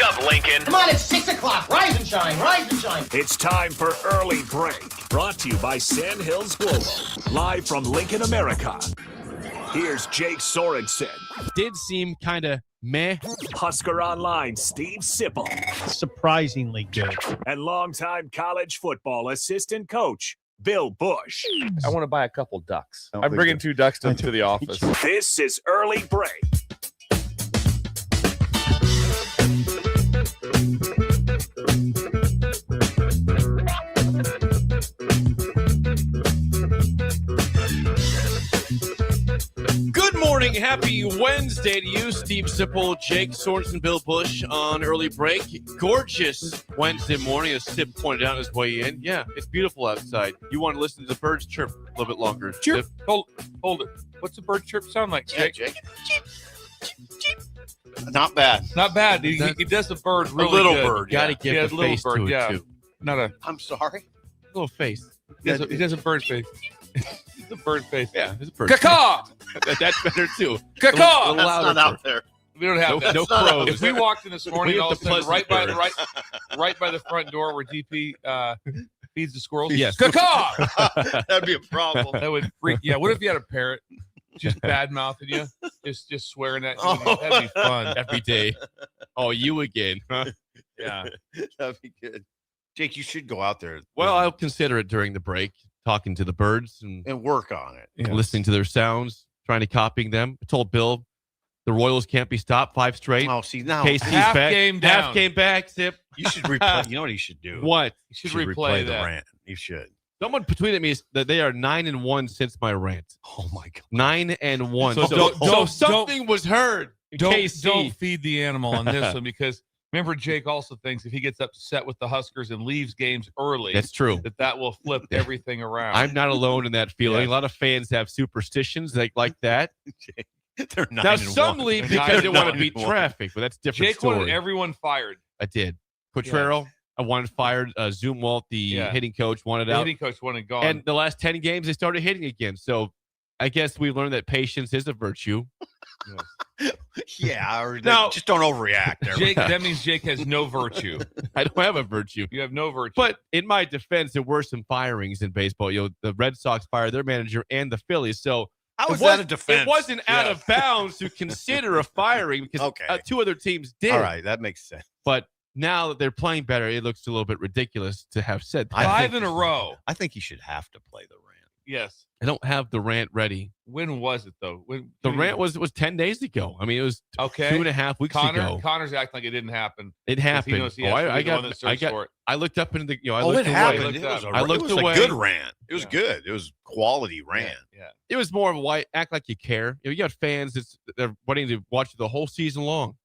Wake up, Lincoln. Come on, it's 6 o'clock. Rise and shine, rise and shine. It's time for Early Break. Brought to you by Sand Hills Global. Live from Lincoln, America. Here's Jake Sorensen. Did seem kind of meh. Husker Online, Steve Sipple. Surprisingly good. And longtime college football assistant coach, Bill Busch. I want to buy a couple ducks. I'm bringing 2 ducks to the office. This is Early Break. Good morning. Happy Wednesday to you, Steve Sipple, Jake Sorensen, Bill Busch on Early Break. Gorgeous Wednesday morning, as Sip pointed out on his way in. Yeah, it's beautiful outside. You want to listen to the birds chirp a little bit longer. Chirp. Sip? Hold it. What's the bird chirp sound like, Jake? Jake. Not bad. Not bad. He does the bird really a little good. bird. Got to give Yeah, the little face bird, to it, yeah. too. Not a I'm sorry. Little face. he does a bird face. It's a bird face. Yeah, it's a bird. Caw! That's better, too. Caw! A little That's louder not out there. We don't have that. No not- crows. If we walked in this morning, We have all of a the sudden, right by pleasant the front door where DP feeds the squirrels. Yes. Caw! That'd be a problem. That would freak. Yeah. What if you had a parrot just bad mouthing you, just swearing at you? Oh. That'd be fun. Every day. Oh, you again, huh? Yeah. That'd be good. Jake, you should go out there. Well, I'll consider it during the break, talking to the birds and work on it. Yeah. listening to their sounds, trying to copying them. I told Bill the Royals can't be stopped 5 straight. Oh, see now KC's half back. game down. Half game back, Sip. you should replay. You know what you should do? What? You should You replay the that. rant. You should. Someone tweeted me that they are 9-1 since my rant. Oh my god. 9-1. So don't- something was heard. in Don't KC. feed the animal on this one, because remember, Jake also thinks if he gets upset with the Huskers and leaves games early, That's true. that will flip everything around. I'm not alone in that feeling. Yes. A lot of fans have superstitions like that. They're 9-1. Now, some leave because they want to beat 9-1. traffic, but that's a different Jake story. wanted everyone fired. I did. Cotrero, I wanted fired. Zumwalt, the hitting coach, wanted The out. hitting coach wanted gone. And the last 10 games, they started hitting again. So I guess we learned that patience is a virtue. Yeah, or Now- just don't overreact. There. Jake, that means Jake has no virtue. I don't have a virtue. You have no virtue. But in my defense, there were some firings in baseball. The Red Sox fired their manager and the Phillies. So How is it that a defense? It wasn't out of bounds to consider a firing because Okay. 2 other teams did. All right, that makes sense. But now that they're playing better, it looks a little bit ridiculous to have said that. 5 in a row. I think you should have to play the rant. Yes. I don't have the rant ready. When was it though? The rant was 10 days ago. I mean, it was okay. 2.5 weeks ago. Connor's acting like it didn't happen. It happened. He knows he has to be the one that searched for it. I looked up into the. I Oh, looked it away. happened. Looked It was, up. I looked it was away. a good rant. It was Yeah. good. It was quality rant. Yeah. It was more of a white act like you care. You got fans they're wanting to watch the whole season long,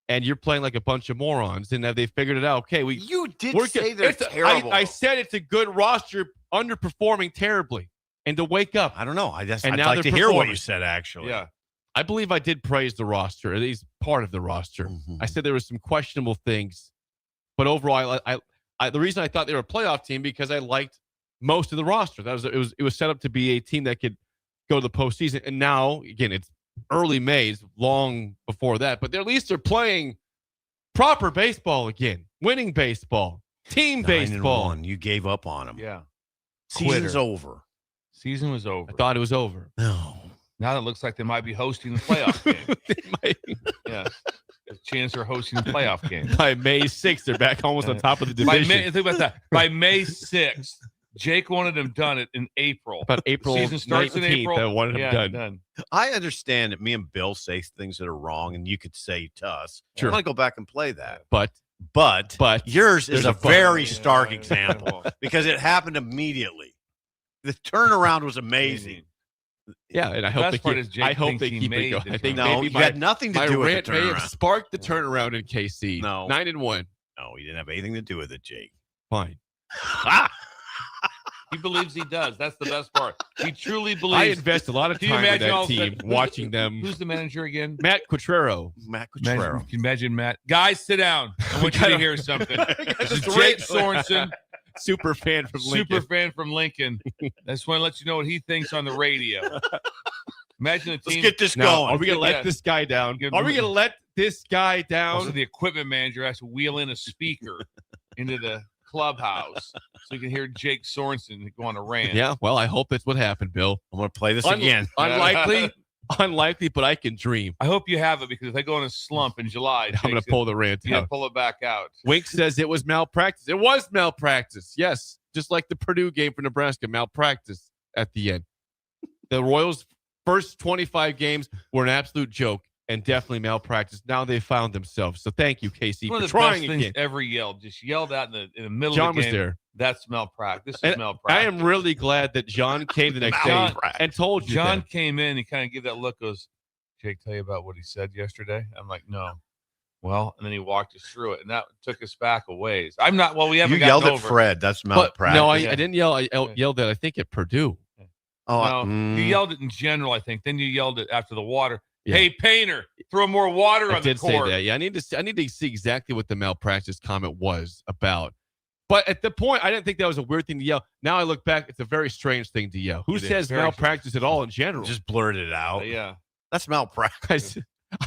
and you're playing like a bunch of morons. And have they figured it out? Okay, You did we're say good. they're It's terrible. I said it's a good roster, underperforming terribly, and to wake up. I don't know. I'd And now like to they're hear what performing. you said, actually. Yeah. I believe I did praise the roster, at least part of the roster. Mhm. I said there were some questionable things, but overall, I the reason I thought they were a playoff team because I liked most of the roster. It was set up to be a team that could go to the postseason. And now, again, it's early May, it's long before that, but at least they're playing proper baseball again, winning baseball, team 9-1. baseball. You gave up on them. Yeah. Season's Quitter. over. Season was over. I thought it was over. No. Now it looks like they might be hosting the playoff game. They might- Yeah. There's a chance they're hosting the playoff game. By May 6th, they're back almost on top of the By division. May, think about that. By May 6th, Jake wanted them done it in April. About April Season starts 19th, in April. I wanted them Yeah, done. I understand that me and Bill say things that are wrong, and you could say to us, Sure. I want to go back and play that. But But yours is there's a a but. very Yeah, stark yeah, example yeah. because it happened immediately. The turnaround was amazing. yeah, and I hope best they part keep, is Jake I hope thinks they he keep it made going. the I think No, maybe you my, had nothing to my do with the rant may have turnaround. sparked the turnaround in KC. No. 9-1. No, you didn't have anything to do with it, Jake. Fine. He believes he does. That's the best part. He truly I believes. invest a lot of Can you time in imagine all that of a team, sudden- watching them. Who's the manager again? Matt Cotrero. Matt Imagine, Cotrero. can you imagine Matt? Guys, sit down. I want you to hear something. This is Jake Sorensen, Super fan from Lincoln. super fan from Lincoln. I just want to let you know what he thinks on the radio. Imagine the Let's team. get this Now, going. are we going to let Yeah. this guy down? Give Are we him- going to let this guy down. Also, the equipment manager has to wheel in a speaker into the clubhouse so you can hear Jake Sorensen go on a rant. Yeah, well, I hope that's what happened, Bill. I'm going to play this again. Unlikely, but I can dream. I hope you have it because if I go in a slump in July, I'm going to pull the rant yeah, out. pull it back out. Wink says it was malpractice. It was malpractice. Yes, just like the Purdue game for Nebraska, malpractice at the end. The Royals' first 25 games were an absolute joke and definitely malpractice. Now they found themselves. So thank you, Casey, One for of the trying best things again. ever yelled. Just yelled out in the middle John of the game. was there. That's malpractice. This is malpractice. I am really glad that John came the next day and told you John that. came in and kind of gave that look, goes, Jake, tell you about what he said yesterday? I'm like, no. Well, and then he walked us through it, and that took us back a ways. I'm not, well, we haven't You yelled gotten at over. Fred. That's But, malpractice. no, I didn't yell. I yelled at, I think, at Purdue. Oh, No, you yelled it in general, I think. Then you yelled it after the water. Yeah. Hey, Painter, throw more water I on the did say court. that. Yeah, I need to see exactly what the malpractice comment was about. But at the point, I didn't think that was a weird thing to yell. Now I look back, it's a very strange thing to yell. Who It is says very malpractice at all in general? just blurted it out. Yeah. That's malpractice.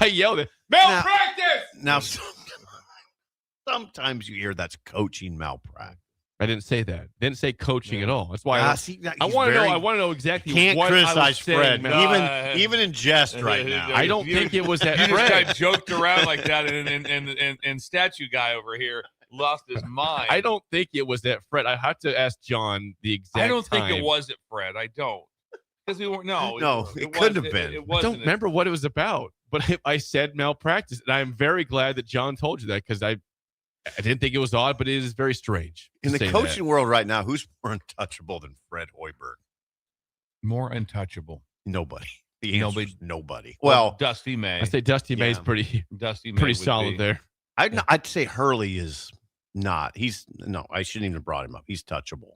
I yelled it. Malpractice! Now, sometimes you hear that's coaching malpractice. I didn't say that. Didn't say coaching at all. That's why See, I want to know. I want to know exactly Can't what I was criticize saying. Fred, No, even in jest right now. I don't think it was that You just Fred. got joked around like that, and statue guy over here lost his mind. I don't think it was that Fred. I have to ask John the exact I don't think time. it was at Fred. I don't. Because we weren't. No, it couldn't have been. It I wasn't. don't remember what it was about, but I said malpractice, and I'm very glad that John told you that because I didn't think it was odd, but it is very strange. In to the say coaching that. world right now, who's more untouchable than Fred Hoiberg? More untouchable. Nobody. The answer Nobody. is nobody. Well, Dusty May. I say Dusty May's Yeah. pretty Dusty May pretty would solid be- there. I'd say Hurley is not. I shouldn't even have brought him up. He's touchable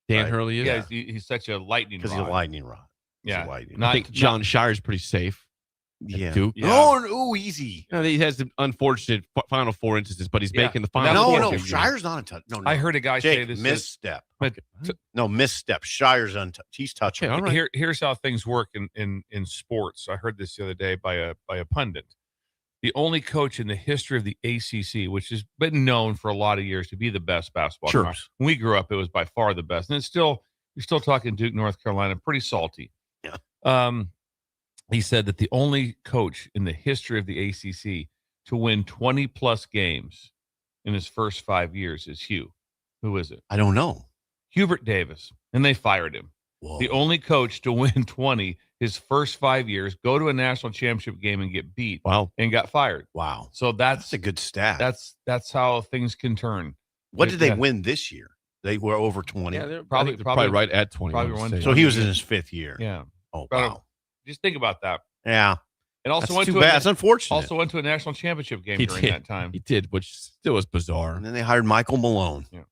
Dan Right. Hurley is. Yeah, he's such a lightning because rod. he's a lightning rod. He's Yeah. a lightning I Not- think John Shire's pretty safe. Yeah. Duke. Yeah. Oh, easy. You know, he has the unfortunate Final Four instances, but he's Yeah. making the But Final that Four. was No, the no. year. Shire's not untouchable. No. I heard a guy say Jake, this. misstep. But No, misstep. Shire's untouchable. He's touchable. Okay, all right. here's how things work in sports. I heard this the other day by a pundit. The only coach in the history of the ACC, which has been known for a lot of years to be the best basketball. Sure. coach. When we grew up, it was by far the best, and you're still talking Duke, North Carolina, pretty salty. Yeah. He said that the only coach in the history of the ACC to win 20 plus games in his first 5 years is Hugh. Who is it? I don't know. Hubert Davis, and they fired him. Whoa. The only coach to win 20 his first 5 years, go to a national championship game and get beat, Wow. and got fired. Wow. So That's a good stat. that's how things can turn. What did they yeah. win this year? They were over 20. Yeah, they're Probably- probably right at 20. probably I would one- say. So he was in his fifth year. Yeah. Oh, But, wow. Just think about that. Yeah. And also That's went too to bad. That's unfortunate. also went to a national championship game He during did. that time. He did, which still was bizarre. And then they hired Michael Malone. Yeah.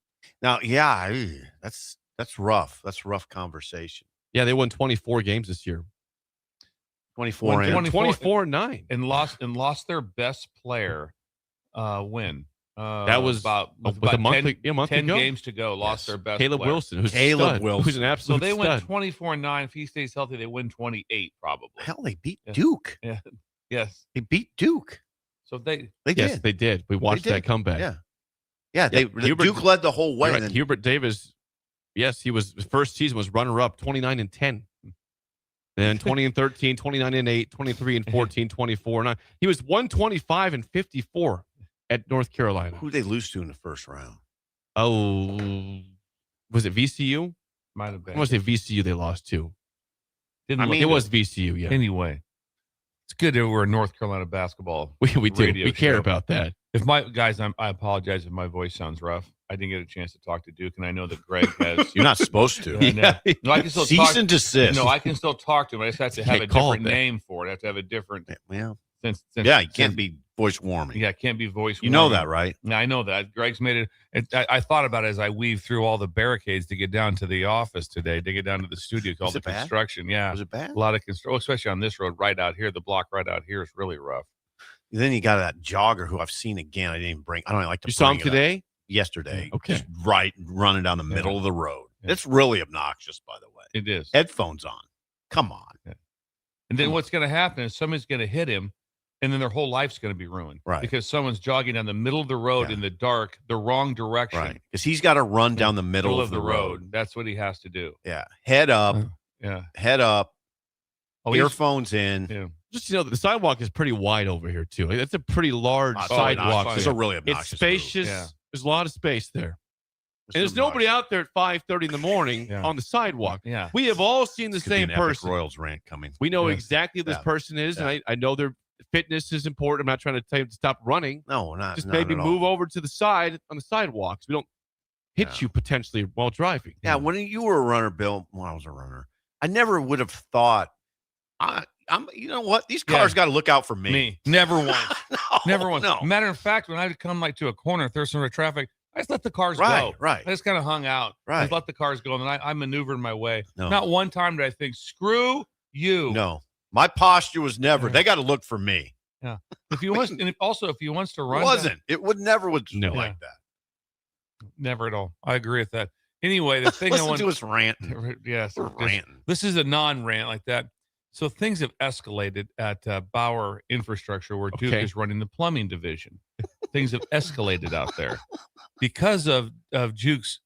Now, that's rough. That's a rough conversation. Yeah, they won 24 games this year. 24 Won and 24 24-9. and lost their best player win. That was about with about a month 10 ago. games to go. Lost their best Caleb player. Wilson, who's Caleb a stud, Wilson. who's an So absolute they went stud. 24-9. If he stays healthy, they win 28 probably. hell, they beat Yeah. Duke. Yeah. Yes. They beat Duke. So they They Yes, did. they did. We watched did. that comeback. Yeah. Yeah. They Hubert- Duke led the whole way. You're And right. then, Hubert Davis, yes, he was his first season was runner up 29-10. Then 20-13, 29-8, 23-14, 24-9. He was 125-54 at North Carolina. who did they lose to in the first round? Oh, was it VCU? might have been. I want to say VCU they lost to. Didn't I look mean, It good. was VCU, yeah. Anyway, it's good that we're a North Carolina basketball. We do. radio We care show. about that. If my guys, I apologize if my voice sounds rough. I didn't get a chance to talk to Duke, and I know that Greg has. You're not supposed to. I know. No, I can still Cease talk. and desist. No, I can still talk to him. I just have to have a Can't call different it that. name for it. I have to have a different. Well, Since yeah, you can't be voice warming. Yeah, it can't be voice. You know warming. that, right? Yeah, I know that. Greg's made it. I thought about it as I weaved through all the barricades to get down to the office today, to get down to the studio. All Was the it bad? construction. Yeah, Was it bad? a lot of construction, especially on this road right out here. The block right out here is really rough. Then you got that jogger who I've seen again. I didn't even bring. I don't like to. You saw him bring it up. today? Yesterday. Okay. Just running down the middle of the road. Yeah. It's really obnoxious, by the way. It is. Headphones on. Come on. And then what's going to happen is somebody's going to hit him, and then their whole life's going to be ruined. Right. Because someone's jogging down the middle of the road in the dark, the wrong direction. Right. Because he's got to run down the middle of the road. That's what he has to do. Yeah. Head up. Head up. Oh, earphones in. Yeah. Just the sidewalk is pretty wide over here too. It's a pretty large sidewalk. It's a really obnoxious. It's spacious. Yeah. There's a lot of space there. And there's nobody out there at 5:30 in the morning on the sidewalk. Yeah. We have all seen the same person. Royals rant coming. We know exactly who this person is, and I know their fitness is important. I'm not trying to tell you to stop running. No, not just not maybe at move all. over to the side on the sidewalks. We don't hit you potentially while driving. Yeah, when you were a runner, Bill, when I was a runner, I never would have thought. I'm. You know what? These cars got to look out for me. Never once. Never once. No. Matter of fact, when I would come to a corner, if there's some traffic, I just let the cars go. Right. I just kind of hung out. Right. I just let the cars go, and then I maneuvered my way. No. Not one time did I think, screw you. No. My posture was never. They got to look for me. Yeah. If you want, and if he wants to run, It would never like that. Never at all. I agree with that. Anyway, the thing Listen to us ranting. Yes, We're ranting. This is a non-rant like that. So things have escalated at Bauer Infrastructure, where Duke is running the plumbing division. Things have escalated out there because of Duke's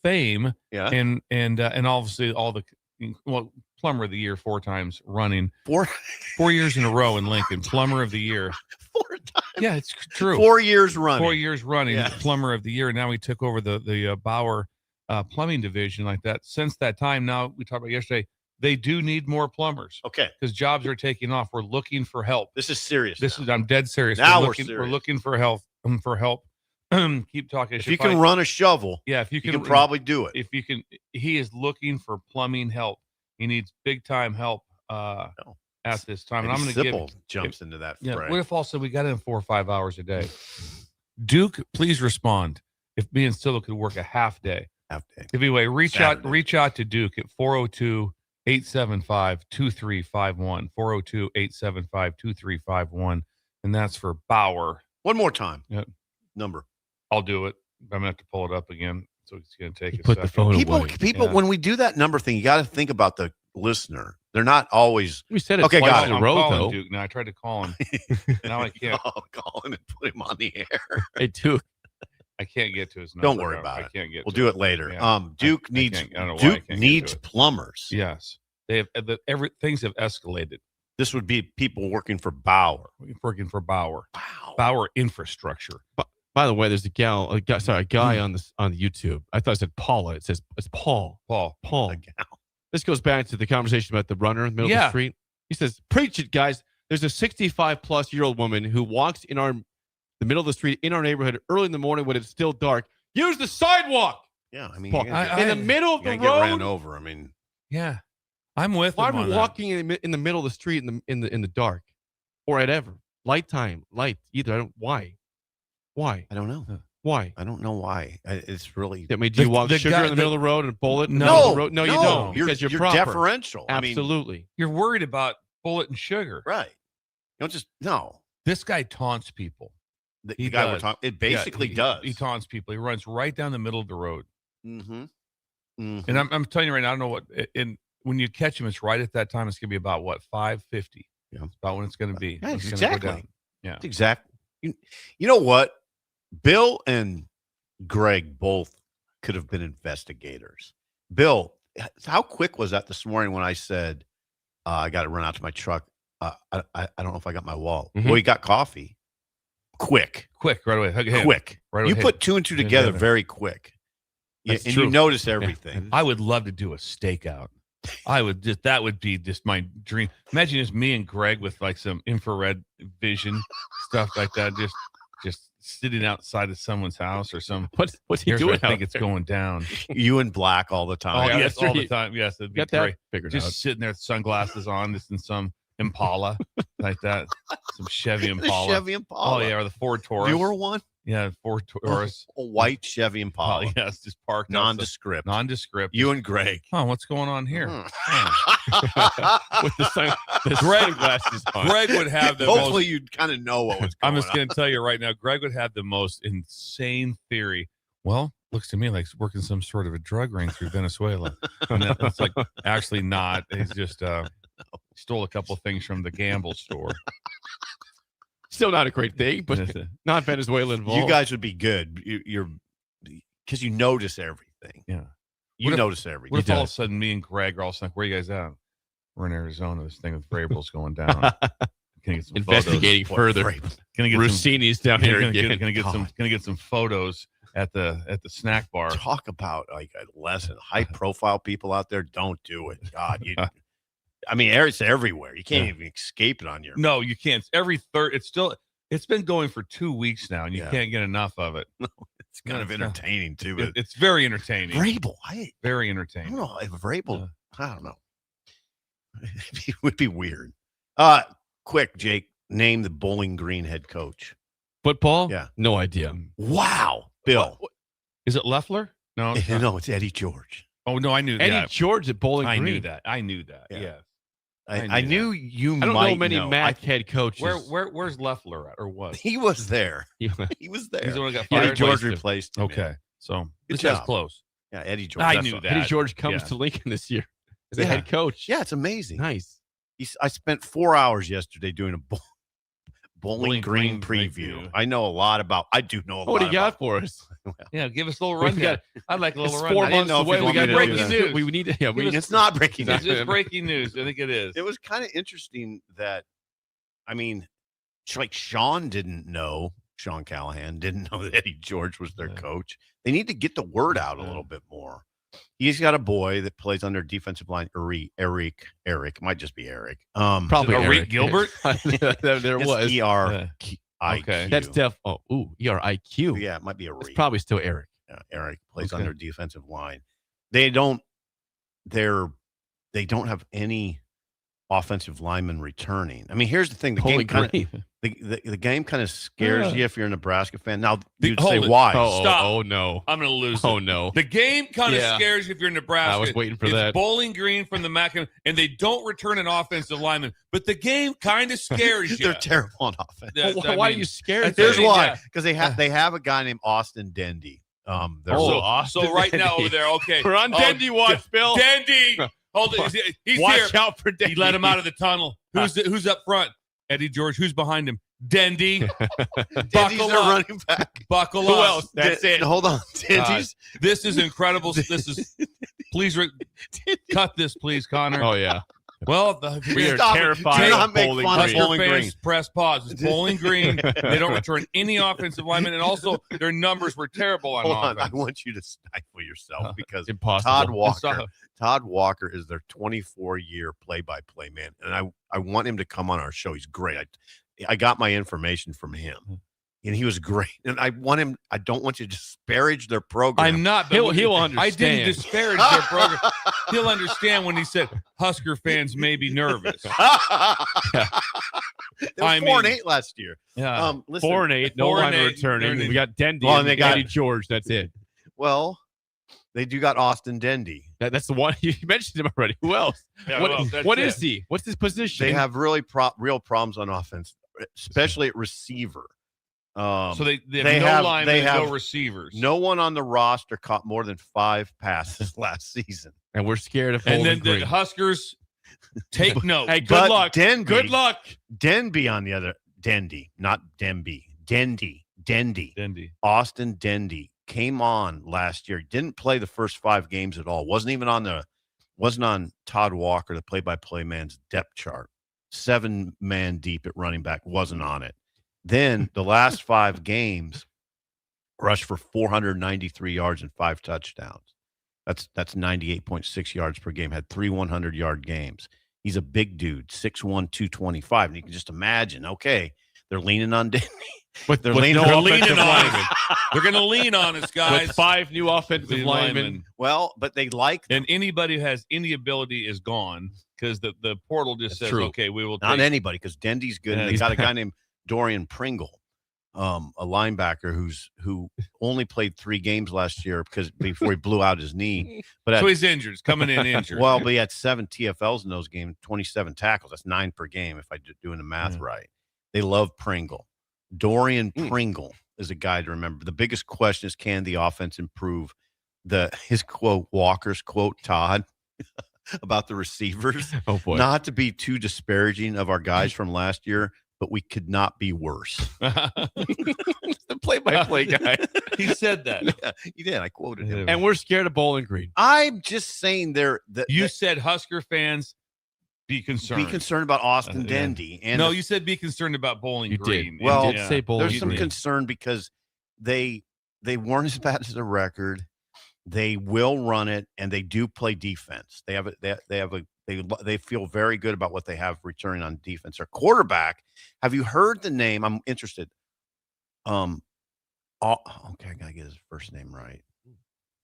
fame, and obviously all the plumber of the year 4 times running, 4 years in a row in Lincoln, plumber of the year 4 times. Yeah, it's true. 4 years running. 4 years running, plumber of the year. Now he took over the Bauer plumbing division like that. Since that time, now we talked about yesterday, they do need more plumbers. Okay. Because jobs are taking off. We're looking for help. This is serious. I'm dead serious. Now we're looking for help. Keep talking. If you can run a shovel, if you can probably do it. If you can, he is looking for plumbing help. He needs big time help at this time. And I'm going to give jumps into that. Yeah. What if also we got in 4 or 5 hours a day? Duke, please respond. If me and Silla could work a half day. Anyway, reach out to Duke at 402-875-2351. 402-875-2351. And that's for Bauer. One more time. Number. I'll do it. I'm going to have to pull it up again. So it's going to take a second. Put the phone people, away. When we do that number thing, you got to think about the listener. They're not always. We said it okay, twice guys. in a row, though. Duke. Now I tried to call him. Now I can't. Call him and put him on the air. Hey, Duke. I can't get to his number. Don't worry about it. I can't get. We'll do it later. Yeah. Duke needs plumbers. Yes, they have. Things have escalated. This would be people working for Bauer. Working for Bauer. Wow. Bauer Infrastructure. By the way, there's a guy on the YouTube. I thought it said Paula. It says it's Paul. Paul. This goes back to the conversation about the runner in the middle of the street. He says, "Preach it, guys." There's a 65-plus-year-old woman who walks in the middle of the street in our neighborhood early in the morning when it's still dark. Use the sidewalk. Yeah, I mean, in the middle of the road. Get ran over. I mean, yeah, I'm with. Why him are on we that. walking in the middle of the street in the dark, or at ever light either? Why? I don't know. Why? I don't know why. It's really. Do you walk sugar in the middle of the road and bullet? No, you don't. Because you're proper. Deferential. Absolutely. I mean, you're worried about bullet and sugar, right? You don't just no. This guy taunts people. The guy we're talking. It basically does. He taunts people. He runs right down the middle of the road. Mm-hmm. Mm-hmm. And I'm telling you right now, I don't know what. And when you catch him, it's right at that time. It's gonna be about what 5:50. Yeah, it's about when it's gonna be. Yeah, it's exactly. Gonna go down. Yeah, it's exactly. You know what? Bill and Greg both could have been investigators. Bill, how quick was that this morning when I said I got to run out to my truck? I don't know if I got my wallet. Mm-hmm. Well, you got coffee. Quick, right away. Quick. Right You away. put 2 and 2 together very quick. That's and true. you notice everything. I would love to do a stakeout. That would be just my dream. Imagine just me and Greg with like some infrared vision stuff like that. Just sitting outside of someone's house or some. What's he Here's doing? where I think it's going down. You in black all the time. Oh, yes, all the time. Yes, it'd be Got great. that figured Just out. sitting there with sunglasses on, just in some Impala like that, some Chevy Impala. The Chevy Impala. Oh yeah, or the Ford Taurus. Viewer one. Yeah, Ford Taurus. A white Chevy Impala. Oh, yes, just parked. Nondescript. Nondescript. You and Greg. Oh, what's going on here? With the sunglasses on. Greg would have the Hopefully most, you'd kind of know what was going on. I'm just going to tell you right now, Greg would have the most insane theory. Well, looks to me like he's working some sort of a drug ring through Venezuela. And that's like actually not. He's just stole a couple of things from the gamble store. Still not a great thing, but not Venezuela involved. You guys would be good. You're because you notice everything. Yeah. You notice everything. What if all of a sudden me and Greg are all saying, where are you guys at? We're in Arizona. This thing with Vrabel's going down. Can I get some investigating photos? further? Can I get Rossini's down here again. Can I get some photos at the snack bar? Talk about like a lesson. High profile people out there, don't do it. God, I mean, it's everywhere. You can't even escape it on your. No, you can't. Every third, it's been going for 2 weeks now, and you can't get enough of it. No, it's kind of entertaining too. But it's very entertaining. Vrabel, very I entertaining. don't know if Vrabel. I don't know. It would be weird. Quick, Jake, name the Bowling Green head coach. Football? Yeah. No idea. Wow, Bill. What? Is it Leffler? No, No, it's Eddie George. Oh no, I knew Eddie that. George at Bowling Green. I knew that. Yeah. Yes. I knew you. I don't might know many MAC head coaches. Where's Leffler at, or what? He was there. Yeah. He was there. He's the one who got Eddie fired. George replaced him. Okay, so Good this guy's job. close. Yeah, Eddie George. I That's knew what- that. Eddie George comes Yeah. to Lincoln this year as a head coach. Yeah, it's amazing. Nice. I spent 4 hours yesterday doing a Bowling Green preview. I know a lot about. I do know a lot. What do you got about, for us? Yeah, give us a little We rundown. got- I'd like a little It's rundown. 4 I didn't months know if away. you We want got me to do breaking that. news. We need to. Yeah, we need It's not breaking It's news. just breaking news. I think it is. It was kind of interesting that, I mean, like Sean Callahan didn't know that Eddie George was their coach. They need to get the word out a little bit more. He's got a boy that plays under defensive line, Eric. Might just be Eric. probably Eric Eric Gilbert? there it's was. ERIQ. Okay. That's Def. ERIQ. Yeah, it might be a It's Eric. probably still Eric. Eric plays Okay. under defensive line. They don't have any offensive linemen returning. I mean, here's the thing: the Holy game kind grief. of the game kind of scares you if you're a Nebraska fan. Now you'd hold say it. why? Stop. Oh no. I'm going to lose. Oh it. no. The game kind of Yeah. scares you if you're Nebraska. I was waiting for it's that. Bowling Green from the MAC, and they don't return an offensive lineman. But the game kind of scares you. They're terrible on offense. Yeah, Why I are mean, you scared? that's- Here's mean, why: yeah. because they have a guy named Austin Dendy. They're So right now over there, okay. We're on Oh, Dendy watch, Bill. Dendy. Hold it. He's Watch here. out for Dendy. He let him out of the tunnel. Who's up front? Eddie George. Who's behind him? Dendy. Dendy's Buckle their up. running back. Buckle Who up. else? That's it. Hold on, Dendy's. This is incredible. This is. Please cut this, please, Connor. Oh yeah. Well, We are Stop it. terrified Do not of make Bowling fun of Green. Bowling Husker Green. fans, press pause. It's Bowling Green. They don't return any offensive linemen, and also their numbers were terrible on Hold on, I offense. want you to stifle yourself because Impossible. Todd Walker is their 24-year play-by-play man, and I want him to come on our show. He's great. I got my information from him, and he was great. And I don't want you to disparage their program. I'm not. But He'll I understand. didn't disparage their program. He'll understand when he said Husker fans may be nervous. They were I 4-8 mean- last year. Yeah. Listen, 4-8. No 4-8, line returning. learning. We got Dendy. Well, and and they got- Eddie George. That's it. well, they do got Austin Dendy. That's the one you mentioned him already. Who else? Yeah, what well, that's what it. is he? What's his position? They have really real problems on offense, especially at receiver. So they they have no have- linemen, they and have no receivers. No one on the roster caught more than 5 passes last season. and we're scared of and Bowling then the Green. Huskers take note. Hey, good But luck. Denby- Good luck. Denby on the other Dendy, not Denby. Dendy. Dendy. Austin Dendy came on last year. Didn't play the first 5 games at all. Wasn't on Todd Walker, the play-by-play man's depth chart. 7-man deep at running back. Wasn't on it. Then the last 5 games, rushed for 493 yards and 5 touchdowns. That's 98.6 yards per game. Had 3 100-yard games. He's a big dude, 6'1", 225. And you can just imagine, okay, they're leaning on Denny. With, They're with leaning- no they're offensive leaning on linemen. They're going to lean on us, guys. With 5 new offensive Lean linemen. Well, but they like And anybody who has any ability is gone because the portal just That's says, true. okay, we will not take anybody because Dendy's good. Yeah, And they got a guy named Dorian Pringle, a linebacker who only played 3 games last year before he blew out his knee. But So he's injured. He's coming in injured. well, but he had 7 TFLs in those games, 27 tackles. That's 9 per game if I'm doing the math right. They love Pringle. Dorian Pringle is a guy to remember. The biggest question is, can the offense improve? His quote, Walker's quote, Todd, about the receivers. Oh boy. Not to be too disparaging of our guys from last year, but we could not be worse. The play-by-play guy. He said that. Yeah, he did. I quoted him. And we're scared of Bowling Green. I'm just saying You said Husker fans be concerned. Be concerned about Austin Dendy. And no, you said be concerned about Bowling Green. Did. Well, you did say Bowling there's some Green. concern because they weren't as bad as the record. They will run it, and they do play defense. They feel very good about what they have returning on defense. Their quarterback. Have you heard the name? I'm interested. Okay, I gotta get his first name right.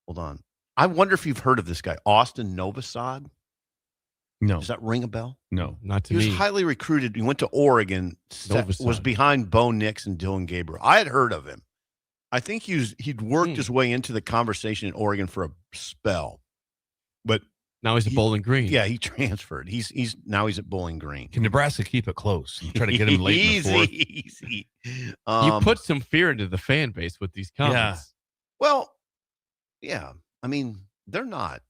Hold on. I wonder if you've heard of this guy, Austin Novosad. No. Does that ring a bell? No. Not to He was me. highly recruited. He went to Oregon. Was behind Bo Nix and Dylan Gabriel. I had heard of him. I think he'd worked his way into the conversation in Oregon for a spell, but now he's at Bowling Green. Yeah, he transferred. He's at Bowling Green. Can Nebraska keep it close and try to get him late in the fourth? Easy. You put some fear into the fan base with these comments. Well, yeah. I mean, they're not.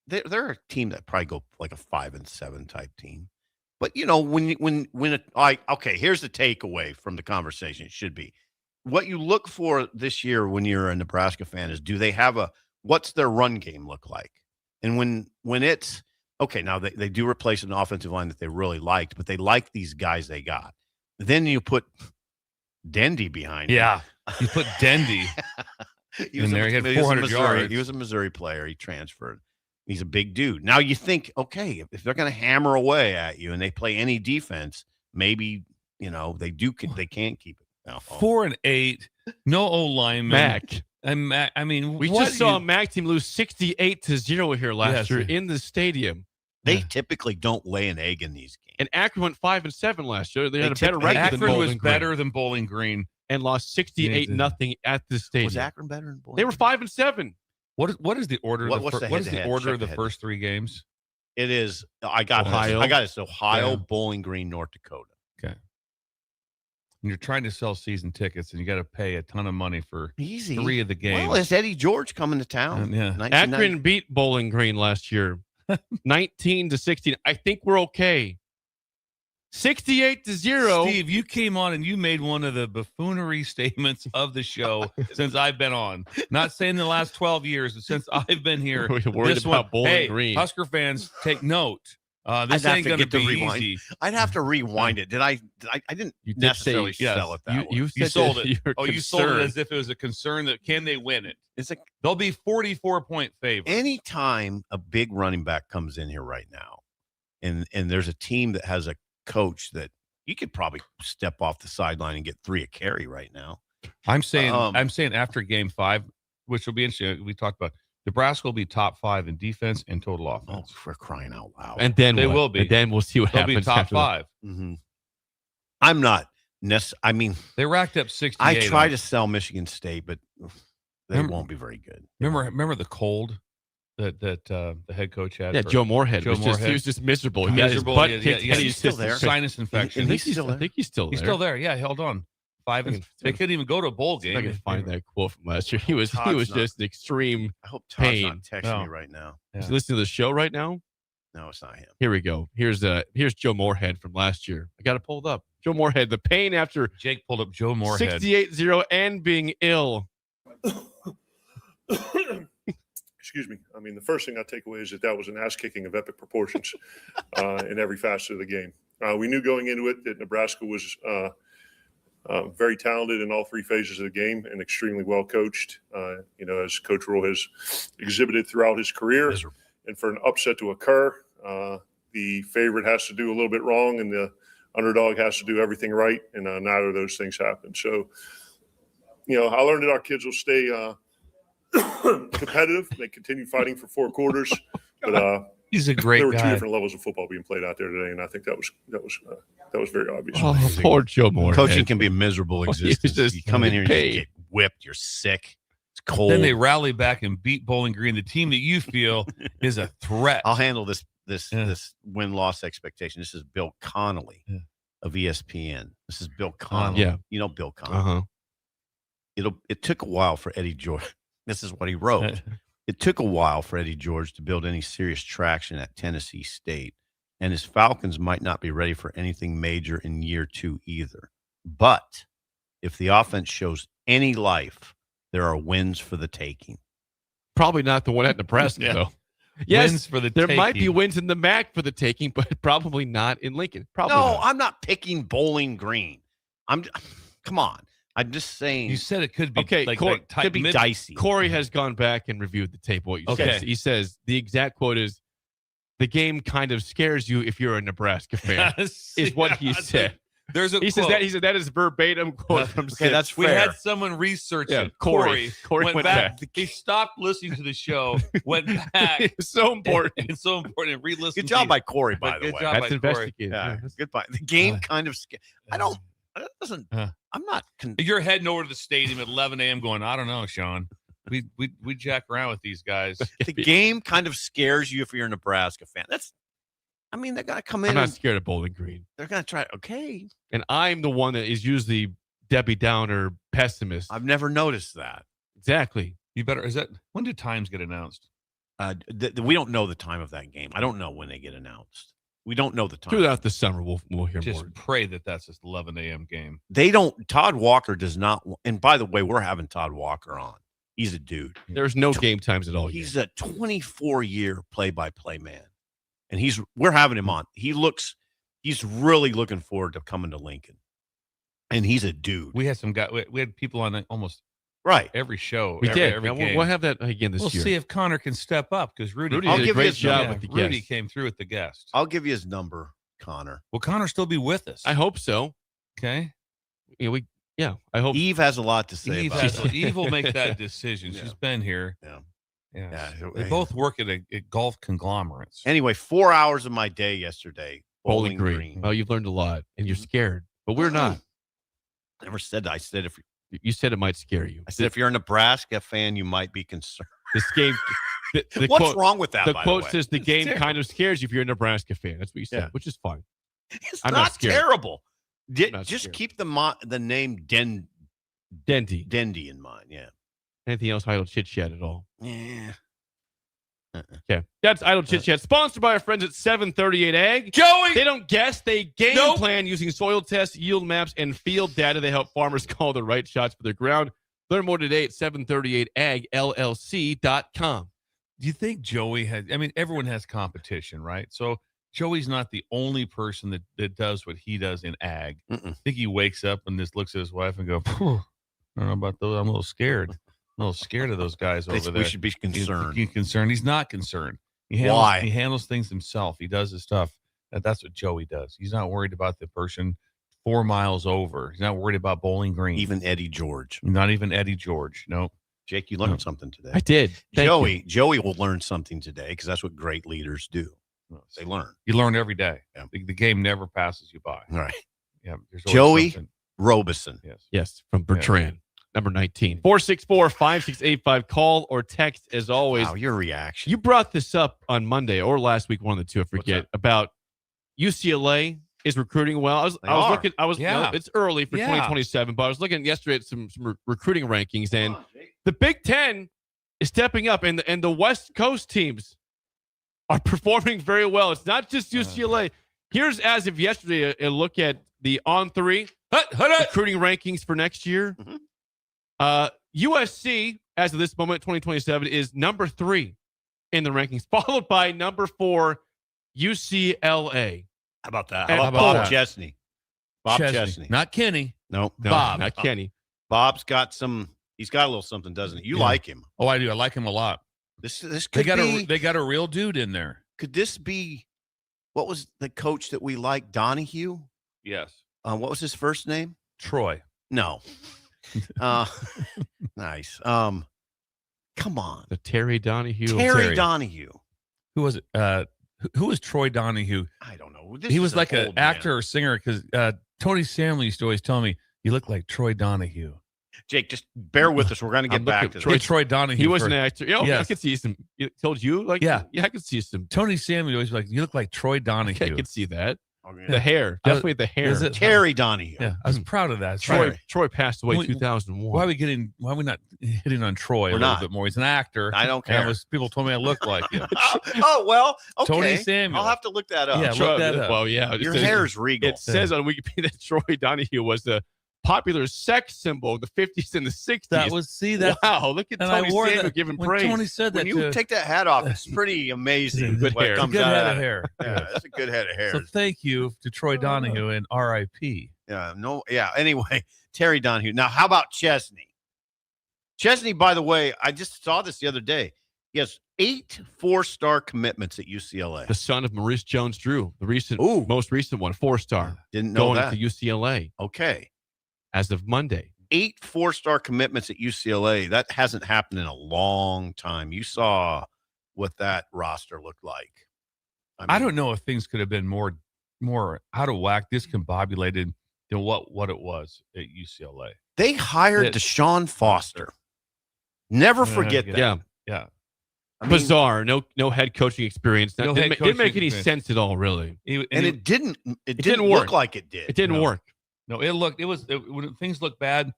They're a team that probably go like a 5-7 type team. But here's the takeaway from the conversation. It should be what you look for this year when you're a Nebraska fan is, do they have what's their run game look like? And when it's okay, now they do replace an offensive line that they really liked, but they like these guys they got. Then you put Dendy behind. Yeah, you put Dendy in there. He had 400 yards. He was a Missouri player. He transferred. He's a big dude. Now you think, okay, if they're going to hammer away at you and they play any defense, maybe they can't keep it. No. 4-8, no O lineman. Mac. And Mac, I mean, we just saw a Mac team lose 68-0 here last year in the stadium. They typically don't lay an egg in these games. And Akron went 5-7 last year. They had a better record Akron than Bowling was Green. better than Bowling Green And lost 68-0 at the stadium. Was Akron better than Bowling They were 5-7. What is the order? What's the order of the first three games? It is. I got Ohio. it. Ohio, Bowling Green, North Dakota. Okay. And you're trying to sell season tickets, and you got to pay a ton of money for Easy. 3 of the games. Well, is Eddie George coming to town? Yeah. Akron beat Bowling Green last year, 19-16. I think we're okay. 68-0. Steve, you came on and you made one of the buffoonery statements of the show since I've been on. Not saying the last 12 years, but since I've been here. We're worried this about one, Bowling Green. Husker fans, take note. This ain't going to be easy. I'd have to rewind it. I didn't necessarily sell it that way. You sold it. You sold it concerned. as if it was a concern that can they win it? It's They'll be 44-point favorites. Anytime a big running back comes in here right now, and there's a team that has a coach that you could probably step off the sideline and get 3 a carry right now. I'm saying after game 5, which will be interesting. We talked about Nebraska will be top 5 in defense and total offense. Oh, for crying out loud! And then they will be. And then we'll see what They'll happens. be top after 5. Mm-hmm. I'm not. I mean, they racked up 68. I try to sell Michigan State, but they won't be very good. Remember the cold that the head coach had. Yeah, Joe Moorhead. He was just miserable. He got his butt kicked. He's still there. Sinus infection. I think he's still there. He's still there. Yeah, held on. 5 and they couldn't even go to a bowl game. I can find that quote from last year. He was just in extreme I hope Todd's pain. not texting me right now. Yeah. Is he listening to the show right now? No, it's not him. Here we go. Here's Joe Moorhead from last year. I got it pulled up. Joe Moorhead, the pain after Jake pulled up Joe Moorhead. 68-0 and being ill. Excuse me. I mean, the first thing I take away is that was an ass kicking of epic proportions in every facet of the game. We knew going into it that Nebraska was very talented in all 3 phases of the game and extremely well coached, as Coach Rule has exhibited throughout his career. And for an upset to occur, the favorite has to do a little bit wrong and the underdog has to do everything right. And neither of those things happened. So, I learned that our kids will stay competitive. They continue fighting for 4 quarters, but he's a great there were guy. 2 different levels of football being played out there today, and I think that was very obvious. Oh, poor Joe Moorhead. Coaching can be a miserable existence. You come in here and you get whipped. You're sick. It's cold. Then they rally back and beat Bowling Green, the team that you feel is a threat. I'll handle this win-loss expectation. This is Bill Connolly of ESPN. This is Bill Connolly. Yeah. You know Bill Connolly. It took a while for Eddie George. This is what he wrote. It took a while for Eddie George to build any serious traction at Tennessee State. and his Falcons might not be ready for anything major in year 2 either. But if the offense shows any life, there are wins for the taking. Probably not the one at Nebraska, Yeah. though. Yes, Wins for the there might be taking. wins in the MAC for the taking, but probably not in Lincoln. Probably No, not. I'm not picking Bowling Green. Come on. I'm just saying. You said it could be Okay, tight could be mid- dicey. Corey has gone back and reviewed the tape. What you Okay. said. He says the exact quote is, "The game kind of scares you if you're a Nebraska fan." is what he said. There's a He says that is verbatim quote from Okay, Sid. that's We fair. had someone research Yeah, it. Corey went back. He stopped listening to the show, went back. It's so important. It's so important. And re-listened. Good job by Corey, by the Good way. job That's by Corey. investigative. Yeah, Yeah. goodbye. The game kind of scared. I don't. It doesn't. Uh. I'm not. You're heading over to the stadium at 11 a.m. going, I don't know, Sean. We jack around with these guys. The game kind of scares you if you're a Nebraska fan. They're gonna come in. I'm not And scared of Bowling Green, they're gonna try. Okay, and I'm the one that is usually Debbie Downer pessimist. I've never noticed that. Exactly. You better. When do times get announced? We don't know the time of that game. I don't know when they get announced. We don't know the time. Throughout the summer, we'll hear Just more. pray that that's this 11 a.m. game. They don't. Todd Walker does not. And by the way, we're having Todd Walker on. He's a dude. There's no game times at all. He's a 24-year play-by-play man, and we're having him on. He's really looking forward to coming to Lincoln, and he's a dude. We had some guy. We had people on almost Right. every show. We did. Every And game. we'll have that again this We'll year. see if Connor can step up because Rudy Rudy I'll did a give you great his job number. with the Rudy guest. came through with the guest. I'll give you his number, Connor. Will Connor still be with us? I hope so. Okay. I hope. Eve has a lot to say Eve, about it. Eve will make that decision. Yeah. She's been here. Yeah. Yeah. Yeah. They both work at golf conglomerates. Anyway, 4 hours of my day yesterday. Bowling Green. Well, you've learned a lot, and you're scared, but we're not. Never said that. I said You said it might scare you. if you're a Nebraska fan, you might be concerned. This game. The What's quote, wrong with that? The by quote the way? says the game terrible. kind of scares you if you're a Nebraska fan. That's what you said, Yeah. which is fine. It's I'm not not scared. terrible. not Just scared. keep the name Dendy. Dendy in mind. Yeah. Anything else? Idle chit chat at all? Yeah. Okay, that's Idle Chit Chat, sponsored by our friends at 738 Ag. Joey! They don't guess, they game Nope. plan using soil tests, yield maps, and field data. They help farmers call the right shots for their ground. Learn more today at 738agllc.com. Do you think Joey everyone has competition, right? So Joey's not the only person that does what he does in ag. Mm-mm. I think he wakes up and just looks at his wife and go, "Phew, I don't know about those. I'm a little scared. I'm a little scared of those guys over there. We should be concerned. He's concerned. He's not concerned. Why? He handles things himself. He does his stuff. That's what Joey does. He's not worried about the person 4 miles over. He's not worried about Bowling Green. Even Eddie George. Not even Eddie George. No. Jake, you learned something today. I did. Thank you. Joey will learn something today because that's what great leaders do. They learn. You learn every day. Yeah. The game never passes you by. All right. Yeah. There's always Joey something. Robeson. Yes. Yes, from Bertrand, number 19. 464-5685. Call or text as always. Wow, your reaction. You brought this up on Monday or last week, one of the two, I forget, about UCLA is recruiting well. I was looking, Yeah. it's early for Yeah. 2027, but I was looking yesterday at some recruiting rankings, and the Big Ten is stepping up, and the West Coast teams are performing very well. It's not just UCLA. Here's, as of yesterday, a look at the On3 recruiting rankings for next year. USC, as of this moment, 2027, is number 3 in the rankings, followed by number 4, UCLA. How about that? And How about Bob Bob Chesney? Bob Chesney. Not Kenny. Nope. No, Bob. not Kenny. Bob's got he's got a little something, doesn't he? You like him. Oh, I do. I like him a lot. This They could got be, they got a real dude in there. could this be, what was the coach that we like, Donahue? Yes. What was his first name? Troy. No. Nice. Come on. The Terry Donahue. Terry Donahue. Who was it? Who was Troy Donahue? I don't know. He was like an actor or singer because Tony Samley used to always tell me, you look like Troy Donahue. Jake, just bear with us. We're going to get I'm back looking- to this. Troy Donahue. He was for- an actor. Yeah, I Yes. could see some. Told you? Like, Yeah. I could see some. Tony Samley always be like, you look like Troy Donahue. I could see that. The hair, definitely the hair. Is it- Terry Donahue. Yeah, I was proud of that. Troy passed away We- 2001. Why are we not hitting on Troy We're a little not. bit more? He's an actor. I don't And care. people told me I looked like him. Oh, well, okay. Tony Samuel. I'll have to look that up. Yeah, look that up. Well, yeah. Your it says- hair's regal. It says on Wikipedia that Troy Donahue was a popular sex symbol in the 50s and the 60s. That was that. Wow, look at And Tony I wore Samuel that giving when praise. Tony said that. When you take that hat off, it's pretty amazing. Good what hair. comes good out head of of that. hair. Yeah, that's a good head of hair. So thank you to Troy Donahue and R.I.P. Yeah, no, yeah. Anyway, Terry Donahue. Now, how about Chesney? Chesney, by the way, I just saw this the other day. He has 8 4-star commitments at UCLA. The son of Maurice Jones-Drew, the Ooh. most recent one, 4-star, Didn't know going that. to UCLA Okay. as of Monday. 8 4-star commitments at UCLA. That hasn't happened in a long time. You saw what that roster looked like. I don't know if things could have been more out of whack, discombobulated than what it was at UCLA. They hired That- Deshaun Foster. Never forget that. Yeah. Yeah. I mean, Bizarre. No head coaching experience. That No didn't, head didn't make coaching any experience. sense at all, really. and it didn't didn't look work. like it did. It didn't No. work. No, when things looked bad,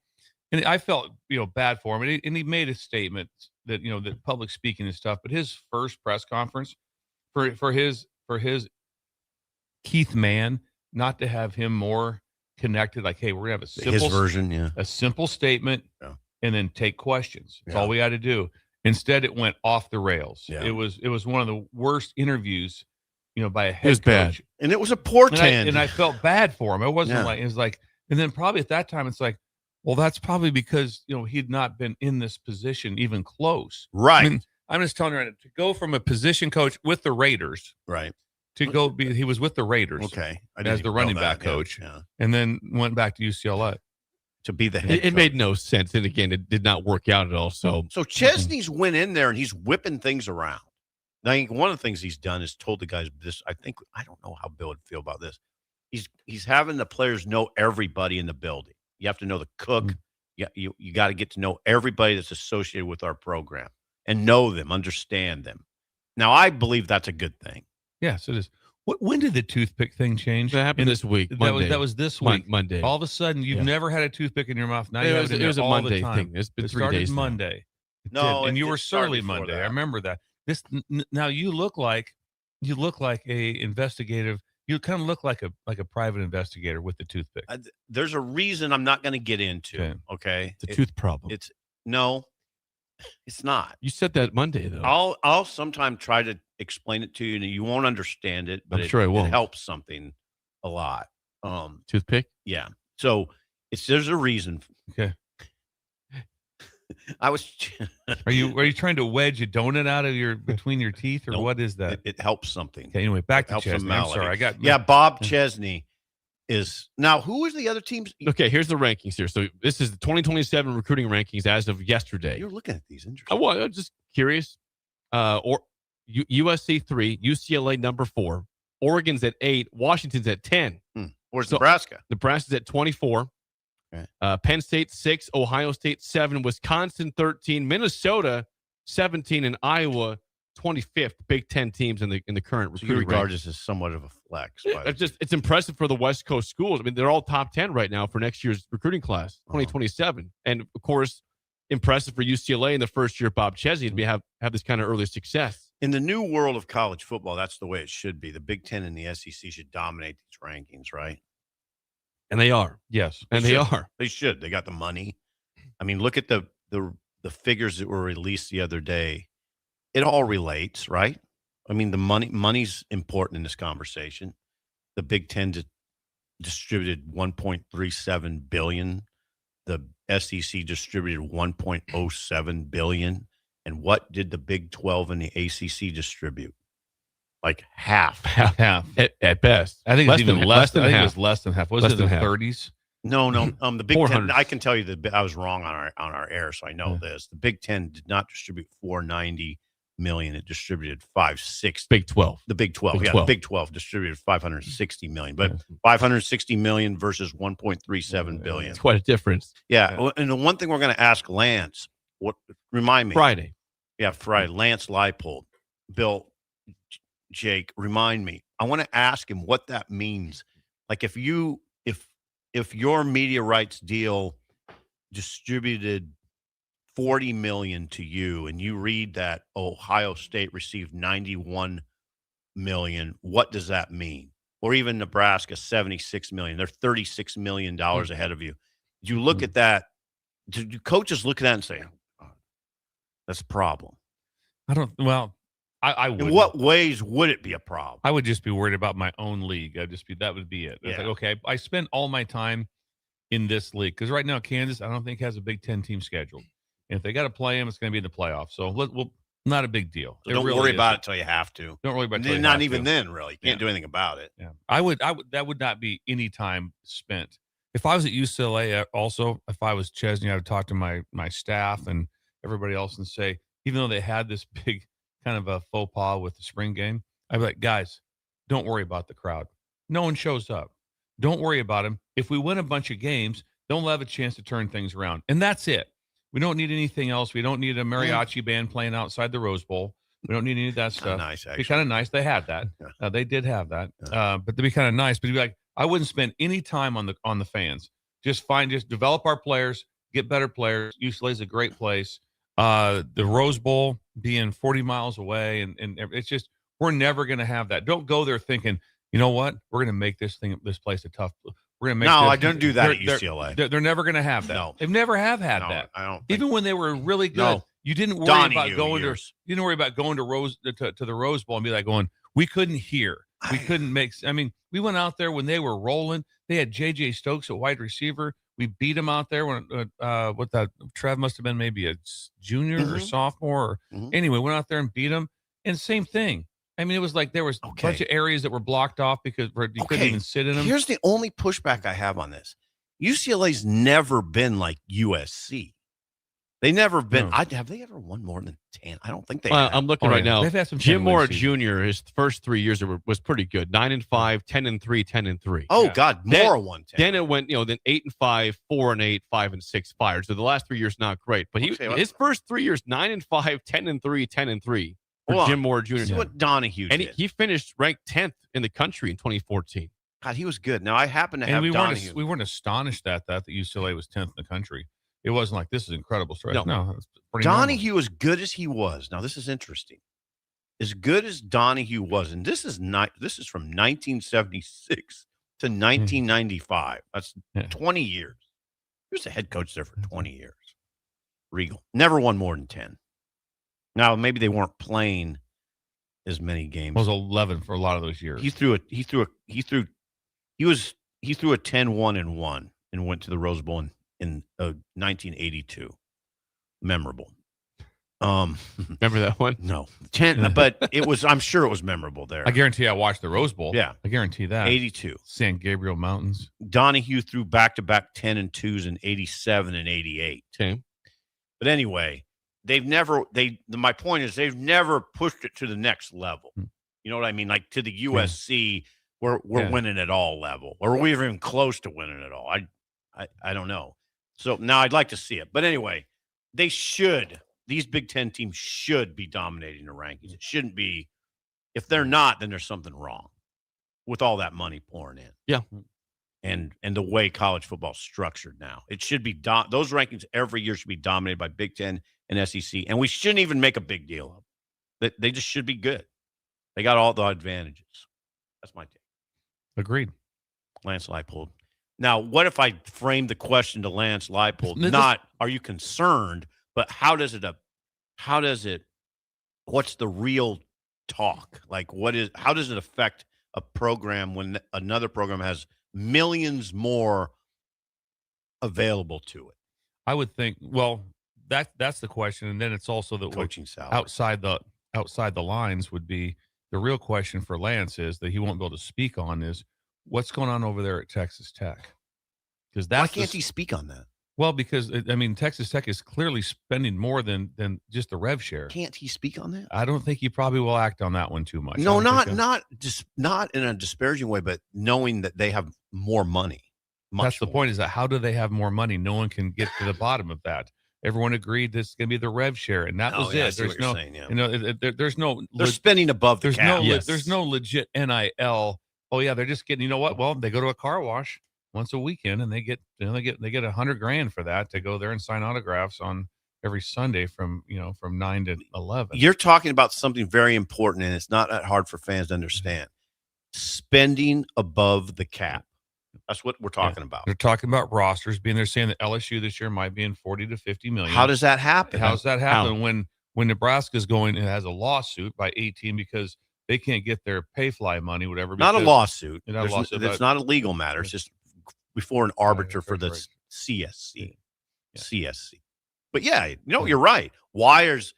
and I felt bad for him, and he made a statement that that public speaking and stuff. But his first press conference for his Keith Mann, not to have him more connected, like, hey, we're gonna have a simple His version, yeah. a simple statement, Yeah. and then take questions. That's Yeah. all we got to do. Instead, it went off the rails. Yeah. It was one of the worst interviews, by a head was bad. coach. And it was a And portend. I felt bad for him. It wasn't Yeah. like it was like, and then probably at that time it's like, well, that's probably because he'd not been in this position even close. Right. I mean, I'm just telling you right now, to go from a position coach with the Raiders Right. to go be he was with the Raiders, Okay. I as didn't the even know running that. back Yeah, coach. Yeah. and then went back to UCLA. To be the head It made no sense. And again, it did not work out at all. So So Chesney's went in there and he's whipping things around. Now, one of the things he's done is told the guys this. I don't know how Bill would feel about this. He's having the players know everybody in the building. You have to know the cook. Yeah, you got to get to know everybody that's associated with our program and know them, understand them. Now, I believe that's a good thing. Yes, it is. When did the toothpick thing change? that happened this week. Monday. That was this week. Monday. All of a sudden, you've Yeah. never had a toothpick in your mouth. Now you it have was, it in it was a there all Monday the time. thing. It's been It 3 started days now. Monday. It No, did. And you it were started surly before Monday. that. I remember that. Now you look like a investigative. You kind of look like a private investigator with the toothpick. There's a reason I'm not going to get into. Okay, It's a tooth problem. No, it's not. You said that Monday, though. I'll sometime try to explain it to you, and you won't understand it, but I'm sure I it won't. helps something a lot. Toothpick? Yeah. So there's a reason. Okay. I was. Are you trying to wedge a donut out of between your teeth, or Nope. what is that? It helps something. Okay. Anyway, back to helps the Chesney. I'm malady. sorry. I got Yeah, Bob Chesney is now. Who is the other teams? Okay, here's the rankings here. So this is the 2027 recruiting rankings as of yesterday. You're looking at these. I Interesting. was just curious. USC 3, UCLA number 4, Oregon's at 8, Washington's at 10, Where's So- Nebraska? Nebraska's at 24, Okay. Penn State 6, Ohio State 7, Wisconsin 13, Minnesota 17, and Iowa 25th. Big 10 teams in the current So you recruiting regard rankings. this as somewhat of a flex. Yeah, it's impressive for the West Coast schools. I mean, they're all top 10 right now for next year's recruiting class, 2027. And of course, impressive for UCLA in the first year of Bob Chesney to have this kind of early success. In the new world of college football, that's the way it should be. The Big Ten and the SEC should dominate these rankings, right? And they are. yes. And they are. They should. They got the money. I mean, look at the figures that were released the other day. It all relates, right? I mean, the money's important in this conversation. The Big Ten distributed $1.37 billion. The SEC distributed $1.07 billion. And what did the Big 12 and the ACC distribute? Like half. Half. At best. I think it's even less than I think half. it was less than half. Was Less it than the half. 30s? No. The Big 400. Ten. I can tell you that I was wrong on our air, so I know this. The Big Ten did not distribute $490 million. It distributed $560. Big 12. The Big 12. Big Yeah, 12. the Big 12 distributed $560 million, but $560 million versus $1.37 billion. It's quite a difference. Yeah, and the one thing we're going to ask Lance, remind me. Friday. Yeah, Friday. Lance Leipold, Bill, Jake, remind me. I want to ask him what that means. Like if your media rights deal distributed $40 million to you, and you read that Ohio State received $91 million, what does that mean? Or even Nebraska, $76 million. They're $36 million ahead of you. Do you look at that? Do coaches look at that and say, oh, that's a problem? I don't. Well, I would. In what ways would it be a problem? I would just be worried about my own league. That would be it. It's Yeah. like, okay, I spend all my time in this league because right now Kansas, I don't think has a Big Ten team scheduled. And if they got to play them, it's going to be in the playoffs. So not a big deal. So don't worry about it until you have to. Don't worry about it. Not even then, really. You can't do anything about it. Yeah, I would. That would not be any time spent. If I was at UCLA, also, if I was Chesney, I would talk to my staff and everybody else and say, even though they had this big kind of a faux pas with the spring game, I'd be like, guys, don't worry about the crowd. No one shows up. Don't worry about them. If we win a bunch of games, they'll have a chance to turn things around. And that's it. We don't need anything else. We don't need a mariachi band playing outside the Rose Bowl. We don't need any of that stuff. Nice, It'd be kind of nice. They had that. They did have that. Yeah. But they'd be kind of nice. But you'd be like, I wouldn't spend any time on the fans. Just develop our players, get better players. UCLA is a great place. The Rose Bowl being 40 miles away, and it's just, we're never going to have that. Don't go there thinking, you know what, we're going to make this place a tough. We're going to make. No, I don't do that at UCLA. They're never going to have that. No. They've never had that. I don't. Even when they were really good, No. you didn't worry Donahue about going years. You didn't worry about going to the Rose Bowl and be like going, we couldn't hear. We couldn't make. I mean, we went out there when they were rolling. They had J.J. Stokes at wide receiver. We beat them out there when Trev must have been maybe a junior or sophomore. Anyway, went out there and beat them. And same thing. I mean, it was like there was a bunch of areas that were blocked off because you couldn't even sit in them. Here's the only pushback I have on this. UCLA's never been like USC. They never been. No. Have they ever won more than 10? I don't think they have. I'm looking right now. They've had some Jim 10-win Mora seasons. Jr., his first 3 years was pretty good. 9-5, 10-3, 10-3. Oh, Yeah. God. Mora won 10. Then it went, then 8-5, 4-8, 5-6 fired. So the last 3 years not great, but his first 3 years 9-5, 10-3, 10-3 for Jim Mora Jr. See what Donahue And did. he finished ranked 10th in the country in 2014. God, he was good. Now I happen to have And Donahue. we weren't astonished at that UCLA was 10th in the country. It wasn't like this is incredible. No, it's pretty Donahue, as good as he was. Now this is interesting. As good as Donahue was, and this is from 1976 to 1995. That's 20 years. He was the head coach there for 20 years. Regal never won more than 10. Now maybe they weren't playing as many games. It was 11 for a lot of those years. He threw a 10-1-1 and went to the Rose Bowl in 1982. Memorable. Remember that one? No, 10, but it was. I'm sure it was memorable there. I guarantee I watched the Rose Bowl. Yeah. I guarantee that. 82. San Gabriel Mountains. Donahue threw back-to-back 10 and 2s in 87 and 88. Okay. But anyway, my point is they've never pushed it to the next level. You know what I mean? Like to the USC, we're winning at all level, or we're even close to winning it all. I don't know. So now I'd like to see it. But anyway, these Big Ten teams should be dominating the rankings. It shouldn't be. If they're not, then there's something wrong with all that money pouring in. Yeah. And the way college football is structured now. It should be those rankings every year should be dominated by Big Ten and SEC. And we shouldn't even make a big deal of it. They just should be good. They got all the advantages. That's my take. Agreed. Lance Leipold. Now, what if I framed the question to Lance Leipold? Not, are you concerned, but how does it, what's the real talk? Like, how does it affect a program when another program has millions more available to it? I would think, well, that's the question. And then it's also the Coaching salary. outside the lines would be the real question for Lance is that he won't be able to speak on is what's going on over there at Texas Tech. Because Why can't he speak on that? Well, because Texas Tech is clearly spending more than just the rev share. Can't he speak on that? I don't think he probably will act on that one too much. No, not in a disparaging way, but knowing that they have more money. That's the point. Is that how do they have more money? No one can get to the bottom of that. everyone agreed this is going to be the rev share, and that was yeah, I it. see what you're saying, yeah. There's no. They're spending above the cap. There's no legit NIL. Oh yeah, they're just getting. You know what? Well, they go to a car wash once a weekend, and they get $100,000 for that to go there and sign autographs on every Sunday from 9 to 11. You're talking about something very important, and it's not that hard for fans to understand. Spending above the cap. That's what we're talking about. They're talking about rosters being. They're saying that LSU this year might be in 40 to 50 million. How does that happen? How does that happen when Nebraska's going and has a lawsuit by 18 because they can't get their pay-fly money, whatever? Not a lawsuit. Not a lawsuit. It's not a legal matter. It's just before an arbiter for the CSC. Yeah. CSC. But yeah, you're right. Why is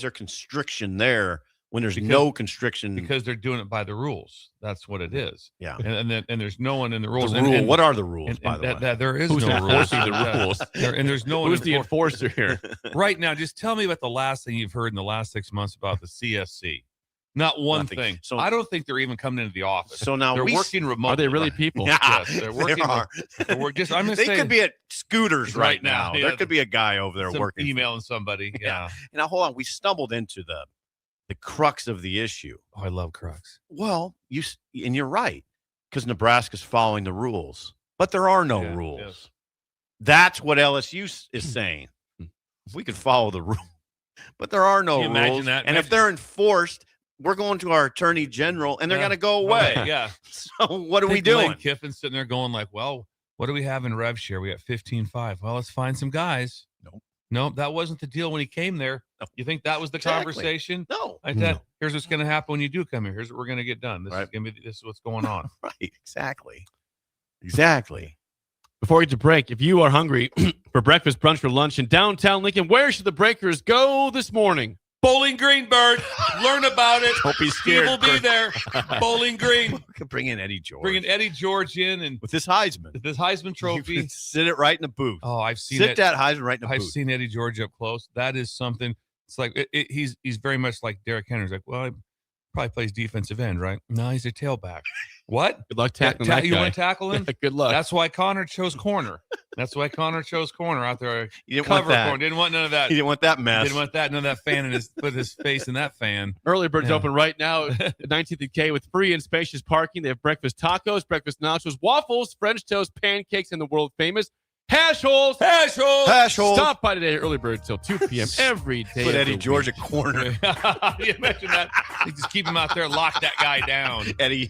there constriction there when there's no constriction? Because they're doing it by the rules. That's what it is. Yeah. And there's no one in the rules. What are the rules, by the way? There is Who's no rules. enforcing the rules? And there's no one. Who's the enforcer here? Right now, just tell me about the last thing you've heard in the last 6 months about the CSC. Not one Nothing. thing. So I don't think they're even coming into the office. So now they're working remotely. Are they really people? Yeah, Yes, they're working. they are. They Could be at Scooters right now. Yeah, There could be a guy over there working. Emailing somebody. Yeah. Now hold on. We stumbled into the crux of the issue. Oh, I love Crux. Well, you're right, because Nebraska's following the rules, but there are no Yeah, rules. yes. That's what LSU is saying. If we could follow the rules, but there are no Can you imagine rules, that? and if they're enforced, we're going to our attorney general, and they're going to go away. Yeah. So what are we Think doing? Lane Kiffin's sitting there going like, well, what do we have in rev share? We got 15.5. Well, let's find some guys. Nope, that wasn't the deal when he came there. No. You think that was the Exactly. conversation? No. I said, here's what's going to happen when you do come here. Here's what we're going to get done. This is what's going on. Right. Exactly. Before we get to break, if you are hungry for breakfast, brunch, or lunch in downtown Lincoln, where should the Breakers go this morning? Bowling Green, Bird. Learn about it. Don't be scared. He will be there. Bowling Green. We could bring in Eddie George. Bringing Eddie George in and with this Heisman. this Heisman Trophy. Sit it right in the booth. Oh, I've seen Sit it. that Heisman right in the I've booth. seen Eddie George up close. That is something. It's like he's very much like Derrick Henry. He's like, well, he probably plays defensive end, right? No, he's a tailback. What? Good luck tackling that You guy. want to tackle him? Good luck. That's why Connor chose corner. That's why Connor chose corner out there. You didn't Cover want that. corner. Didn't want none of that. He didn't want that mess. Didn't want that. None of that fan in his put his face in that fan. Early Bird's Yeah. open right now at 19th and K with free and spacious parking. They have breakfast tacos, breakfast nachos, waffles, French toast, pancakes, and the world famous hash holes. Hash hole. Hash hole. Stop by today at Early Bird till 2 p.m. every day. Put of Eddie the George week. a corner. You imagine that? You just keep him out there, lock that guy down. Eddie,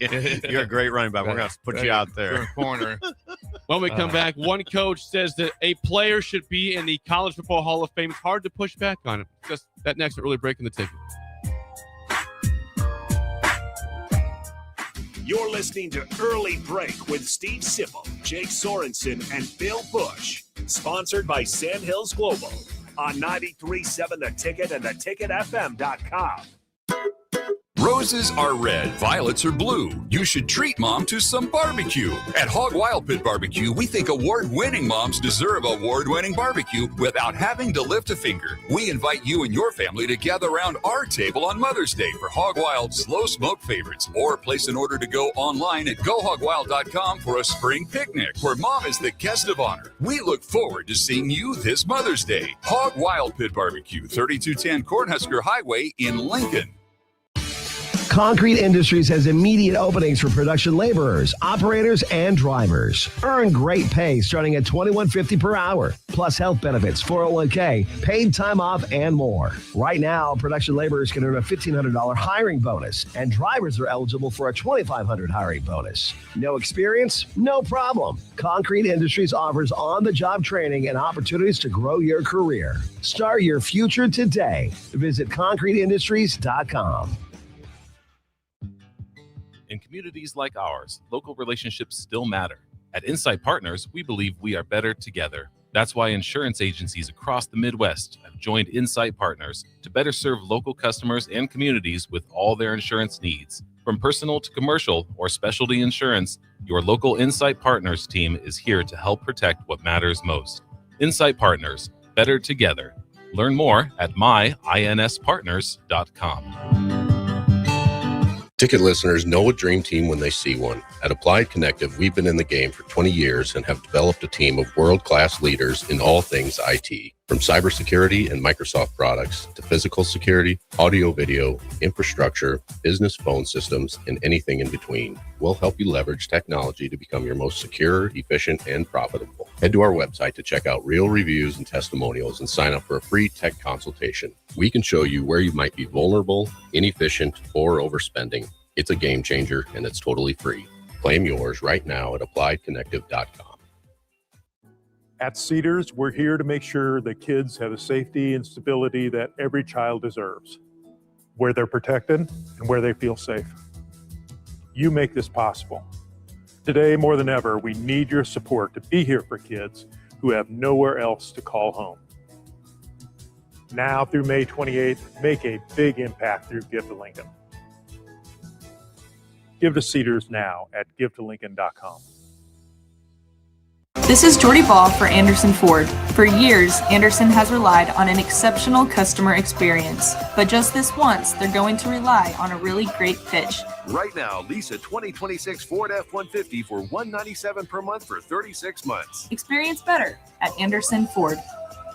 you're a great running back. We're going to put you out there. Corner. When we come back, one coach says that a player should be in the College Football Hall of Fame. It's hard to push back on it. Just that next Early Break in the ticket. You're listening to Early Break with Steve Sipple, Jake Sorensen, and Bill Busch. Sponsored by Sandhills Global on 93.7 The Ticket and theticketfm.com. Roses are red, violets are blue. You should treat mom to some barbecue. At Hog Wild Pit Barbecue, we think award-winning moms deserve award-winning barbecue without having to lift a finger. We invite you and your family to gather around our table on Mother's Day for Hog Wild slow smoke favorites, or place an order to go online at gohogwild.com for a spring picnic where mom is the guest of honor. We look forward to seeing you this Mother's Day. Hog Wild Pit Barbecue, 3210 Cornhusker Highway in Lincoln. Concrete Industries has immediate openings for production laborers, operators, and drivers. Earn great pay starting at $21.50 per hour, plus health benefits, 401k, paid time off, and more. Right now, production laborers can earn a $1,500 hiring bonus, and drivers are eligible for a $2,500 hiring bonus. No experience? No problem. Concrete Industries offers on-the-job training and opportunities to grow your career. Start your future today. Visit concreteindustries.com. In communities like ours, local relationships still matter. At Insight Partners, we believe we are better together. That's why insurance agencies across the Midwest have joined Insight Partners to better serve local customers and communities with all their insurance needs. From personal to commercial or specialty insurance, your local Insight Partners team is here to help protect what matters most. Insight Partners, better together. Learn more at myInspartners.com. Ticket listeners know a dream team when they see one. At Applied Connective, we've been in the game for 20 years and have developed a team of world-class leaders in all things IT. From cybersecurity and Microsoft products to physical security, audio, video, infrastructure, business phone systems, and anything in between, we'll help you leverage technology to become your most secure, efficient, and profitable. Head to our website to check out real reviews and testimonials and sign up for a free tech consultation. We can show you where you might be vulnerable, inefficient, or overspending. It's a game changer, and it's totally free. Claim yours right now at appliedconnective.com. At Cedars, we're here to make sure that kids have the safety and stability that every child deserves, where they're protected and where they feel safe. You make this possible. Today, more than ever, we need your support to be here for kids who have nowhere else to call home. Now through May 28th, make a big impact through Give to Lincoln. Give to Cedars now at givetolincoln.com. This is Jordy Ball for Anderson Ford. For years, Anderson has relied on an exceptional customer experience. But just this once, they're going to rely on a really great pitch. Right now, lease a 2026 Ford F-150 for $197 per month for 36 months. Experience better at Anderson Ford.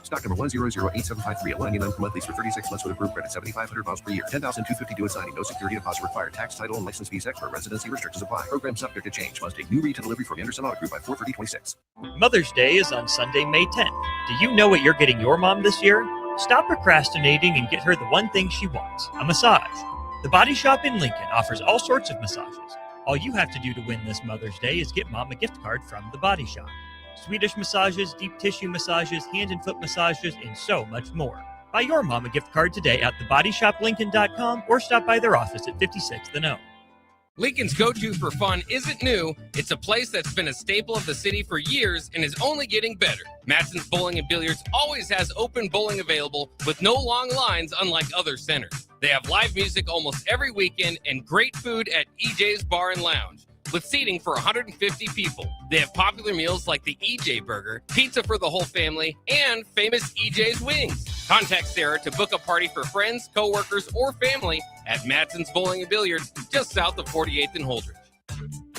Stock number 1008753 at $199 per month, lease for 36 months with approved credit, 7,500 miles per year, $10,250 due at signing, no security deposit required, tax, title, and license fees extra, residency restrictions apply. Program subject to change. Must take new retail delivery from Anderson Auto Group by 4/30/26. Mother's Day is on Sunday, May 10th. Do you know what you're getting your mom this year? Stop procrastinating and get her the one thing she wants, a massage. The Body Shop in Lincoln offers all sorts of massages. All you have to do to win this Mother's Day is get Mom a gift card from The Body Shop. Swedish massages, deep tissue massages, hand and foot massages, and so much more. Buy your mom a gift card today at thebodyshoplincoln.com or stop by their office at 56th and O. Lincoln's go-to for fun isn't new. It's a place that's been a staple of the city for years and is only getting better. Matson's Bowling and Billiards always has open bowling available with no long lines, unlike other centers. They have live music almost every weekend and great food at EJ's Bar and Lounge, with seating for 150 people. They have popular meals like the EJ Burger, pizza for the whole family, and famous EJ's Wings. Contact Sarah to book a party for friends, coworkers, or family at Matson's Bowling and Billiards, just south of 48th and Holdridge.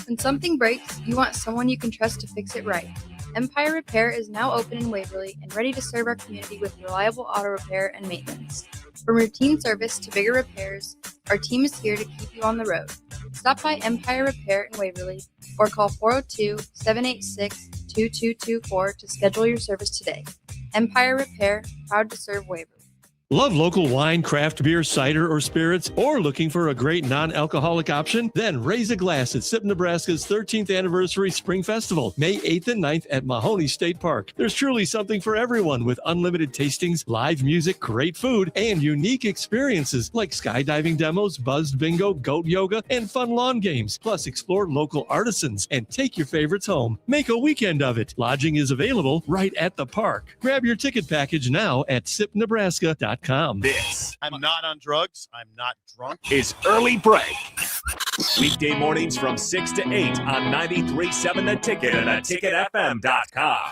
When something breaks, you want someone you can trust to fix it right. Empire Repair is now open in Waverly and ready to serve our community with reliable auto repair and maintenance. From routine service to bigger repairs, our team is here to keep you on the road. Stop by Empire Repair in Waverly or call 402-786-2224 to schedule your service today. Empire Repair, proud to serve Waverly. Love local wine, craft beer, cider, or spirits, or looking for a great non-alcoholic option? Then raise a glass at SIP Nebraska's 13th Anniversary Spring Festival, May 8th and 9th at Mahoney State Park. There's truly something for everyone with unlimited tastings, live music, great food, and unique experiences like skydiving demos, buzzed bingo, goat yoga, and fun lawn games. Plus, explore local artisans and take your favorites home. Make a weekend of it. Lodging is available right at the park. Grab your ticket package now at sipnebraska.com. This I'm not on drugs. I'm not drunk. is Early Break. Weekday mornings from 6 to 8 on 93.7 The Ticket and theticketfm.com.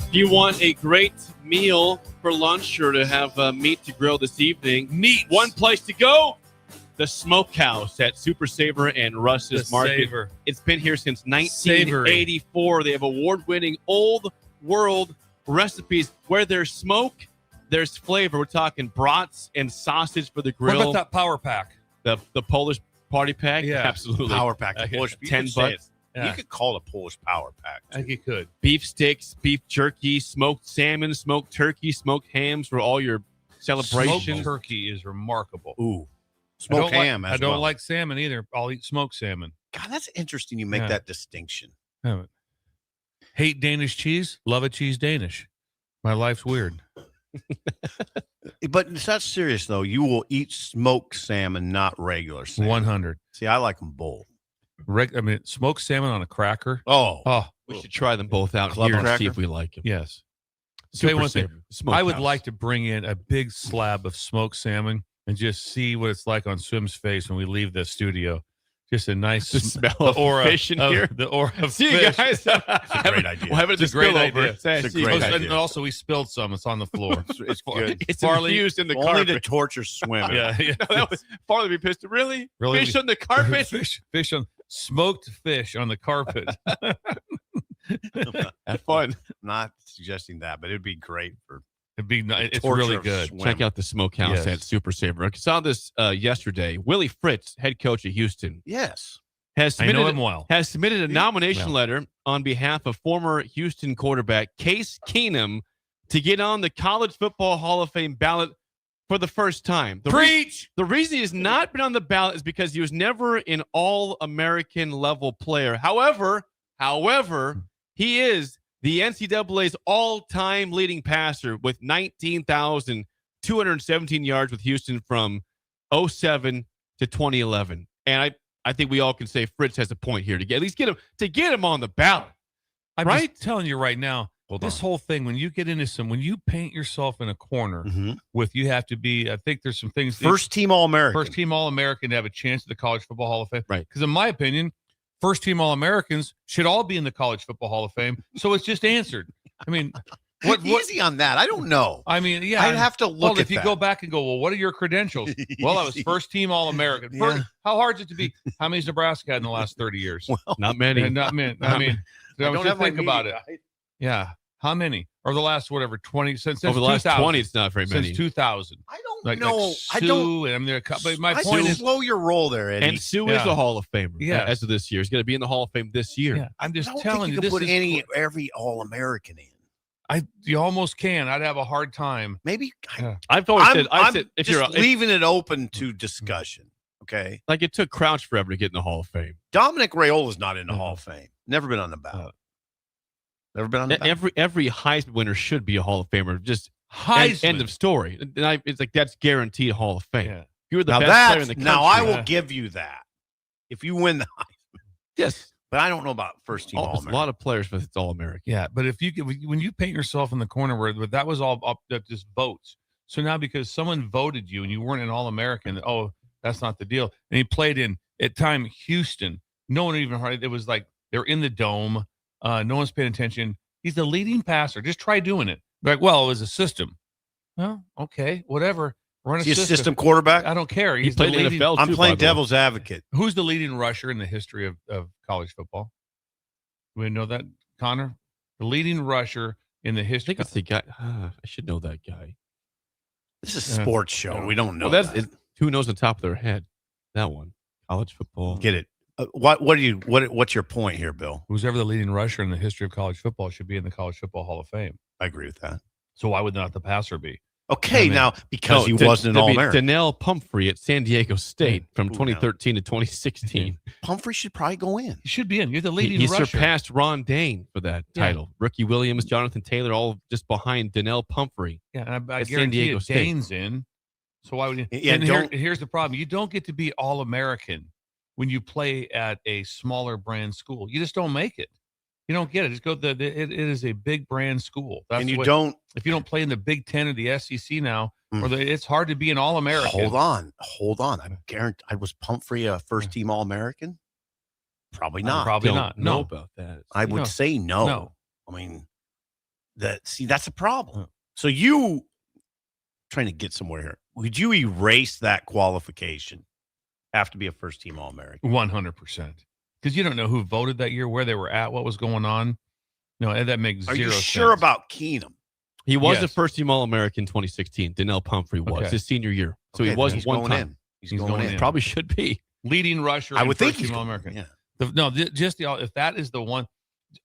If you want a great meal for lunch or to have meat to grill this evening, one place to go, the Smokehouse at Super Savor and Russ's Market. Savor. It's been here since 1984. They have award-winning old world recipes where there's smoke, there's flavor. We're talking brats and sausage for the grill. What about that power pack? The Polish party pack? Yeah. Absolutely. Power pack. Okay. Polish, $10. You could call it a Polish power pack. I think you could. Beef sticks, beef jerky, smoked salmon, smoked turkey, smoked hams for all your celebrations. Smoked turkey is remarkable. Ooh. Smoked ham I don't like salmon either. I'll eat smoked salmon. God, that's interesting you make that distinction. Hate Danish cheese, love a cheese Danish. My life's weird. But it's not serious, though. You will eat smoked salmon, not regular salmon. 100. See, I like them both. Smoked salmon on a cracker. Oh. We should try them both out Club here and cracker? see if we like them. Yes. Super Tell you one thing. Savor, I would Smokehouse. like to bring in a big slab of smoked salmon and just see what it's like on Swim's face when we leave the studio. Just a nice smell of fish in here. The aura of See fish. you guys. It's a great idea. We'll have it It's a great idea. It's a great idea. And also, we spilled some. It's on the floor. It's good. It's Farley- infused in the Only carpet. to torture swimming. Yeah, yeah. No, that was Farley be pissed. Really? Really? Fish on the carpet? fish on smoked fish on the carpet. Have fun. Not suggesting that, but it'd be great for. It'd be nice. It's torture really of good. swim. Check out the smokehouse Yes. at Super Saver. I saw this yesterday. Willie Fritz, head coach of Houston, Yes. has I know submitted, him well. has submitted a nomination Well. letter on behalf of former Houston quarterback Case Keenum to get on the College Football Hall of Fame ballot for the first time. Preach! The reason he has not been on the ballot is because he was never an All-American level player. However, he is the NCAA's all-time leading passer with 19,217 yards with Houston from 2007 to 2011. And I think we all can say Fritz has a point here to at least get him on the ballot. I'm Right? just telling you right now, this whole thing, when you get into when you paint yourself in a corner with, you have to be, I think there's some things. First team All-American. First team All-American to have a chance at the College Football Hall of Fame. Right. Because in my opinion, first team All-Americans should all be in the College Football Hall of Fame. So it's just answered. I mean, what Easy on that. I don't know. I mean, yeah. I'd have to look well, at if you that. go back and go, well, what are your credentials? Well, I was first team All-American. Yeah. How hard is it to be? How many's Nebraska had in the last 30 years? Well, Not many. And not many. I mean, don't have my think about it. media. Yeah. How many? Or the last, 20, since Over the last 2000. 20, it's not very many. Since 2000. I don't Like know. Sue, I don't. And I'm there. But my I point do is, slow your roll there, Eddie. And Sue is Yeah. a Hall of Famer. Yeah. As of this year, he's going to be in the Hall of Fame this year. yeah, I'm I just don't telling think you, you can this put is every All-American in. you almost can. I'd have a hard time. Maybe Yeah. I've always I'm, said, I'm if just you're leaving it open to discussion. Okay, like it took Crouch forever to get in the Hall of Fame. Dominic Raiola's not in the Hall of Fame. Never been on the ballot. Never been on the ballot. Every Heisman winner should be a Hall of Famer. Just Heisman. end of story. And it's like that's guaranteed Hall of Fame. Yeah. If you were the Now best player in the country. now I will give you that if you win the Heisman. Yes. But I don't know about first team There's a All-American. lot of players, but it's All American. Yeah, but if when you paint yourself in the corner where that was all up just votes. So now because someone voted you and you weren't an All-American, oh, that's not the deal. And he played in at time Houston. No one even heard it. It was like they're in the dome. No one's paying attention. He's the leading passer. Just try doing it. Like, well, it was a system. Well, okay, whatever. Run a Is he a system. system quarterback? I don't care. He He's played the in the leading, NFL. I'm too, playing by the way. devil's advocate. Who's the leading rusher in the history of college football? Do we know that, Connor? The leading rusher in the I history. think it's the guy. I should know that guy. This is a sports show. We don't know. Well, that's that. who knows on top of their head. That one, college football. Get it. What's your point here, Bill? Who's ever the leading rusher in the history of college football should be in the College Football Hall of Fame. I agree with that. So why would not the passer be? Okay, I mean, now because he wasn't an All-American. Donnell Pumphrey at San Diego State from 2013 to 2016. Pumphrey should probably go in. He should be in. You're the leading He rusher. surpassed Ron Dane for that Yeah. title. Ricky Williams, Jonathan Taylor, all just behind Donnell Pumphrey. Yeah, and I at San guarantee Diego you, State. Dane's in. So why would you? Yeah, and don't- here's the problem: you don't get to be All-American when you play at a smaller brand school. You just don't make it. You don't get it. Just go. It is a big brand school. That's And you what- don't. If you don't play in the Big Ten or the SEC now, it's hard to be an All-American. Hold on. I guarantee. Was Pumphrey a first team All-American? Probably not. Probably Don't not. know No. about that. I would No. say no. No. I mean, that's a problem. So you trying to get somewhere here. Would you erase that qualification? Have to be a first team All-American. 100%. Because you don't know who voted that year, where they were at, what was going on. No, and that makes Are zero you sense. sure about Keenum? He was a Yes. first team All American 2016. Donnell Pumphrey was Okay. his senior year. So Okay, he was then he's one going time. in. He's going in. Probably should be. leading rusher? I and would think first he's team going- All-American. Yeah. Just if that is the one,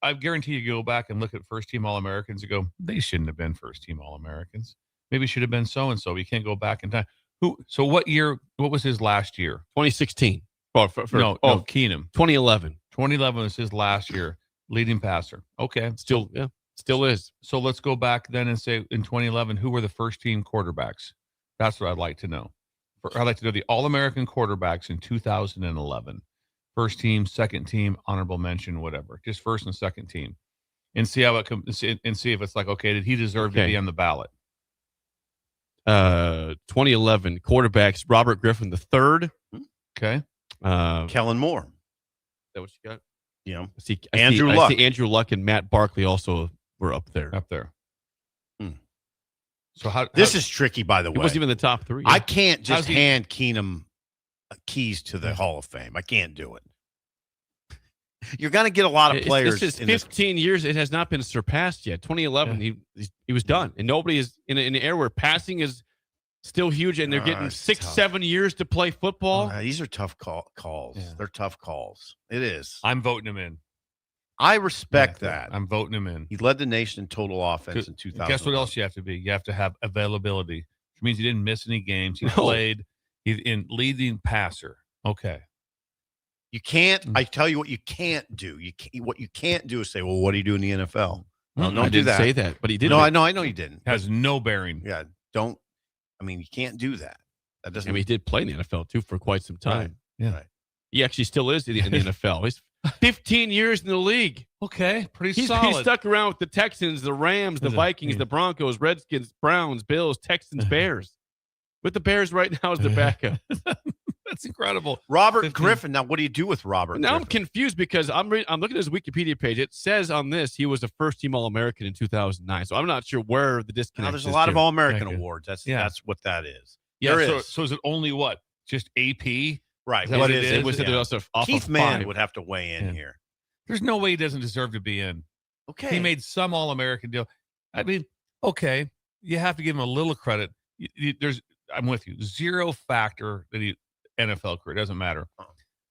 I guarantee you go back and look at first team All-Americans and go, they shouldn't have been first team All-Americans. Maybe it should have been so and so. You can't go back in time. So what year? What was his last year? 2016. No, Keenum. 2011. 2011 was his last year, leading passer. Okay, Still is. so let's go back then and say in 2011, who were the first team quarterbacks? That's what I'd like to know. I'd like to know the All-American quarterbacks in 2011. First team, second team, honorable mention, whatever. Just first and second team, and see how it comes. And see if it's like, okay, did he deserve to be on the ballot? 2011 quarterbacks: Robert Griffin III, Okay, Kellen Moore. Is that what you got? Yeah. Andrew Luck. I see Andrew Luck and Matt Barkley also were up there. So this is tricky, by the way. It wasn't even the top 3. I can't just hand Keenum keys to the Hall of Fame. I can't do it. You're going to get a lot of players. This is 15 years. It has not been surpassed yet. 2011, he was done. And nobody is in an era where passing is still huge, and they're getting 6-7 years to play football. These are tough calls. Yeah. They're tough calls. It is. I'm voting him in. I respect that. I'm voting him in. He led the nation in total offense in 2000. Guess what else you have to be? You have to have availability, which means he didn't miss any games. He played. He's in leading passer. Okay. You can't. I tell you what you can't do. What you can't do is say, "Well, what do you do in the NFL?" No, don't do that. Say that, but he did. No, I know you didn't. Has no bearing. Yeah, don't. I mean, you can't do that. That doesn't. I mean, he did play in the NFL too for quite some time. Right. Yeah, right. He actually still is in the NFL. He's 15 years in the league. Okay, pretty solid. He's stuck around with the Texans, the Rams, the Vikings, the Broncos, Redskins, Browns, Bills, Texans, Bears. With the Bears right now as the backup. That's incredible. Robert Griffin. Now, what do you do with Robert Now Griffin? I'm confused because I'm looking at his Wikipedia page. It says on this he was a first-team All-American in 2009. So I'm not sure where the disconnect Now, there's is. a lot of All-American awards. That's what that is. Yeah. There is. So is it only what? Just AP? Right. Is what it is? It was off Keith of Mann 5. would have to weigh in here. There's no way he doesn't deserve to be in. Okay. He made some All-American deal. I mean, okay, you have to give him a little credit. I'm with you. Zero factor that he NFL career doesn't matter.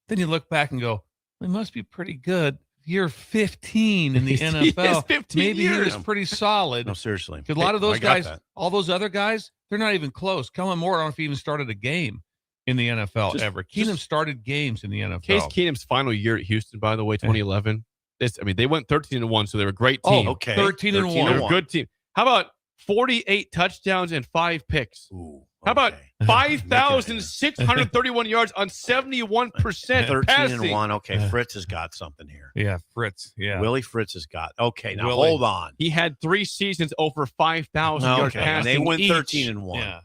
Then you look back and go, he must be pretty good. Year 15 in the NFL. 15 Maybe years. he was pretty solid. No, seriously. Because a lot of those guys, all those other guys, they're not even close. Kellen Moore, I don't know if he even started a game in the NFL ever. Keenum started games in the NFL. Case Keenum's final year at Houston, by the way, 2011. They went 13-1, so they're a great team. Oh, okay. 13-1. They're a good team. How about 48 touchdowns and 5 picks? Ooh. How about 5,631 yards on 71% 13-1. Okay, Fritz has got something here. Yeah, Fritz. Yeah, Willie Fritz has got. Okay, now hold on. He had 3 seasons over 5,000 yards passing. And they went 13-1.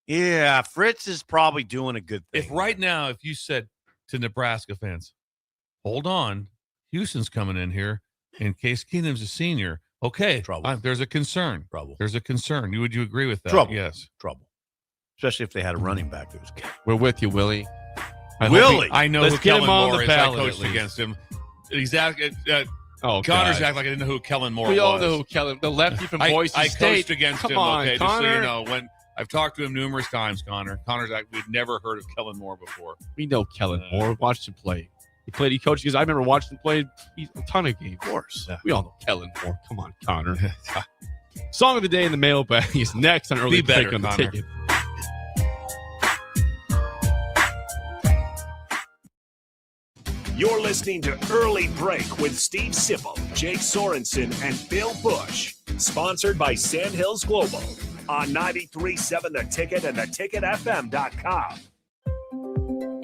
Yeah, Fritz is probably doing a good thing. If right now, if you said to Nebraska fans, "Hold on, Houston's coming in here in case Keenum's a senior," okay, there's a concern. Trouble. There's a concern. Would you agree with that? Trouble. Yes. Trouble. Especially if they had a running back that was good. We're with you, Willie. I know Let's who get Kellen him on Moore the is. I ballot, coached at least. against him. Exactly. Connor's Connor's act like I didn't know who Kellen Moore was. We all know who Kellen, the lefty from Boise I State. coached against Come him. on, okay, Connor. just so you know, when I've talked to him numerous times, Connor. Connor's act. We'd never heard of Kellen Moore before. We know Kellen Moore. Watched him play. He coached because I remember watching him play a ton of games. Of course. We all know Kellen Moore. Come on, Connor. Song of the day in the mailbag is next on Early Break on the Connor. Ticket. You're listening to Early Break with Steve Sipple, Jake Sorensen, and Bill Busch. Sponsored by Sandhills Global on 93.7 The Ticket and theticketfm.com.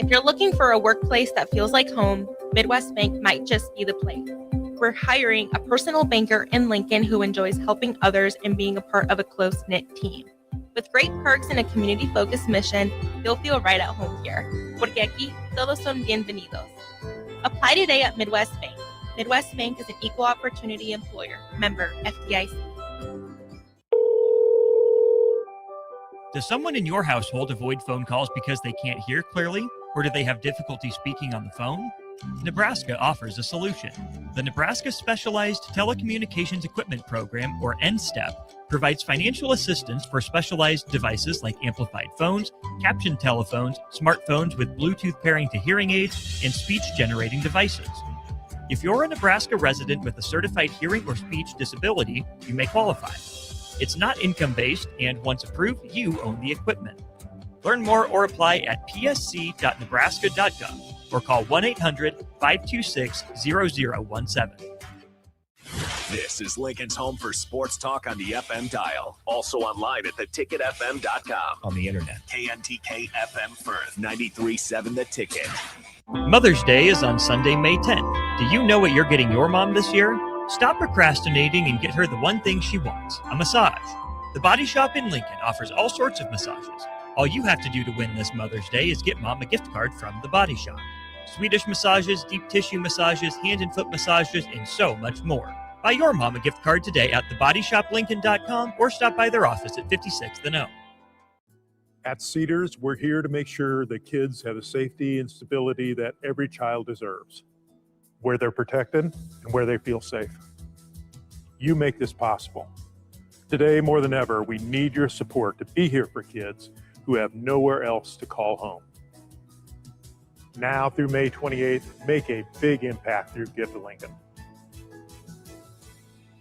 If you're looking for a workplace that feels like home, Midwest Bank might just be the place. We're hiring a personal banker in Lincoln who enjoys helping others and being a part of a close-knit team. With great perks and a community-focused mission, you'll feel right at home here. Porque aquí todos son bienvenidos. Apply today at Midwest Bank. Midwest Bank is an equal opportunity employer. Member FDIC. Does someone in your household avoid phone calls because they can't hear clearly, or do they have difficulty speaking on the phone? Nebraska offers a solution. The Nebraska Specialized Telecommunications Equipment Program, or NSTEP, provides financial assistance for specialized devices like amplified phones, captioned telephones, smartphones with Bluetooth pairing to hearing aids, and speech-generating devices. If you're a Nebraska resident with a certified hearing or speech disability, you may qualify. It's not income-based, and once approved, you own the equipment. Learn more or apply at psc.nebraska.gov or call 1-800-526-0017. This is Lincoln's home for sports talk on the FM dial. Also online at theticketfm.com. On the internet. KNTK FM Firth, 93.7 The Ticket. Mother's Day is on Sunday, May 10th. Do you know what you're getting your mom this year? Stop procrastinating and get her the one thing she wants, a massage. The Body Shop in Lincoln offers all sorts of massages. All you have to do to win this Mother's Day is get Mom a gift card from The Body Shop. Swedish massages, deep tissue massages, hand and foot massages, and so much more. Buy your mom a gift card today at thebodyshoplincoln.com or stop by their office at 56th and O. At Cedars, we're here to make sure that kids have the safety and stability that every child deserves, where they're protected and where they feel safe. You make this possible. Today, more than ever, we need your support to be here for kids who have nowhere else to call home. Now through May 28th, make a big impact through Give to Lincoln.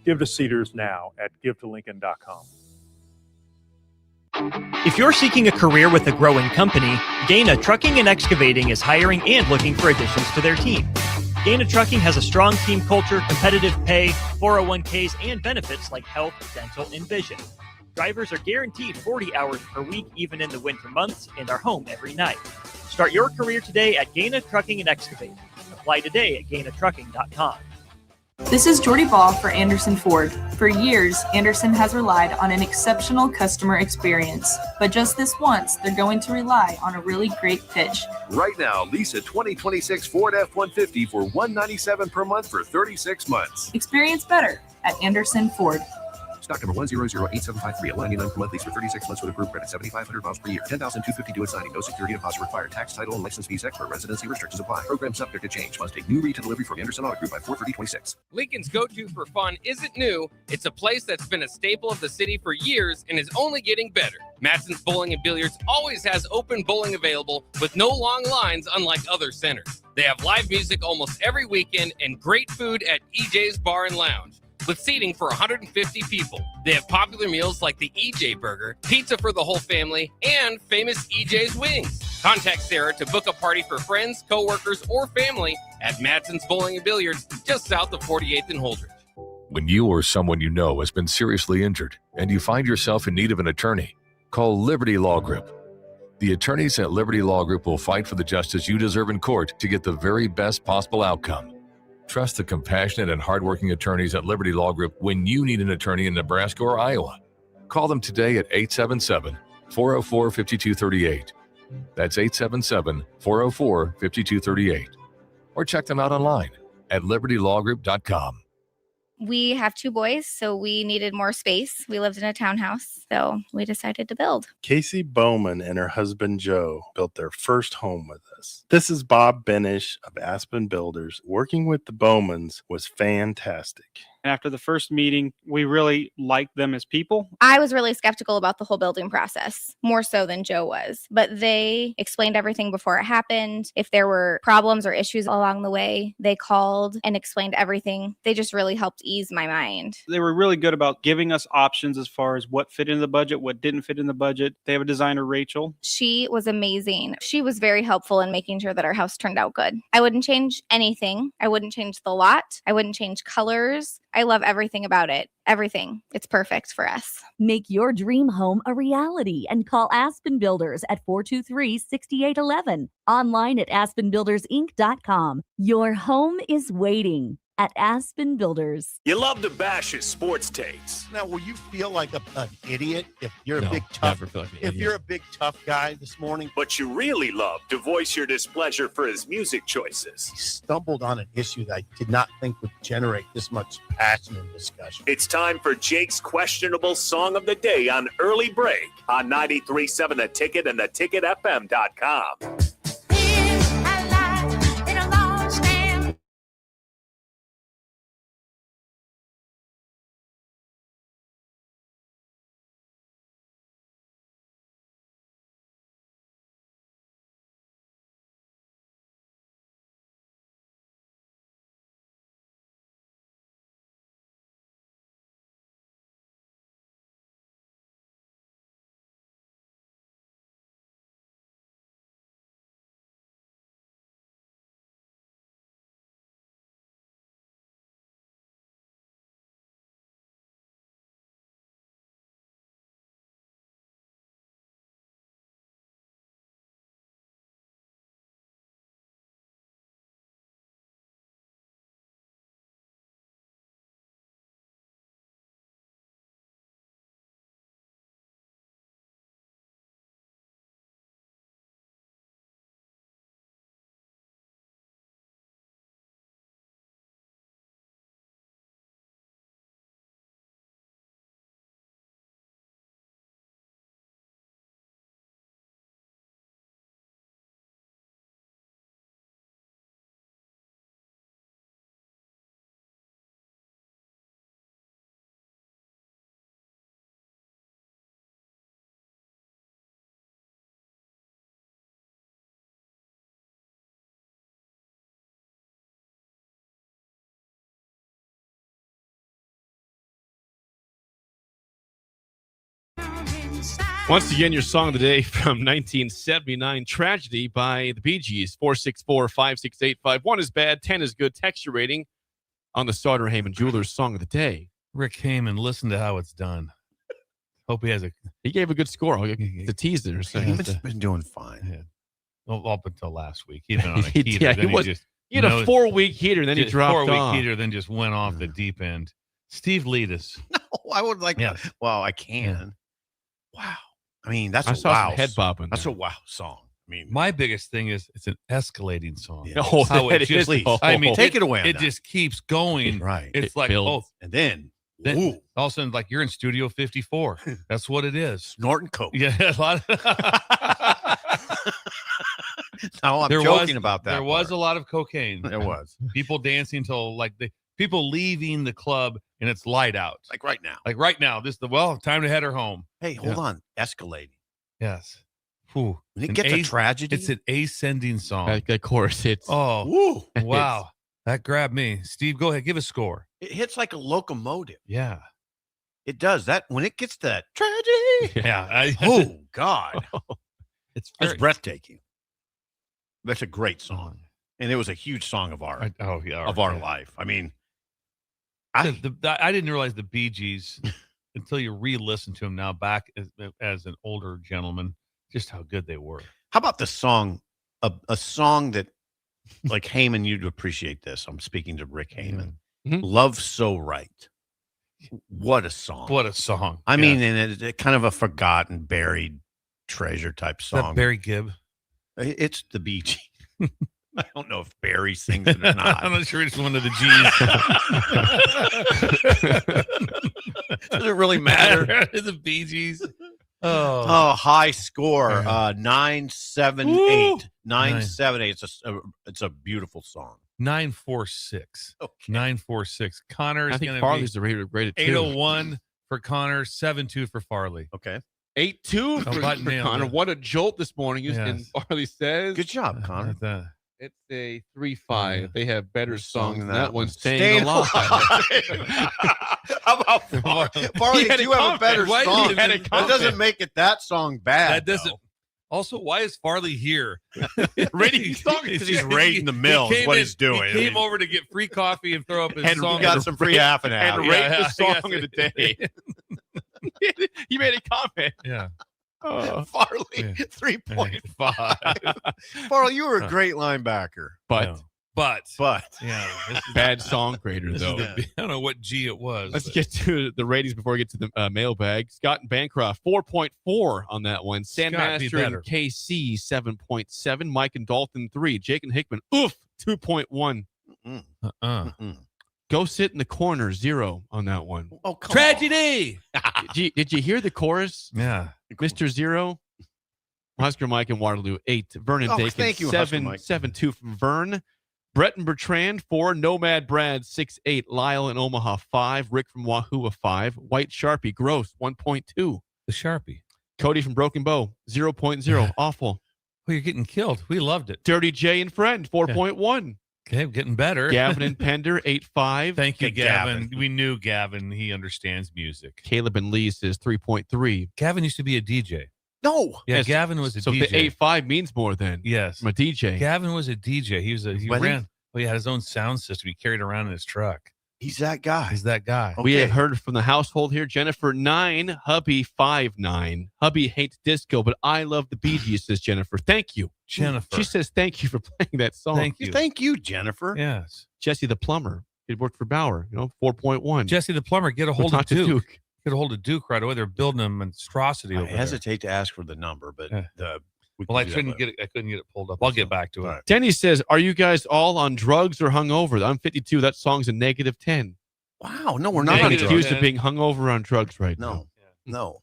Give to Cedars now at givetolincoln.com. If you're seeking a career with a growing company, Gaina Trucking and Excavating is hiring and looking for additions to their team. Gaina Trucking has a strong team culture, competitive pay, 401ks, and benefits like health, dental, and vision. Drivers are guaranteed 40 hours per week, even in the winter months, and are home every night. Start your career today at Gaina Trucking and Excavating. Apply today at GainaTrucking.com. This is Jordy Ball for Anderson Ford. For years, Anderson has relied on an exceptional customer experience. But just this once, they're going to rely on a really great pitch. Right now, lease a 2026 Ford F-150 for $197 per month for 36 months. Experience better at Anderson Ford. Stock number 1008753, $199 per month, lease for 36 months with approved credit, 7,500 miles per year, 10,252 at signing, no security deposit required, tax, title, and license fees extra, residency restrictions apply. Program subject to change. Must take new retail delivery from Anderson Auto Group by 4/30/26. Lincoln's go-to for fun isn't new. It's a place that's been a staple of the city for years and is only getting better. Matson's Bowling and Billiards always has open bowling available with no long lines, unlike other centers. They have live music almost every weekend and great food at EJ's Bar and Lounge, with seating for 150 people. They have popular meals like the EJ Burger, pizza for the whole family, and famous EJ's Wings. Contact Sarah to book a party for friends, coworkers, or family at Matson's Bowling and Billiards, just south of 48th and Holdridge. When you or someone you know has been seriously injured and you find yourself in need of an attorney, call Liberty Law Group. The attorneys at Liberty Law Group will fight for the justice you deserve in court to get the very best possible outcome. Trust the compassionate and hardworking attorneys at Liberty Law Group when you need an attorney in Nebraska or Iowa. Call them today at 877-404-5238. That's 877-404-5238. Or check them out online at libertylawgroup.com. We have two boys, so we needed more space. We lived in a townhouse, so we decided to build. Casey Bowman and her husband Joe built their first home with us. This is Bob Benish of Aspen Builders. Working with the Bowmans was fantastic. After the first meeting, we really liked them as people. I was really skeptical about the whole building process, more so than Joe was. But they explained everything before it happened. If there were problems or issues along the way, they called and explained everything. They just really helped ease my mind. They were really good about giving us options as far as what fit in the budget, what didn't fit in the budget. They have a designer, Rachel. She was amazing. She was very helpful in making sure that our house turned out good. I wouldn't change anything. I wouldn't change the lot. I wouldn't change colors. I love everything about it. Everything. It's perfect for us. Make your dream home a reality and call Aspen Builders at 423-6811. Online at aspenbuildersinc.com. Your home is waiting at Aspen Builders. You love to bash his sports takes. Now, will you feel like an idiot if you're a No, big tough? never feel like an if idiot. you're a big tough guy this morning, But you really love to voice your displeasure for his music choices. stumbled on an issue that I did not think would generate this much passion and discussion. It's time for Jake's questionable song of the day on Early Break on 93.7 The Ticket and theticketfm.com. Once again, your song of the day from 1979, Tragedy by the Bee Gees, 464-568-5. 1 is bad, 10 is good. Texture rating on the Sauter Heyman Jewelers song of the day. Rick Heyman, listen to how it's done. Hope he has a... He gave a good score. The teaser. So He's been doing fine. Yeah. Well, up until last week. He'd been on a heater. He had a 4-week heater, and then he dropped off. 4-week heater, then just went off the deep end. Steve Leadus. No, I would like... Yeah. Well, I can. Yeah. Wow. I mean, that's I a saw wow. some head bobbing. That's a wow song. I mean, my biggest thing is it's an escalating song. Yeah. Oh, how it just, please. I mean, take it away. It just keeps going. Right. It's It like, builds. And then all of a sudden, like you're in Studio 54. That's what it is. Snorting coke. Yeah, a lot of No, I'm joking about that. There was a lot of cocaine. There was. People dancing till people leaving the club and it's light out. Like right now. Like right now. Time to head her home. Hey, hold on. Escalating. Yes. Whew. When it gets to tragedy. It's an ascending song. That chorus hits. Oh, woo. Wow. That grabbed me. Steve, go ahead. Give a score. It hits like a locomotive. Yeah. It does. That when it gets to that tragedy. Yeah. Oh, God. It's breathtaking. That's a great song. And it was a huge song of our life. I mean, I didn't realize the Bee Gees until you re-listen to them now back as an older gentleman, just how good they were. How about the song, a song that, like Heyman, you'd appreciate this. I'm speaking to Rick Heyman. Mm-hmm. Love So Right. What a song. What a song. I mean, and it's kind of a forgotten, buried treasure type song. Is that Barry Gibb? It's the Bee Gees. I don't know if Barry sings it or not. I'm not sure it's one of the G's. Does it really matter? The Bee Gees. Oh, high score. 978. 978. It's a beautiful song. 946. Okay. 946. Connor's I think going Farley's to the rated 801 for Connor, 72 for Farley. Okay. 8-2 for Connor. What a jolt this morning. Yes. And Farley says, good job, Connor. It's a 3-5. They have better songs than that one. Staying alive. How about Farley? If you have a better song, that doesn't make it that song bad. That doesn't. Also, why is Farley here? Rating songs because he's raiding the mill. Is what he's doing. He came over to get free coffee and throw up his song. And got some free half and half. And rate the song of the day. He made a comment. Yeah. Farley, 3.5. Farley, you were a great linebacker. But yeah, bad song grader though. I don't know what G it was. Let's get to the ratings before we get to the mailbag. Scott and Bancroft 4.4 on that one. Sandmaster and KC 7.7. Mike and Dalton 3. Jake and Hickman 2.1. Go sit in the corner 0 on that one. Oh, come tragedy! Did you hear the chorus? Yeah, Mr. 0. Husker Mike and Waterloo 8. Vernon Dakin thank you, 7.2 from Vern. Brett and Bertrand 4. Nomad Brad 6.8. Lyle in Omaha 5. Rick from Wahoo 5. White Sharpie Gross 1.2. The Sharpie. Cody from Broken Bow 0.0. Awful. Well, you're getting killed. We loved it. Dirty J and Friend 4.1. Okay, getting better. Gavin and Pender 8.5. Thank you, Gavin. We knew Gavin. He understands music. Caleb and Lee says 3.3. Gavin used to be a DJ. No. Yeah, Yes. Gavin was a So DJ. the 8.5 means more than. Yes. I'm a DJ. Gavin was a DJ. He had his own sound system. He carried around in his truck. He's that guy. He's that guy. We have heard from the household here. Jennifer 9, hubby 5.9. Hubby hates disco, but I love the Bee Gees, says Jennifer. Thank you. Jennifer. She says thank you for playing that song. Thank you. Thank you, Jennifer. Yes. Jesse the plumber. He worked for Bauer, 4.1. Jesse the plumber, get a hold of Duke. Get a hold of Duke right away. They're building a monstrosity over there. I hesitate to ask for the number, but I couldn't get it pulled up. I'll get back to it. Right. Denny says, are you guys all on drugs or hungover? I'm 52. That song's a -10. Wow. No, we're not on Being accused drugs. of being hungover on drugs right now. No.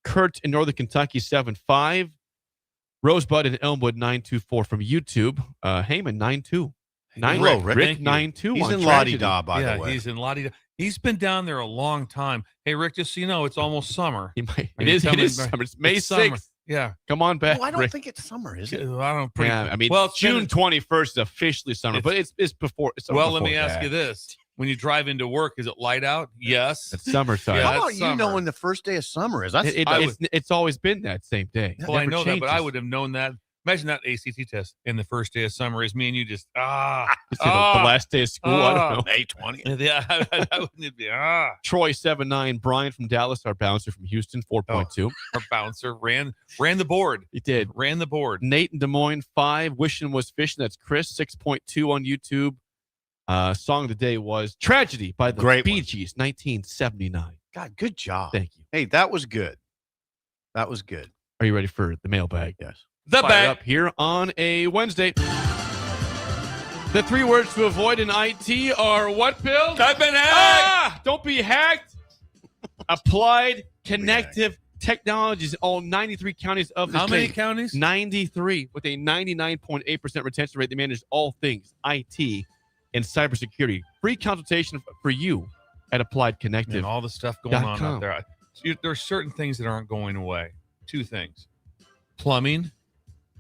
Kurt in Northern Kentucky 7.5. Rosebud in Elmwood 9.24 from YouTube. Heyman 9.2. Rick 9.2. He's on in Tragedy. La-di-da, by the way. He's in La-di-da. He's been down there a long time. Hey, Rick, just so you know, it's almost summer. It is summer. It's May 6th. Yeah. Come on back. Oh, I don't Rick. think it's summer, is it? I don't. Yeah, I mean, June 21st is officially summer, but it's before. It's well, let before me ask that. you this: When you drive into work, is it light out? Yes. It's summertime. How about you know when the first day of summer is? It's always been that same day. Well, I Never know that, but I changes. would have known that. Imagine that ACT test in the first day of summer is me and you just the last day of school. I don't know. May 20th. Yeah, I wouldn't be Troy 7-9, Brian from Dallas, our bouncer from Houston 4.2. Our bouncer ran the board. He did. Ran the board. Nate in Des Moines 5, wishing was fishing. That's Chris 6.2 on YouTube. Song of the day was Tragedy by the Bee Gees, 1979. God, good job. Thank you. Hey, that was good. That was good. Are you ready for the mailbag? Yes. The Fire bag up here on a Wednesday. The 3 words to avoid in IT are what, Bill? I've been hacked. Don't be hacked. Applied Connective Technologies, all 93 counties of the How state. many counties? 93, with a 99.8% retention rate. They manage all things IT and cybersecurity. Free consultation for you at Applied Connective. And all the stuff going on out there. There are certain things that aren't going away. 2 things. Plumbing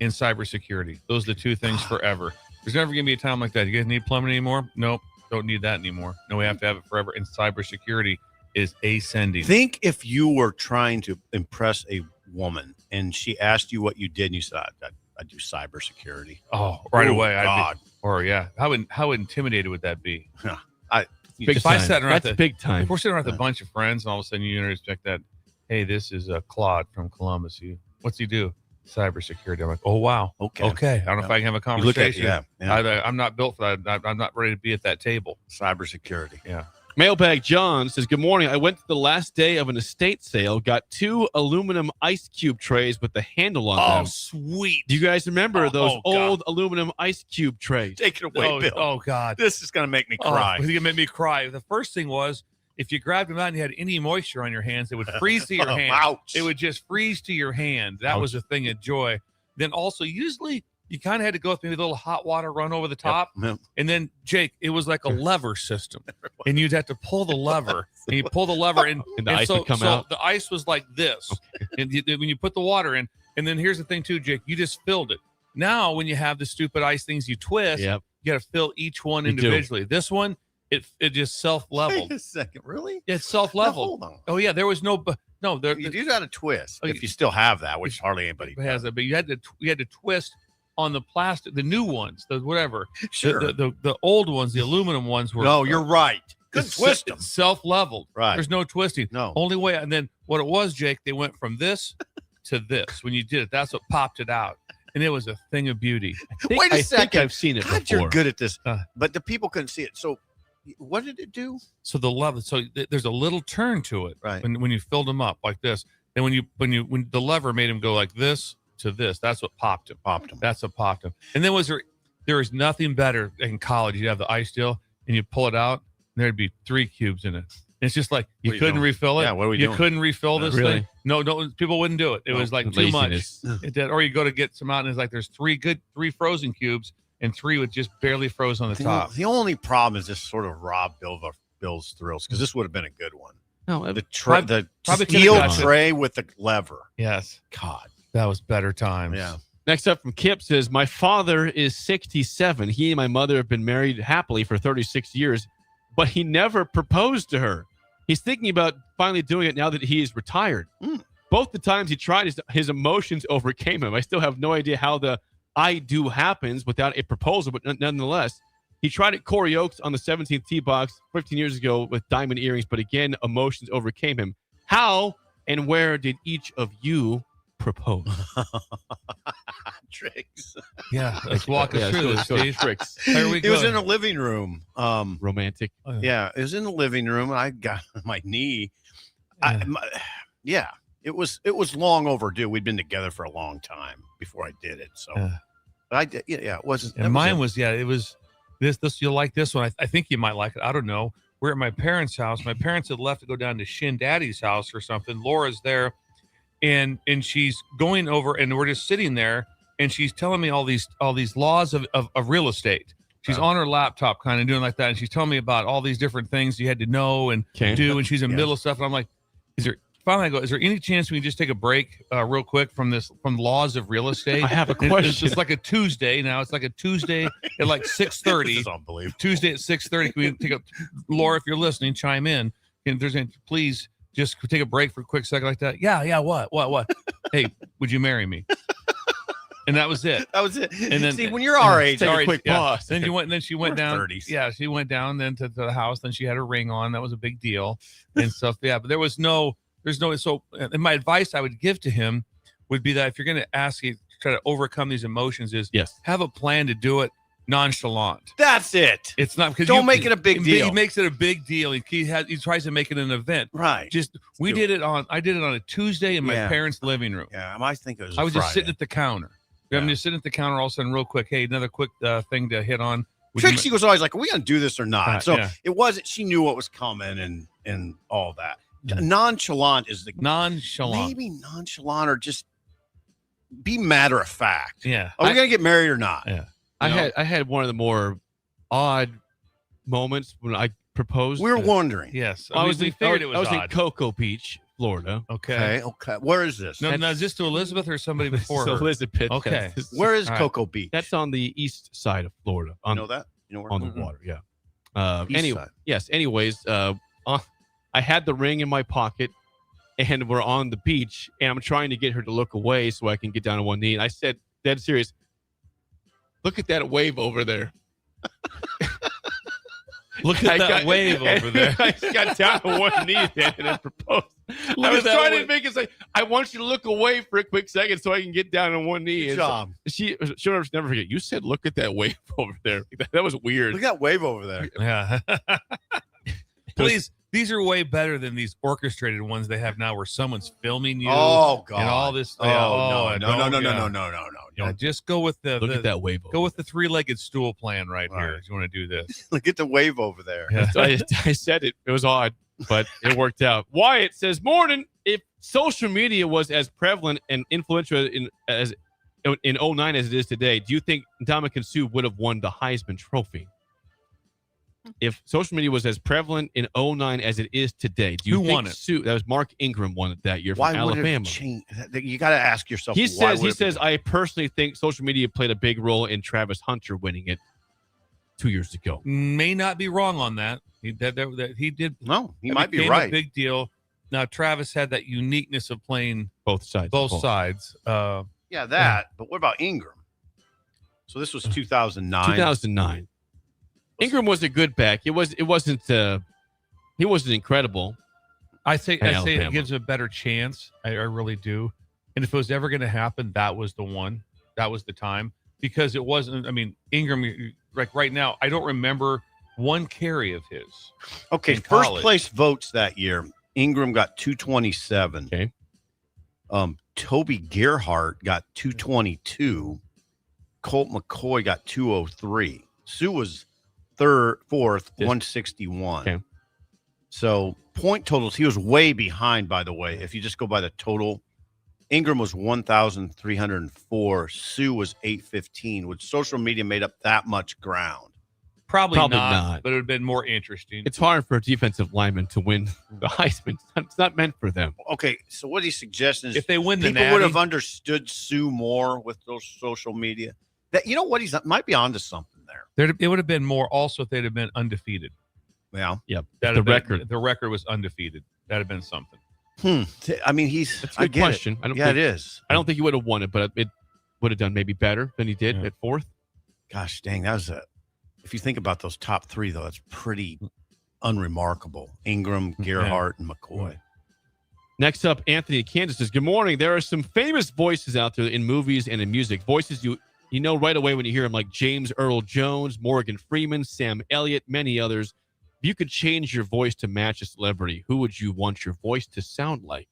and cybersecurity. Those are the 2 things forever. There's never going to be a time like that. You guys need plumbing anymore? Nope. Don't need that anymore. No, we have to have it forever. And cybersecurity is ascending. Think if you were trying to impress a woman and she asked you what you did and you said, I do cybersecurity. Oh, right away. God. How intimidated would that be? Big time. That's big time. If we're sitting around with a bunch of friends and all of a sudden you interject that, hey, this is Claude from Columbus. What's he do? Cybersecurity. I'm like, oh, wow. Okay. I don't know if I can have a conversation. I'm not built for that. I'm not ready to be at that table. Cybersecurity. Yeah. Mailbag John says, good morning. I went to the last day of an estate sale, got 2 aluminum ice cube trays with the handle on them. Oh, sweet. Do you guys remember those old aluminum ice cube trays? Take it away, Bill. Oh, God. This is going to make me cry. It's going to make me cry. The first thing was, if you grabbed them out and you had any moisture on your hands, it would freeze to your hand. Ouch. It would just freeze to your hand. That was a thing of joy. Then also, usually, you kind of had to go with maybe a little hot water run over the top. Yep. And then, Jake, it was like a lever system. And you'd have to pull the lever. And you pull the lever, and the ice would come out? The ice was like this. And when you put the water in, and then here's the thing, too, Jake, you just filled it. Now, when you have the stupid ice things you twist, you got to fill each one individually. This one, it just self-leveled. Wait a second, really? It's self-leveled. Hold on. Oh, yeah, there was no... You do got a twist if you still have that, which hardly anybody has it. But you had to twist on the plastic, the new ones, the whatever. Sure. The old ones, the aluminum ones were. No, you're right. Couldn't twist them. Self-leveled. Right. There's no twisting. No. Only way. And then what it was, Jake, they went from this to this. When you did it, that's what popped it out. And it was a thing of beauty. Wait a second. I think I've seen it God, before. you're good at this. But the people couldn't see it. So what did it do? So the lever. So there's a little turn to it. Right. When you filled them up like this. Then when the lever made him go like this to this, that's what popped him. That's what popped him. And then there is nothing better in college. You'd have the ice deal and you pull it out and there'd be 3 cubes in it. And it's just like you couldn't refill it. Yeah, what are we doing? Couldn't refill this Really? thing. No, people wouldn't do it. It was like too much. It did. Or you go to get some out and it's like there's 3 frozen cubes and 3 with just barely froze on the top. The only problem is this sort of robbed Bill's thrills because this would have been a good one. No, the probably steel tray with the lever. Yes. God. That was better times. Yeah. Next up from Kip says, my father is 67. He and my mother have been married happily for 36 years, but he never proposed to her. He's thinking about finally doing it now that he is retired. Both the times he tried, his emotions overcame him. I still have no idea how the I do happens without a proposal, but nonetheless, he tried at Corey Oaks on the 17th tee box 15 years ago with diamond earrings, but again, emotions overcame him. How and where did each of you propose? Tricks. Yeah, let's walk us through this, Steve. Tricks. Here we It go. was in a living room. Romantic. Yeah, it was in the living room. I got on my knee. It was long overdue. We'd been together for a long time before I did it. So, but I did. Yeah, it wasn't. And mine was. It was this. You'll like this one. I think you might like it. I don't know. We're at my parents' house. My parents had left to go down to Shin Daddy's house or something. Laura's there, and she's going over, and we're just sitting there, and she's telling me all these laws of real estate. She's on her laptop, kind of doing like that, and she's telling me about all these different things you had to know and do. And she's in the middle of stuff, and I'm like, if finally I go, is there any chance we can just take a break real quick from laws of real estate? I have a It's question. just like a Tuesday now. It's like a Tuesday at like 6:30. This is unbelievable. Tuesday at 6:30. Can we take a Laura, if you're listening, chime in. If there's any, please just take a break for a quick second like that. Yeah. What? Hey, would you marry me? And that was it. That was it. And then, see, when you're our age, take a quick pause. Then she went down. 30s. Yeah, she went down then to the house. Then she had her ring on. That was a big deal and stuff. Yeah, but there's no. So, and my advice I would give to him would be that if you're going to ask you to try to overcome these emotions, is have a plan to do it nonchalant. That's it. It's not because don't make it a big deal. He makes it a big deal. He tries to make it an event. Right. I did it on a Tuesday in my parents' living room. Yeah, I think it was. I was Friday. just sitting at the counter. I'm just sitting at the counter all of a sudden, real quick. Hey, another quick thing to hit on. Trixie was always like, "Are we going to do this or not?" So yeah. it wasn't. She knew what was coming and all that. Nonchalant is the nonchalant. Maybe nonchalant or just be matter of fact. Yeah. Are we going to get married or not? Yeah. I had one of the more odd moments when I proposed. We were wondering. Yes. I was in odd. Cocoa Beach, Florida. Okay. Where is this? No, is this to Elizabeth or somebody before her? Elizabeth. Okay. Where is Cocoa Beach? That's on the east side of Florida. You know that? You know where? On the water, yeah. East side. Yes. Anyways, I had the ring in my pocket, and we're on the beach, and I'm trying to get her to look away so I can get down on one knee. And I said, dead serious, look at that wave over there. Look at that wave over there. I got down on one knee then and then proposed. I was trying to make it say, I want you to look away for a quick second so I can get down on one knee. Good job. She'll never forget. You said, look at that wave over there. That was weird. Look at that wave over there. Yeah. Please, these are way better than these orchestrated ones they have now where someone's filming you. Oh, God. And all this. No. Yeah, just go with look at that wave. Go with the three-legged stool plan right here. If you want to do this. Look at the wave over there. Yeah. I said it. It was odd, but it worked out. Wyatt says, morning. If social media was as prevalent and influential in 09 as it is today, do you think Ndamukong Suh would have won the Heisman Trophy? If social media was as prevalent in 09 as it is today, do you think won it? Suh, that was Mark Ingram won it that year from Why Alabama. would it change? You got to ask yourself. He says, I personally think social media played a big role in Travis Hunter winning it 2 years ago. May not be wrong on that. He did. No, he might be became right. A big deal. Now Travis had that uniqueness of playing both sides. Yeah, but what about Ingram? So this was 2009. 2009. Ingram was a good back. He wasn't incredible. I say Alabama. it gives a better chance. I really do. And if it was ever going to happen, that was the one. That was the time, because it wasn't. I mean, Ingram, like right now, I don't remember one carry of his. Okay, in first college. place votes that year. Ingram got 227. Okay. Toby Gerhart got 222. Colt McCoy got 203. Sue was fourth, 161. Okay. So point totals, he was way behind, by the way. If you just go by the total, Ingram was 1,304. Sue was 815. Would social media made up that much ground? Probably not, but it would have been more interesting. It's hard for a defensive lineman to win the Heisman. It's not meant for them. Okay, so what he's suggesting is if they win the people Natty, would have understood Sue more with those social media. That you know what, he's might be onto something there. It would have been more also if they'd have been undefeated. Yeah. Yep. The record was undefeated. That'd have been something. I mean, That's a good question. It is. I don't think he would have won it, but it would have done maybe better than he did at fourth. Gosh dang, that was if you think about those top three, though, that's pretty unremarkable. Ingram, Gerhart, and McCoy. Next up, Anthony in Kansas says, good morning. There are some famous voices out there in movies and in music. Voices you know right away when you hear them, like James Earl Jones, Morgan Freeman, Sam Elliott, many others. If you could change your voice to match a celebrity, who would you want your voice to sound like?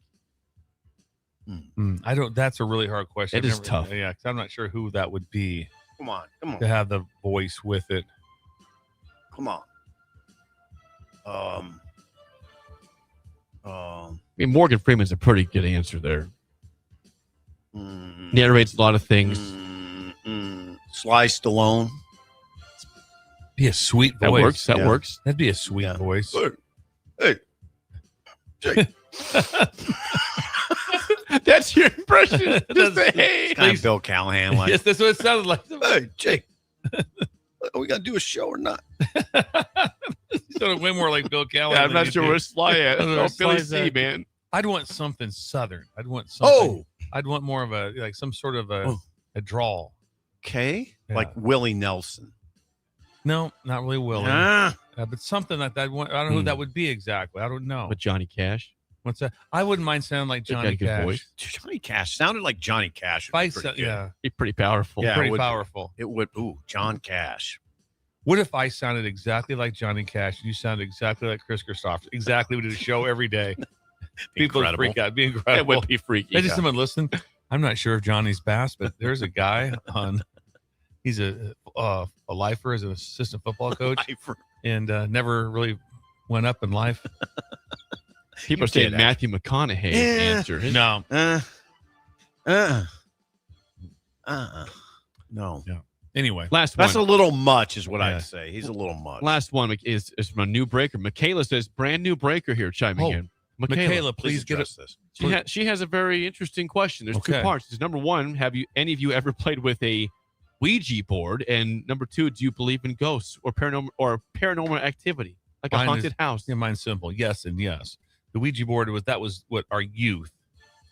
I don't. That's a really hard question. It is tough. Yeah, because I'm not sure who that would be. Come on. To have the voice with it. Come on. I mean, Morgan Freeman's a pretty good answer there. Narrates a lot of things. Sly Stallone. Be a sweet voice. That works. That'd be a sweet voice. Hey, Jake, That's your impression. Just a, hey. Kind of Bill Callahan like. Yes, that's what it sounded like. Hey, Jake, are we gonna do a show or not? You sounded way more like Bill Callahan. Yeah, I'm not sure where Sly at. Oh, Billy C, at. man. I'd want something southern. I'd want something. Oh, I'd want more of a like some sort of a drawl. Okay, Yeah. like Willie Nelson. No, not really Willie. But something like that. I don't know who that would be exactly. I don't know. But Johnny Cash. What's that? I wouldn't mind sounding like Got a Johnny good Cash. voice. Johnny Cash sounded like Johnny Cash. Yeah, He's pretty powerful. Yeah, pretty it would- powerful. It would. Ooh, John Cash. What if I sounded exactly like Johnny Cash and you sounded exactly like Chris Christopher? Exactly, we did a show every day. People would freak out. It'd be incredible. It would be freaky. Imagine someone listen. I'm not sure if Johnny's passed, but there's a guy on. He's a lifer as an assistant football coach, and never really went up in life. People are saying Matthew McConaughey answer. No. No. Yeah. Anyway, Last That's one. a little much, is what I'd say. He's a little much. Last one is from a new breaker. Michaela says, brand new breaker here chiming in. Michaela, please get address this. She has a very interesting question. There's two Okay. parts. It's number one, have you any of you ever played with a Ouija board? And number two, do you believe in ghosts or paranormal activity, like a Mine haunted is- house? Yeah, mine's simple. Yes and yes. The Ouija board was what our youth.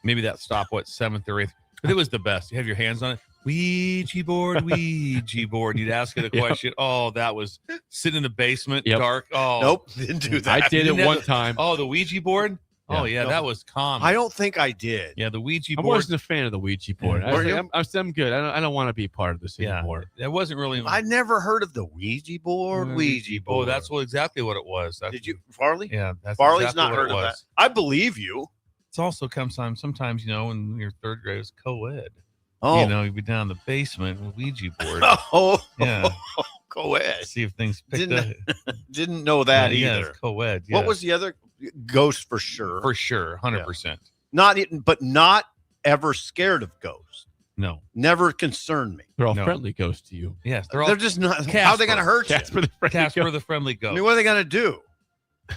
Maybe that stopped 7th or 8th. But it was the best. You have your hands on it. Ouija board, Ouija board. You'd ask it a Yep. question. Oh, that was sitting in the basement, Yep. dark. Oh, Nope, didn't do that. I did You it didn't one have time. Oh, the Ouija board. Oh yeah, No. that was common. I don't think I did. Yeah, the Ouija I board. wasn't a fan of the Ouija board. Yeah. I was Were like, you? I'm good. I don't want to be part of this Yeah, anymore. that wasn't really. I never heard of the Ouija board. Ouija board. Oh, that's exactly what it was. Did you, Farley? Yeah, that's Farley's exactly not what heard it of that. was. I believe you. It's also sometimes in your third grade it's co-ed. Oh. You'd be down in the basement with Ouija board. Oh, Yeah. co-ed. See if things picked up. Didn't know that Yeah, either. it's co-ed. What yeah. was the other? Ghost for sure. For sure, 100%. But not ever scared of ghosts. No. Never concerned me. They're all No. friendly ghosts to you. Yes, They're just not. How are they going to hurt you? Casper the friendly Casper ghost. the friendly I ghost. mean, what are they going to do?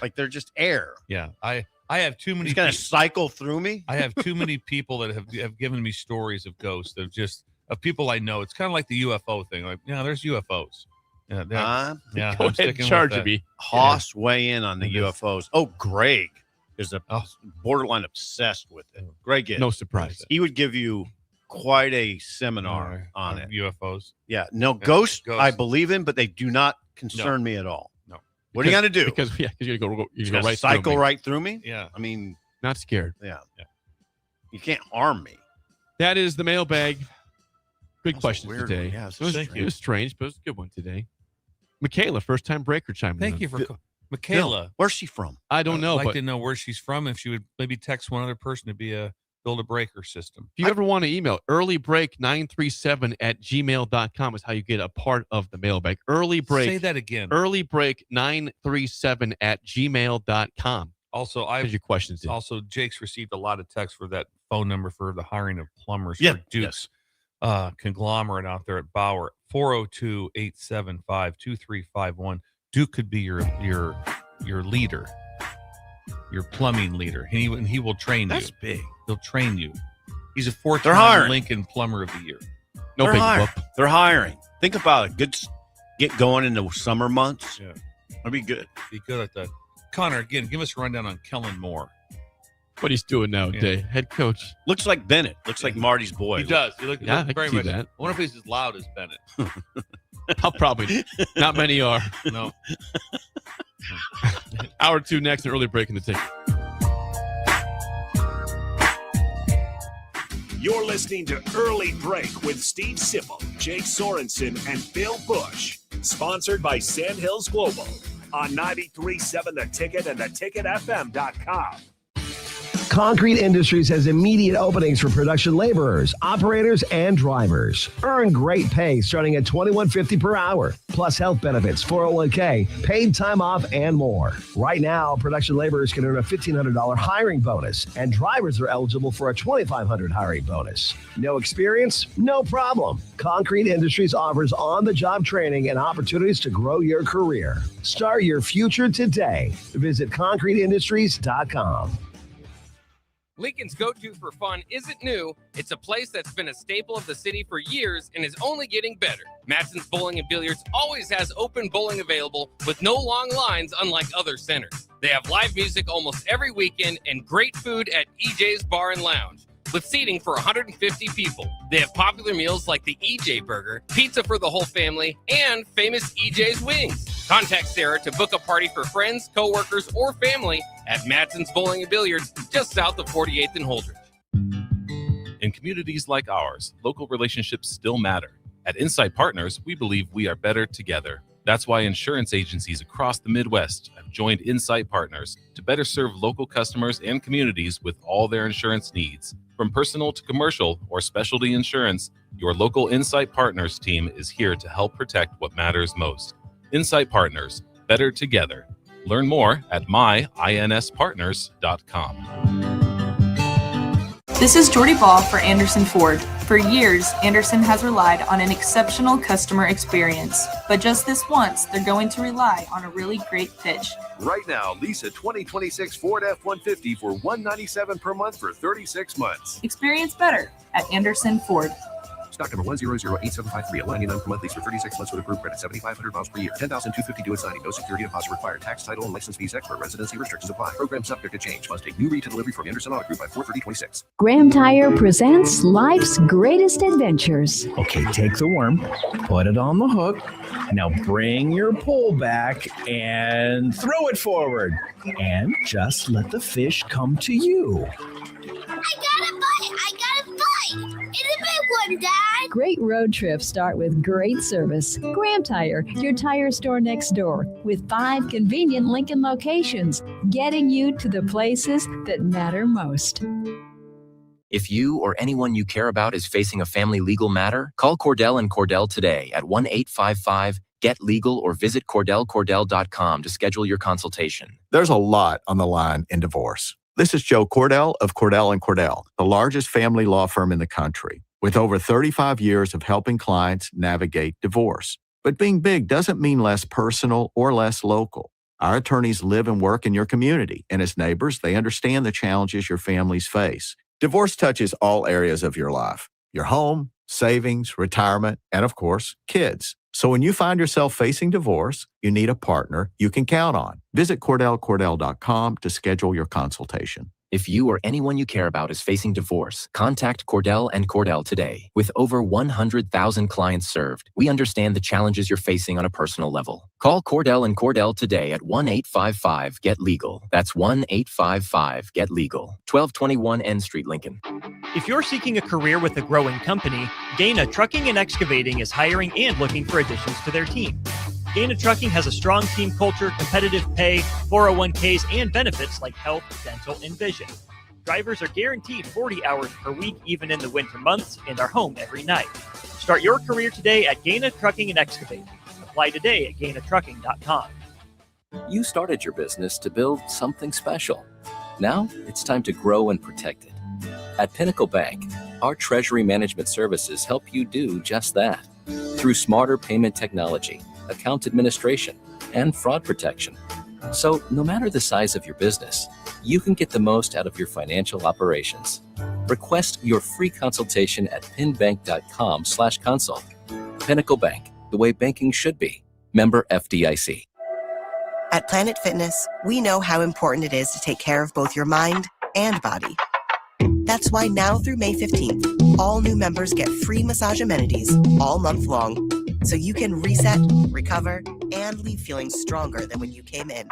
Like they're just air. Yeah, I have too many. He's going to cycle through me. I have too many people that have given me stories of ghosts of people I know. It's kind of like the UFO thing. Like, yeah, there's UFOs. Yeah, Go I'm ahead, sticking charge with of that. me. Hoss weigh in on the It is. UFOs. Oh, Greg is Oh. borderline obsessed with it. Greg is. No surprise. He would give you quite a seminar on it. UFOs. Yeah. No, Yeah, ghosts ghosts. I believe in, but they do not concern me at all. No. What are you going to do? Because you're going to go You're right gonna cycle through me. right through me? Yeah. I mean, Not scared. yeah. You can't harm me. That is the mailbag. Good That was a questions weird today. one. Yeah, it's it was, strange. it was strange, but it was a good one today. Michaela, first time breaker chiming in. Thank you for Bill, Michaela. where's she from? I don't know, I'd like but to know where she's from. If she would maybe text one other person to build a breaker system. if you ever want to email, earlybreak937@gmail.com is how you get a part of the mailbag. Early break. Say that again. Earlybreak937@gmail.com. Also, Send your questions in. Also, Jake's received a lot of texts for that phone number for the hiring of plumbers Yeah, for Duke's conglomerate out there at Bauer, 402-875-2351. Duke could be your leader, your plumbing leader. And he will train That's you. big. He'll train you. He's a They're four-time hiring. Lincoln Plumber of the Year. No They're big hiring. whoop. They're hiring. Think about it. Get going in the summer months. Yeah. That'd be good. Be good at that. Connor, again, give us a rundown on Kellen Moore. What he's doing now, Yeah. Dave. Head coach. Looks like Bennett. Looks like Marty's boy. He does. He look Yeah, I can very see much. that. I wonder if he's as loud as Bennett. Probably. Not many are. No. Hour 2 next, an early break in the ticket. You're listening to Early Break with Steve Sipple, Jake Sorensen, and Bill Busch. Sponsored by Sandhills Global on 93.7 The Ticket and theticketfm.com. Concrete Industries has immediate openings for production laborers, operators, and drivers. Earn great pay starting at $21.50 per hour, plus health benefits, 401k, paid time off, and more. Right now, production laborers can earn a $1,500 hiring bonus, and drivers are eligible for a $2,500 hiring bonus. No experience? No problem. Concrete Industries offers on-the-job training and opportunities to grow your career. Start your future today. Visit concreteindustries.com. Lincoln's go-to for fun isn't new. It's a place that's been a staple of the city for years and is only getting better. Matson's Bowling and Billiards always has open bowling available with no long lines, unlike other centers. They have live music almost every weekend and great food at EJ's Bar and Lounge, with seating for 150 people. They have popular meals like the EJ Burger, pizza for the whole family, and famous EJ's Wings. Contact Sarah to book a party for friends, coworkers, or family at Matson's Bowling and Billiards, just south of 48th and Holdridge. In communities like ours, local relationships still matter. At Insight Partners, we believe we are better together. That's why insurance agencies across the Midwest have joined Insight Partners to better serve local customers and communities with all their insurance needs. From personal to commercial or specialty insurance, your local Insight Partners team is here to help protect what matters most. Insight Partners, better together. Learn more at myinspartners.com. This is Jordy Ball for Anderson Ford. For years, Anderson has relied on an exceptional customer experience. But just this once, they're going to rely on a really great pitch. Right now, lease a 2026 Ford F-150 for $197 per month for 36 months. Experience better at Anderson Ford. Stock number 1008753, $199 per month, lease for 36 months with approved credit, 7,500 miles per year, $10,250 due at signing, no security deposit required, tax, title, and license fees extra, residency restrictions apply. Program subject to change. Must take new retail delivery from Anderson Auto Group by 4/30/26. Graham Tire presents life's greatest adventures. Okay, take the worm, put it on the hook. Now bring your pole back and throw it forward. And just let the fish come to you. I got a bite! It's a big one, Dad! Great road trips start with great service. Graham Tire, your tire store next door, with 5 convenient Lincoln locations, getting you to the places that matter most. If you or anyone you care about is facing a family legal matter, call Cordell and Cordell today at 1-855-GET-LEGAL or visit CordellCordell.com to schedule your consultation. There's a lot on the line in divorce. This is Joe Cordell of Cordell & Cordell, the largest family law firm in the country, with over 35 years of helping clients navigate divorce. But being big doesn't mean less personal or less local. Our attorneys live and work in your community, and as neighbors, they understand the challenges your families face. Divorce touches all areas of your life: your home, savings, retirement, and of course, kids. So when you find yourself facing divorce, you need a partner you can count on. Visit CordellCordell.com to schedule your consultation. If you or anyone you care about is facing divorce, contact Cordell and Cordell today. With over 100,000 clients served, we understand the challenges you're facing on a personal level. Call Cordell and Cordell today at 1-855-GET-LEGAL. That's 1-855-GET-LEGAL. 1221 N Street, Lincoln. If you're seeking a career with a growing company, Gaina Trucking and Excavating is hiring and looking for additions to their team. Gaina Trucking has a strong team culture, competitive pay, 401ks, and benefits like health, dental, and vision. Drivers are guaranteed 40 hours per week, even in the winter months, and are home every night. Start your career today at Gaina Trucking and Excavating. Apply today at GainaTrucking.com. You started your business to build something special. Now it's time to grow and protect it. At Pinnacle Bank, our treasury management services help you do just that. Through smarter payment technology, account administration, and fraud protection. So no matter the size of your business, you can get the most out of your financial operations. Request your free consultation at pinbank.com/consult. Pinnacle Bank, the way banking should be. Member FDIC. At Planet Fitness, we know how important it is to take care of both your mind and body. That's why now through May 15th, all new members get free massage amenities all month long, so you can reset, recover, and leave feeling stronger than when you came in.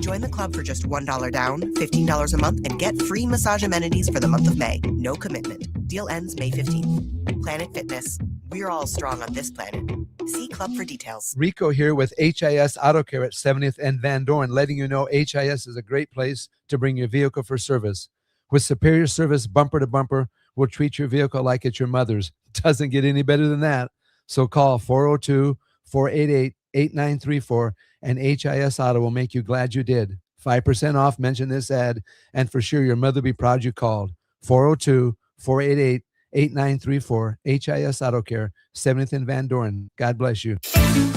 Join the club for just $1 down, $15 a month, and get free massage amenities for the month of May. No commitment. Deal ends May 15th. Planet Fitness. We're all strong on this planet. See club for details. Rico here with HIS Auto Care at 70th and Van Dorn, letting you know HIS is a great place to bring your vehicle for service. With superior service, bumper to bumper, we'll treat your vehicle like it's your mother's. Doesn't get any better than that. So call 402-488-8934 and HIS Auto will make you glad you did. 5% off, mention this ad, and for sure your mother will be proud you called. 402-488-8934, HIS Auto Care, 70th and Van Dorn. God bless you.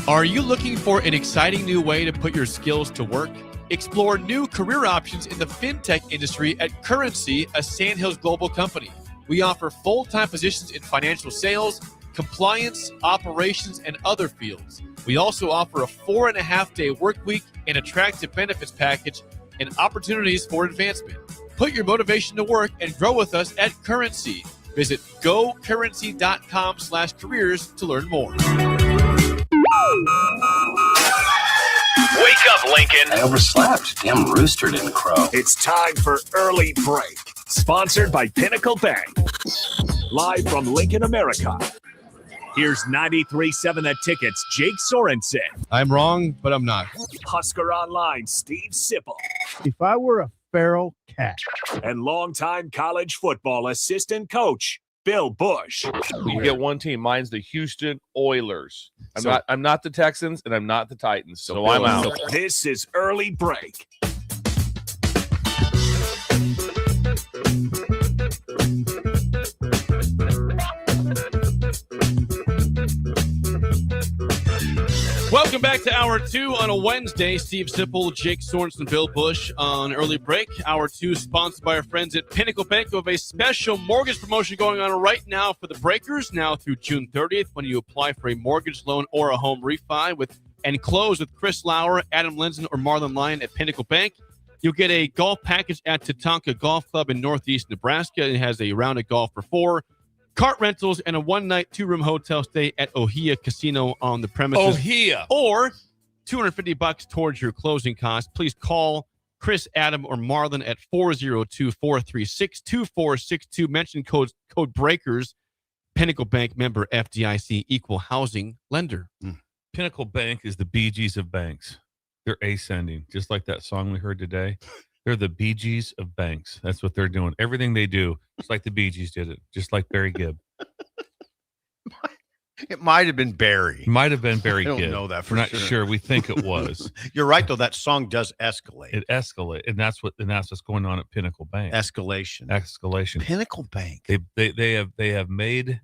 Are you looking for an exciting new way to put your skills to work? Explore new career options in the fintech industry at Currency, a Sandhills Global company. We offer full-time positions in financial sales, compliance, operations, and other fields. We also offer a 4.5-day work week, an attractive benefits package, and opportunities for advancement. Put your motivation to work and grow with us at Currency. Visit gocurrency.com/careers to learn more. Wake up, Lincoln. I overslept. Damn rooster didn't crow. It's time for Early Break, sponsored by Pinnacle Bank. Live from Lincoln, America. Here's 93.7 The Ticket's Jake Sorensen. I'm wrong, but I'm not. Husker Online, Steve Sipple. If I were a feral cat. And longtime college football assistant coach, Bill Busch. You get one team. Mine's the Houston Oilers. I'm not the Texans, and I'm not the Titans, so I'm out. This is Early Break. Welcome back to Hour 2 on a Wednesday. Steve Sipple, Jake Sorensen, Bill Busch on Early Break. Hour 2 sponsored by our friends at Pinnacle Bank. We have a special mortgage promotion going on right now for the Breakers, now through June 30th, when you apply for a mortgage loan or a home refi and close with Chris Lauer, Adam Linson, or Marlon Lyon at Pinnacle Bank. You'll get a golf package at Tatanka Golf Club in Northeast Nebraska. It has a round of golf for 4, kart rentals, and a one-night, 2-room hotel stay at Ohia Casino on the premises. Ohia. Or $250 towards your closing costs. Please call Chris, Adam, or Marlon at 402-436-2462. Mention code BREAKERS. Pinnacle Bank member FDIC, equal housing lender. Pinnacle Bank is the BGs of banks. They're ascending, just like that song we heard today. They're the BGs of banks. That's what they're doing. Everything they do, just like the Bee Gees did it, just like Barry Gibb. It might have been Barry. Might have been Barry I don't Gibb. know that for We're not sure. sure. We think it was. You're right, though. That song does escalate. It escalated, and that's what's going on at Pinnacle Bank. Escalation. Pinnacle Bank. They have made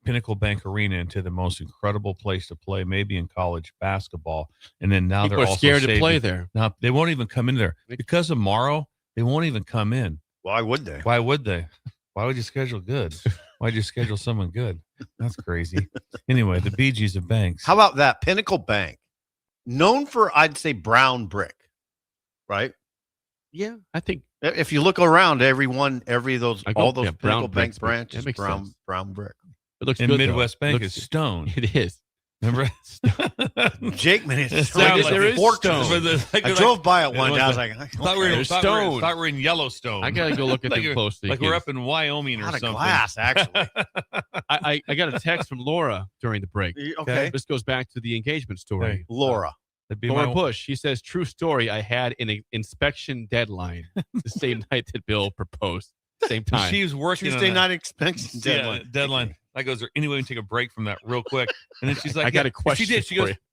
Pinnacle Bank Arena into the most incredible place to play, maybe in college basketball. And then now People they're are also scared to play there. Now they won't even come in there because of Morrow. They won't even come in. Why would they? Why would they? Why would you schedule good? Why'd you schedule someone good? That's crazy. Anyway, the BGs of banks. How about that? Pinnacle Bank, known for, I'd say, brown brick, right? Yeah, I think if you look around, all those Pinnacle Bank branches, sense. brown brick. It looks and good, Midwest though. Bank is stone. It is. Remember? Jake, man, it's like there is stone. I drove by it one day. I was like, thought we were in Yellowstone. I gotta go look at them closely. Like we're up in Wyoming or something. Glass, actually. I got a text from Laura during the break. Okay. This goes back to the engagement story. Hey, Laura Busch. She says, true story. I had an inspection deadline the same night that Bill proposed. Same time. She was working Tuesday on night inspection deadline. I goes, is there any way we can take a break from that real quick? And then she's like, I got a question. She did.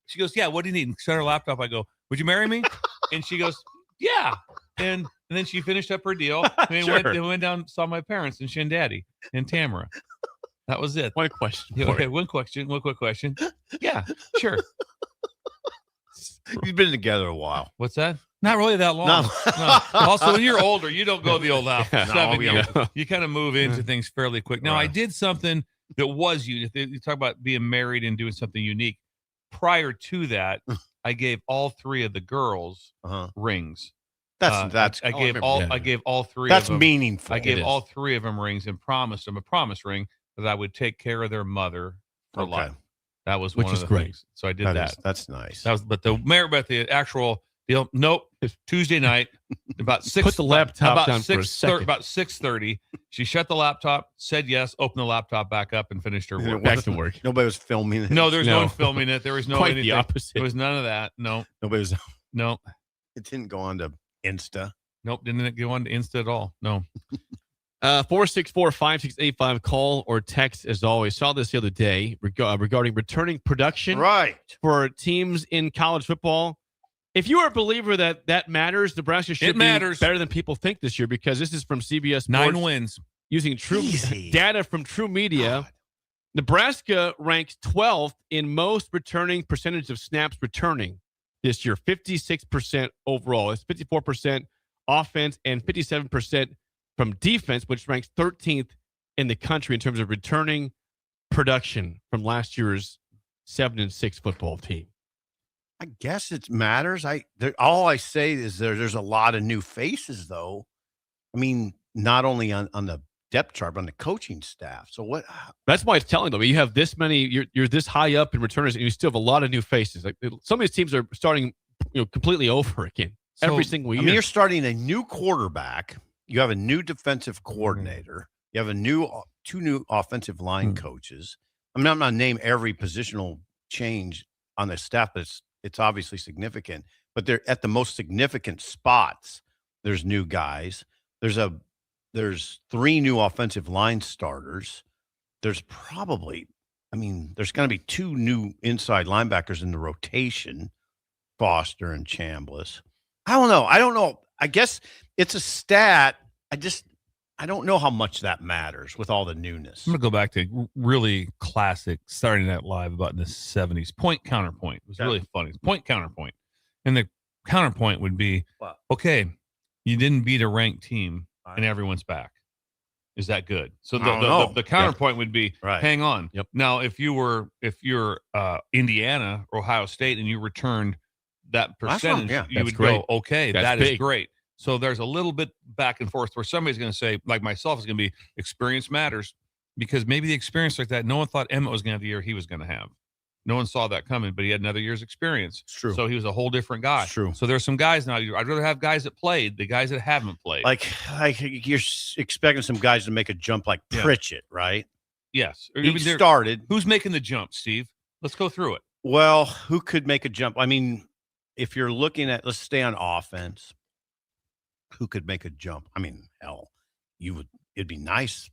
She goes, yeah, what do you need? Shut her laptop. I go, would you marry me? And she goes, yeah. And then she finished up her deal. And Sure. went down, saw my parents and Shin Daddy and Tamara. That was it. One question. Yeah, okay, one quick question. Yeah, sure. You've been together a while. What's that? Not really that long. No. Also, when you're older, you don't go the old house. Yeah, 7 years. You kind of move into things fairly quick. Now, I did something that was unique. You talk about being married and doing something unique. Prior to that, I gave all 3 of the girls rings. I gave all 3. That's of them, meaningful. I gave all 3 of them rings and promised them a promise ring that I would take care of their mother for life. That was Which one is of the great. things. So I did that. That's nice. But the actual deal, nope. Tuesday night, about 6. Put the laptop about down for a second. About 6:30, she shut the laptop, said yes, opened the laptop back up, and finished her work. Back to work. Nobody was filming it. No, there was no one filming it. There was no Quite anything. the opposite. There was none of that. No, Nobody was. no, It didn't go on to Insta. nope. Didn't go on to Insta at all. No. 464-5685. Call or text as always. Saw this the other day regarding returning production for teams in college football. If you are a believer that matters, Nebraska should be better than people think this year, because this is from CBS Sports. 9 wins. Using data from True Media. God. Nebraska ranks 12th in most returning percentage of snaps returning. this year, 56% overall. It's 54% offense and 57% from defense, which ranks 13th in the country in terms of returning production from last year's 7-6 football team. I guess it matters. All I say is there's a lot of new faces, though. I mean, not only on the depth chart, but on the coaching staff. So what? That's why it's telling them. You have this many. You're this high up in returners, and you still have a lot of new faces. Like some of these teams are starting, completely over again every single year. I mean, you're starting a new quarterback. You have a new defensive coordinator. You have two new offensive line coaches. I mean, I'm not going to name every positional change on the staff, but it's obviously significant. But they're at the most significant spots. There's new guys. There's 3 new offensive line starters. There's probably, there's going to be 2 new inside linebackers in the rotation, Foster and Chambliss. I don't know. I guess it's a stat. I don't know how much that matters with all the newness. I'm going to go back to really classic Saturday Night Live about in the 70s. Point counterpoint. It was really funny. Point counterpoint. And the counterpoint would be, okay, you didn't beat a ranked team and everyone's back. Is that good? So the counterpoint would be, hang on. Yep. Now, if you're Indiana or Ohio State and you returned that percentage, you would go, okay, that is great. So there's a little bit back and forth where somebody's going to say, like myself, is going to be experience matters, because maybe the experience like that, no one thought Emmett was going to have the year he was going to have. No one saw that coming, but he had another year's experience. It's true. So he was a whole different guy. It's true. So there's some guys now. I'd rather have guys that played, the guys that haven't played. Like you're expecting some guys to make a jump like Pritchett, right? Yes. He started. Who's making the jump, Steve? Let's go through it. Well, who could make a jump? I mean, if you're looking at, let's stay on offense. Who could make a jump? I mean, hell, it'd be nice,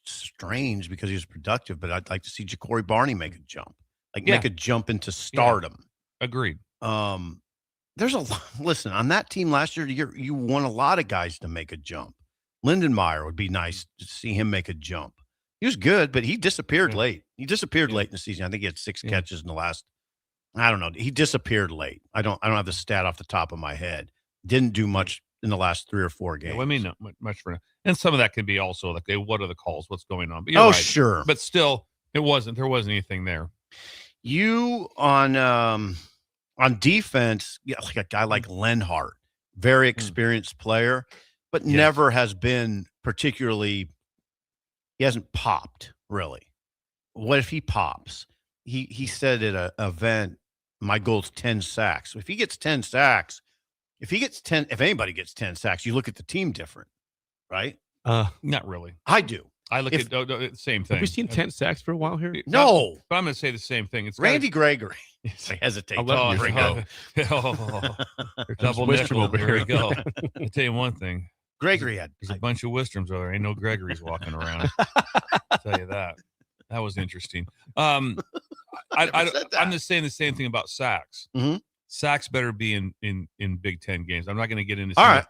strange because he was productive, but I'd like to see Ja'Cory Barney make a jump, make a jump into stardom. Yeah. Agreed. There's listen, on that team last year, you won a lot of guys to make a jump. Lindenmeyer would be nice to see him make a jump. He was good, but he disappeared late. He disappeared late in the season. I think he had 6 catches in the last, I don't know. He disappeared late. I don't have the stat off the top of my head. Didn't do much in the last 3 or 4 games. Yeah, well, not much for now. And some of that can be also like, what are the calls? What's going on? But you're right. Sure. But still, there wasn't anything there. You on defense, like a guy like Lenhart, very experienced player, but never has been particularly, he hasn't popped really. What if he pops? He said at an event, my goal is 10 sacks. So if he gets 10 sacks, if anybody gets 10 sacks, you look at the team different, right? Not really. I do. I look at the same thing. Have we seen 10 sacks for a while here? No. But I'm going to say the same thing. It's Randy Gregory. I hesitate. Double nickel. Here we go. I'll tell you one thing. Gregory there's a bunch of Wistroms over there. Ain't no Gregorys walking around. I'll tell you that. That was interesting. I'm just saying the same thing about sacks. Mm-hmm. Sacks better be in Big Ten games. I'm not going to get into all right.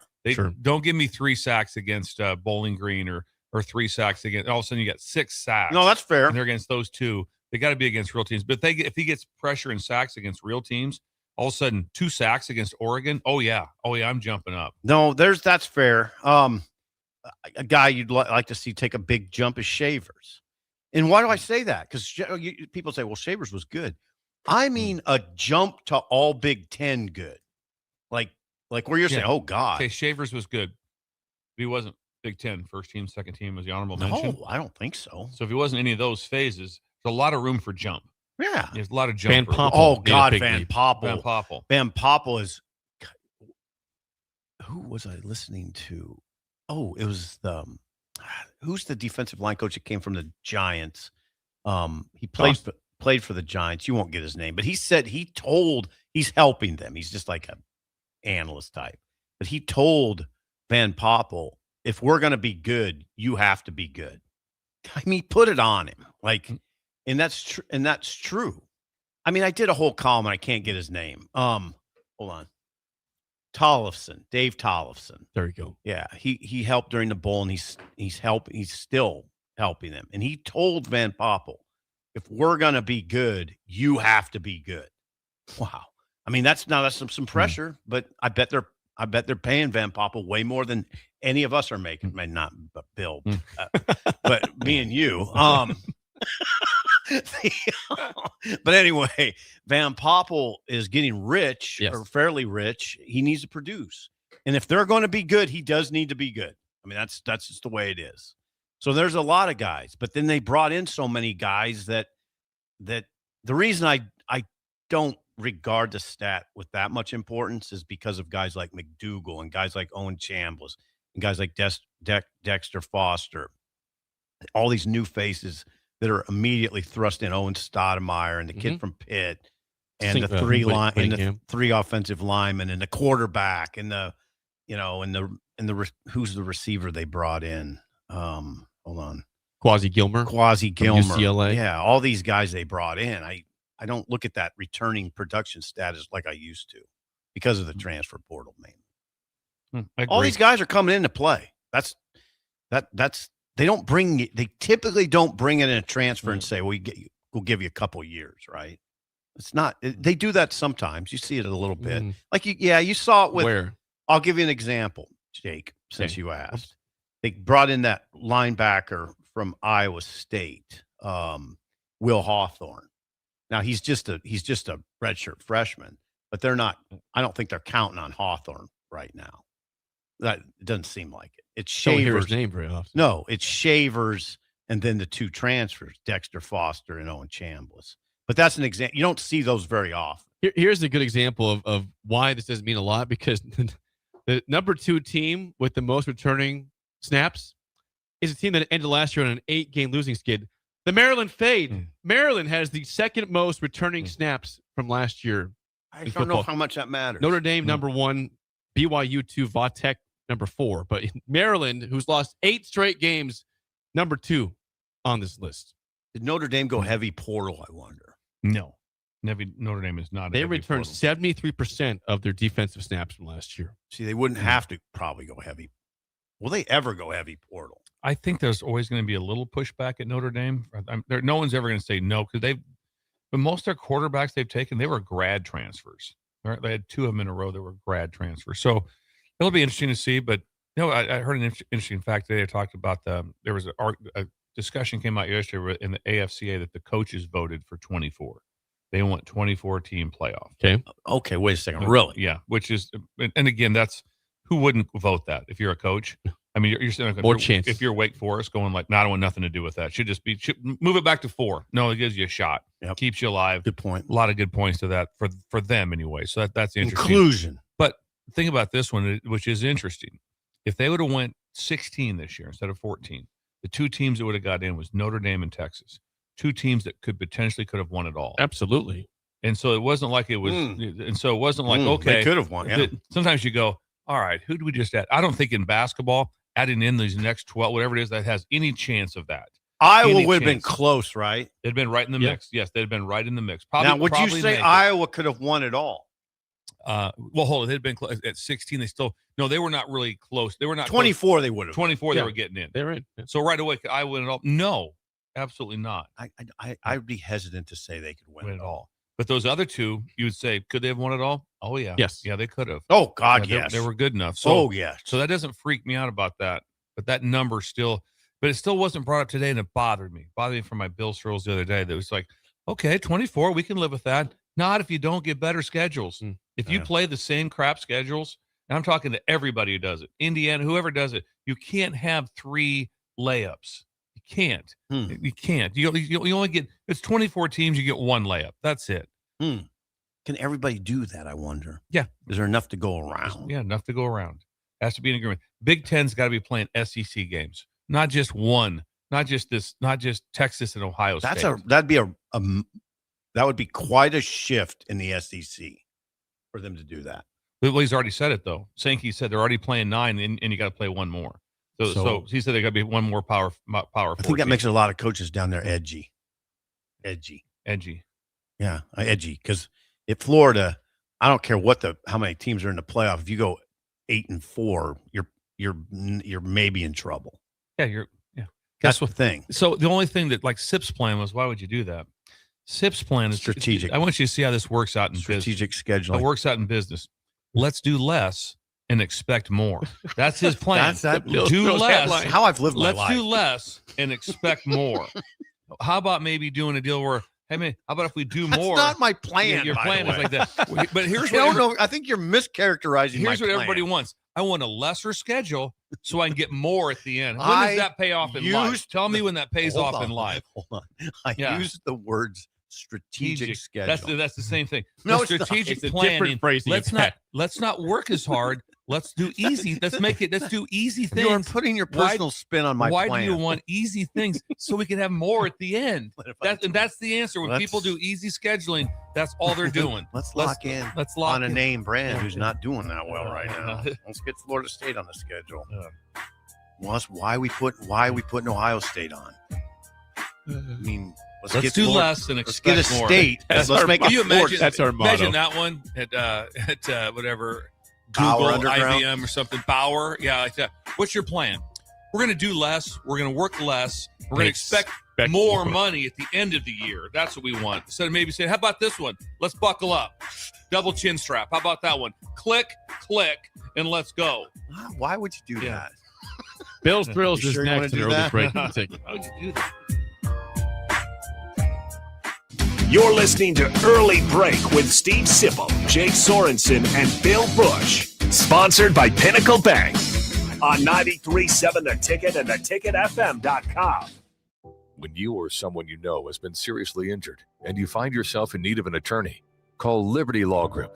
Don't give me 3 sacks against Bowling Green or 3 sacks against. All of a sudden you got 6 sacks. No, that's fair. And they're against those 2. They got to be against real teams. But if he gets pressure and sacks against real teams, all of a sudden 2 sacks against Oregon. Oh yeah, I'm jumping up. No, that's fair. A guy you'd like to see take a big jump is Shavers. And why do I say that? Because people say, well, Shavers was good. I mean, a jump to all Big Ten good. Like where you're saying, oh, God. Okay, Shavers was good. He wasn't Big Ten, first team, second team was the honorable mention. No, I don't think so. So if he wasn't any of those phases, there's a lot of room for jump. Yeah. There's a lot of jump. Van Poppel. Oh, God, Van Poppel. Van Poppel. Van Poppel is – who was I listening to? Oh, it was who's the defensive line coach that came from the Giants? He played for the Giants. You won't get his name, but he said he's helping them. He's just like an analyst type. But he told Van Poppel, if we're going to be good, you have to be good. I mean, put it on him. And that's true. And that's true. I mean, I did a whole column and I can't get his name. Hold on. Dave Tollefson. There you go. Yeah. He helped during the bowl and he's still helping them. And he told Van Poppel, if we're going to be good, you have to be good. Wow. I mean, that's some pressure, but I bet they're paying Van Poppel way more than any of us are making. Maybe not but Bill, but me and you. But anyway, Van Poppel is getting rich or fairly rich. He needs to produce, and if they're going to be good, he does need to be good. I mean, that's just the way it is. So there's a lot of guys, but then they brought in so many guys that the reason I don't regard the stat with that much importance is because of guys like McDougal and guys like Owen Chambliss and guys like Dexter Foster, all these new faces that are immediately thrust in. Owen Stoudemire and the kid from Pitt and the three offensive linemen and the quarterback and who's the receiver they brought in? Hold on. Quasi Gilmer. UCLA. Yeah, all these guys they brought in. I don't look at that returning production status like I used to because of the transfer portal, man. All these guys are coming in to play. That's they typically don't bring in a transfer and say, we'll give you a couple years, right? It's not, they do that sometimes. You see it a little bit. Like you saw it with, where? I'll give you an example, Jake, since you asked. They brought in that linebacker from Iowa State, Will Hawthorne. Now he's just a redshirt freshman, but I don't think they're counting on Hawthorne right now. That doesn't seem like it. It's Shavers. Don't hear his name very often. No, it's Shavers and then the two transfers, Dexter Foster and Owen Chambliss. But that's an example. You don't see those very often. Here's a good example of why this doesn't mean a lot, because the number 2 team with the most returning snaps is a team that ended last year on an 8-game losing skid. The Maryland Fade. Maryland has the second most returning snaps from last year. I don't know how much that matters. Notre Dame, number 1, BYU 2, Vautech, number 4. But Maryland, who's lost 8 straight games, number 2 on this list. Did Notre Dame go heavy portal, I wonder? No. Notre Dame is not. They returned 73% of their defensive snaps from last year. See, they wouldn't have to probably go heavy. Will they ever go heavy portal? I think there's always going to be a little pushback at Notre Dame. No one's ever going to say no, because but most of their quarterbacks they've taken, they were grad transfers. Right? They had 2 of them in a row that were grad transfers. So it'll be interesting to see. But I heard an interesting fact today. I talked about there was a discussion came out yesterday in the AFCA that the coaches voted for 24. They want 24-team playoff. Okay. Wait a second. Really? Yeah. Which is, and again, that's who wouldn't vote that if you're a coach. I mean, you're saying more chance. If you're Wake Forest going like, no, I don't want nothing to do with that. Should move it back to 4. No, it gives you a shot. Yep. Keeps you alive. Good point. A lot of good points to that for them anyway. So that's interesting. Inclusion. But think about this one, which is interesting. If they would have went 16 this year instead of 14, the 2 teams that would have got in was Notre Dame and Texas. 2 teams that could have won it all. Absolutely. And so it wasn't like it was. And so it wasn't like, okay, they could have won. Yeah. Sometimes you go, all right, who do we just add? I don't think in basketball, adding in these next 12, whatever it is, that has any chance of that. Iowa would have been close, right? They'd been right in the mix. Yes, they'd been right in the mix. Probably, now, would you say Iowa could have won it all? Well, hold on. They'd been close. At 16. They were not really close. They were not 24. Close. They would have 24. They were getting in. They're in. So right away, could Iowa win it all? No, absolutely not. I would be hesitant to say they could win it all. But those other 2, you would say, could they have won it all? Oh yeah. Yes. Yeah, they could have. Oh God, yes. They were good enough. So, yes. So that doesn't freak me out about that. But that number still. But it still wasn't brought up today, and it bothered me. Bothered me from my Bill Searles the other day. That was like, okay, 24, we can live with that. Not if you don't get better schedules. If you play the same crap schedules, and I'm talking to everybody who does it, Indiana, whoever does it, you can't have 3 layups. You can't. You can't. You only get, it's 24 teams, you get 1 layup. That's it. Can everybody do that, I wonder? Yeah. Is there enough to go around? Yeah, enough to go around. Has to be an agreement. Big Ten's got to be playing SEC games. Not just one, not just Texas and Ohio State. That would be quite a shift in the SEC for them to do that. Well, he's already said it though. Sankey said they're already playing 9, and you got to play 1 more. So he said they got to be 1 more power. I think that makes a lot of coaches down there edgy. Yeah, edgy. Because at Florida, I don't care how many teams are in the playoff. If you go 8-4, you're maybe in trouble. Yeah, That's the thing. So the only thing that like Sip's plan was, why would you do that? SIP's plan is strategic. I want you to see how this works out in strategic business. scheduling. It works out in business. Let's do less and expect more. That's his plan. Do less. How I've lived my life. Let's do less and expect more. How about maybe doing a deal where, hey man, how about if we do more? That's not my plan. Your by plan the is way. like that. But here's I what don't know. I think you're mischaracterizing. here's my what plan. everybody wants. I want a lesser schedule so I can get more at the end. When does that pay off in life? Tell me when that pays off in life. Hold on. I used the words strategic schedule. That's the same thing. No, The it's not. strategic It's a planning. different phrasing of that. Let's not work as hard. Let's do easy. Let's do easy things. You're putting your personal spin on my plan. Why do you want easy things so we can have more at the end? That's the answer. When people do easy scheduling, that's all they're doing. Let's lock in on a name brand who's not doing that well right now. Let's get Florida State on the schedule. Well, why we putting Ohio State on? I mean, let's do get less and expect let's get a more. state. Let's make it imagine, that's our motto. Imagine that one at whatever Bauer Google, Underground? IBM or something. Bauer, yeah, like that. What's your plan? We're going to do less. We're going to work less. We're going to expect more money at the end of the year. That's what we want. Instead of maybe saying, how about this one? Let's buckle up. Double chin strap. How about that one? Click, and let's go. Why would you do that? Bill's Thrills You is sure you wanna next. do Early that? break. How would you do that? You're listening to Early Break with Steve Sipple, Jake Sorensen, and Bill Busch. Sponsored by Pinnacle Bank on 93.7 The Ticket and theticketfm.com. When you or someone you know has been seriously injured and you find yourself in need of an attorney, call Liberty Law Group.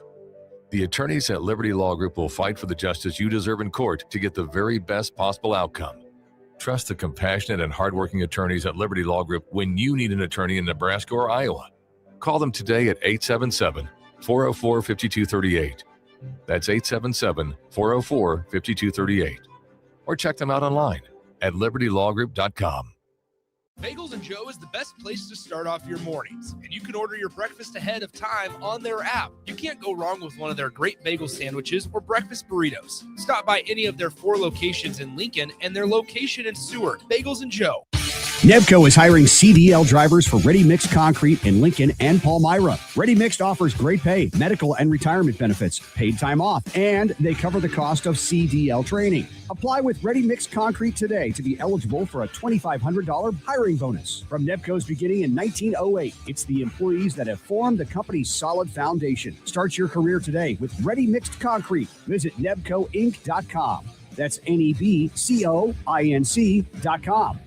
The attorneys at Liberty Law Group will fight for the justice you deserve in court to get the very best possible outcome. Trust the compassionate and hardworking attorneys at Liberty Law Group when you need an attorney in Nebraska or Iowa. Call them today at 877-404-5238. That's 877-404-5238. Or check them out online at libertylawgroup.com. Bagels & Joe is the best place to start off your mornings, and you can order your breakfast ahead of time on their app. You can't go wrong with one of their great bagel sandwiches or breakfast burritos. Stop by any of their 4 locations in Lincoln and their location in Seward. Bagels & Joe. Nevco is hiring CDL drivers for Ready Mixed Concrete in Lincoln and Palmyra. Ready Mixed offers great pay, medical and retirement benefits, paid time off, and they cover the cost of CDL training. Apply with Ready Mixed Concrete today to be eligible for a $2,500 hiring bonus. From Nevco's beginning in 1908, it's the employees that have formed the company's solid foundation. Start your career today with Ready Mixed Concrete. Visit NevcoInc.com. That's NEBCOINC.com.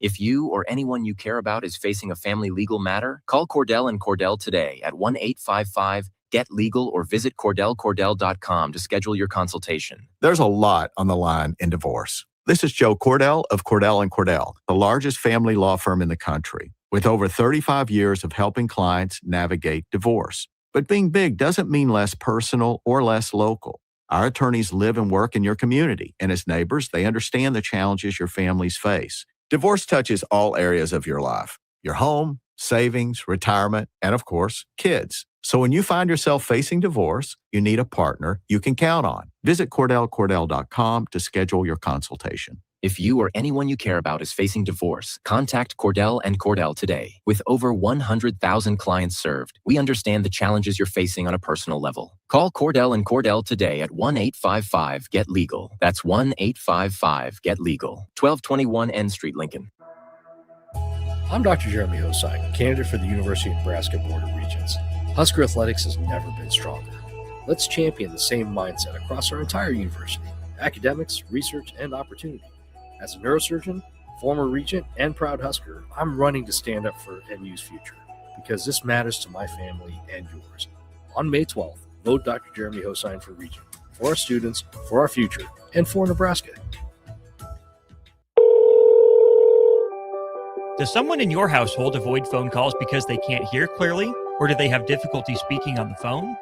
If you or anyone you care about is facing a family legal matter, call Cordell & Cordell today at 1-855-GET-LEGAL or visit CordellCordell.com to schedule your consultation. There's a lot on the line in divorce. This is Joe Cordell of Cordell & Cordell, the largest family law firm in the country, with over 35 years of helping clients navigate divorce. But being big doesn't mean less personal or less local. Our attorneys live and work in your community, and as neighbors, they understand the challenges your families face. Divorce touches all areas of your life, your home, savings, retirement, and of course, kids. So when you find yourself facing divorce, you need a partner you can count on. Visit CordellCordell.com to schedule your consultation. If you or anyone you care about is facing divorce, contact Cordell & Cordell today. With over 100,000 clients served, we understand the challenges you're facing on a personal level. Call Cordell & Cordell today at 1-855-GET-LEGAL. That's 1-855-GET-LEGAL. 1221 N Street, Lincoln. I'm Dr. Jeremy Hosai, candidate for the University of Nebraska Board of Regents. Husker athletics has never been stronger. Let's champion the same mindset across our entire university: academics, research, and opportunity. As a neurosurgeon, former regent, and proud Husker, I'm running to stand up for NU's future because this matters to my family and yours. On May 12th, vote Dr. Jeremy Hosai for regent, for our students, for our future, and for Nebraska. Does someone in your household avoid phone calls because they can't hear clearly, or do they have difficulty speaking on the phone?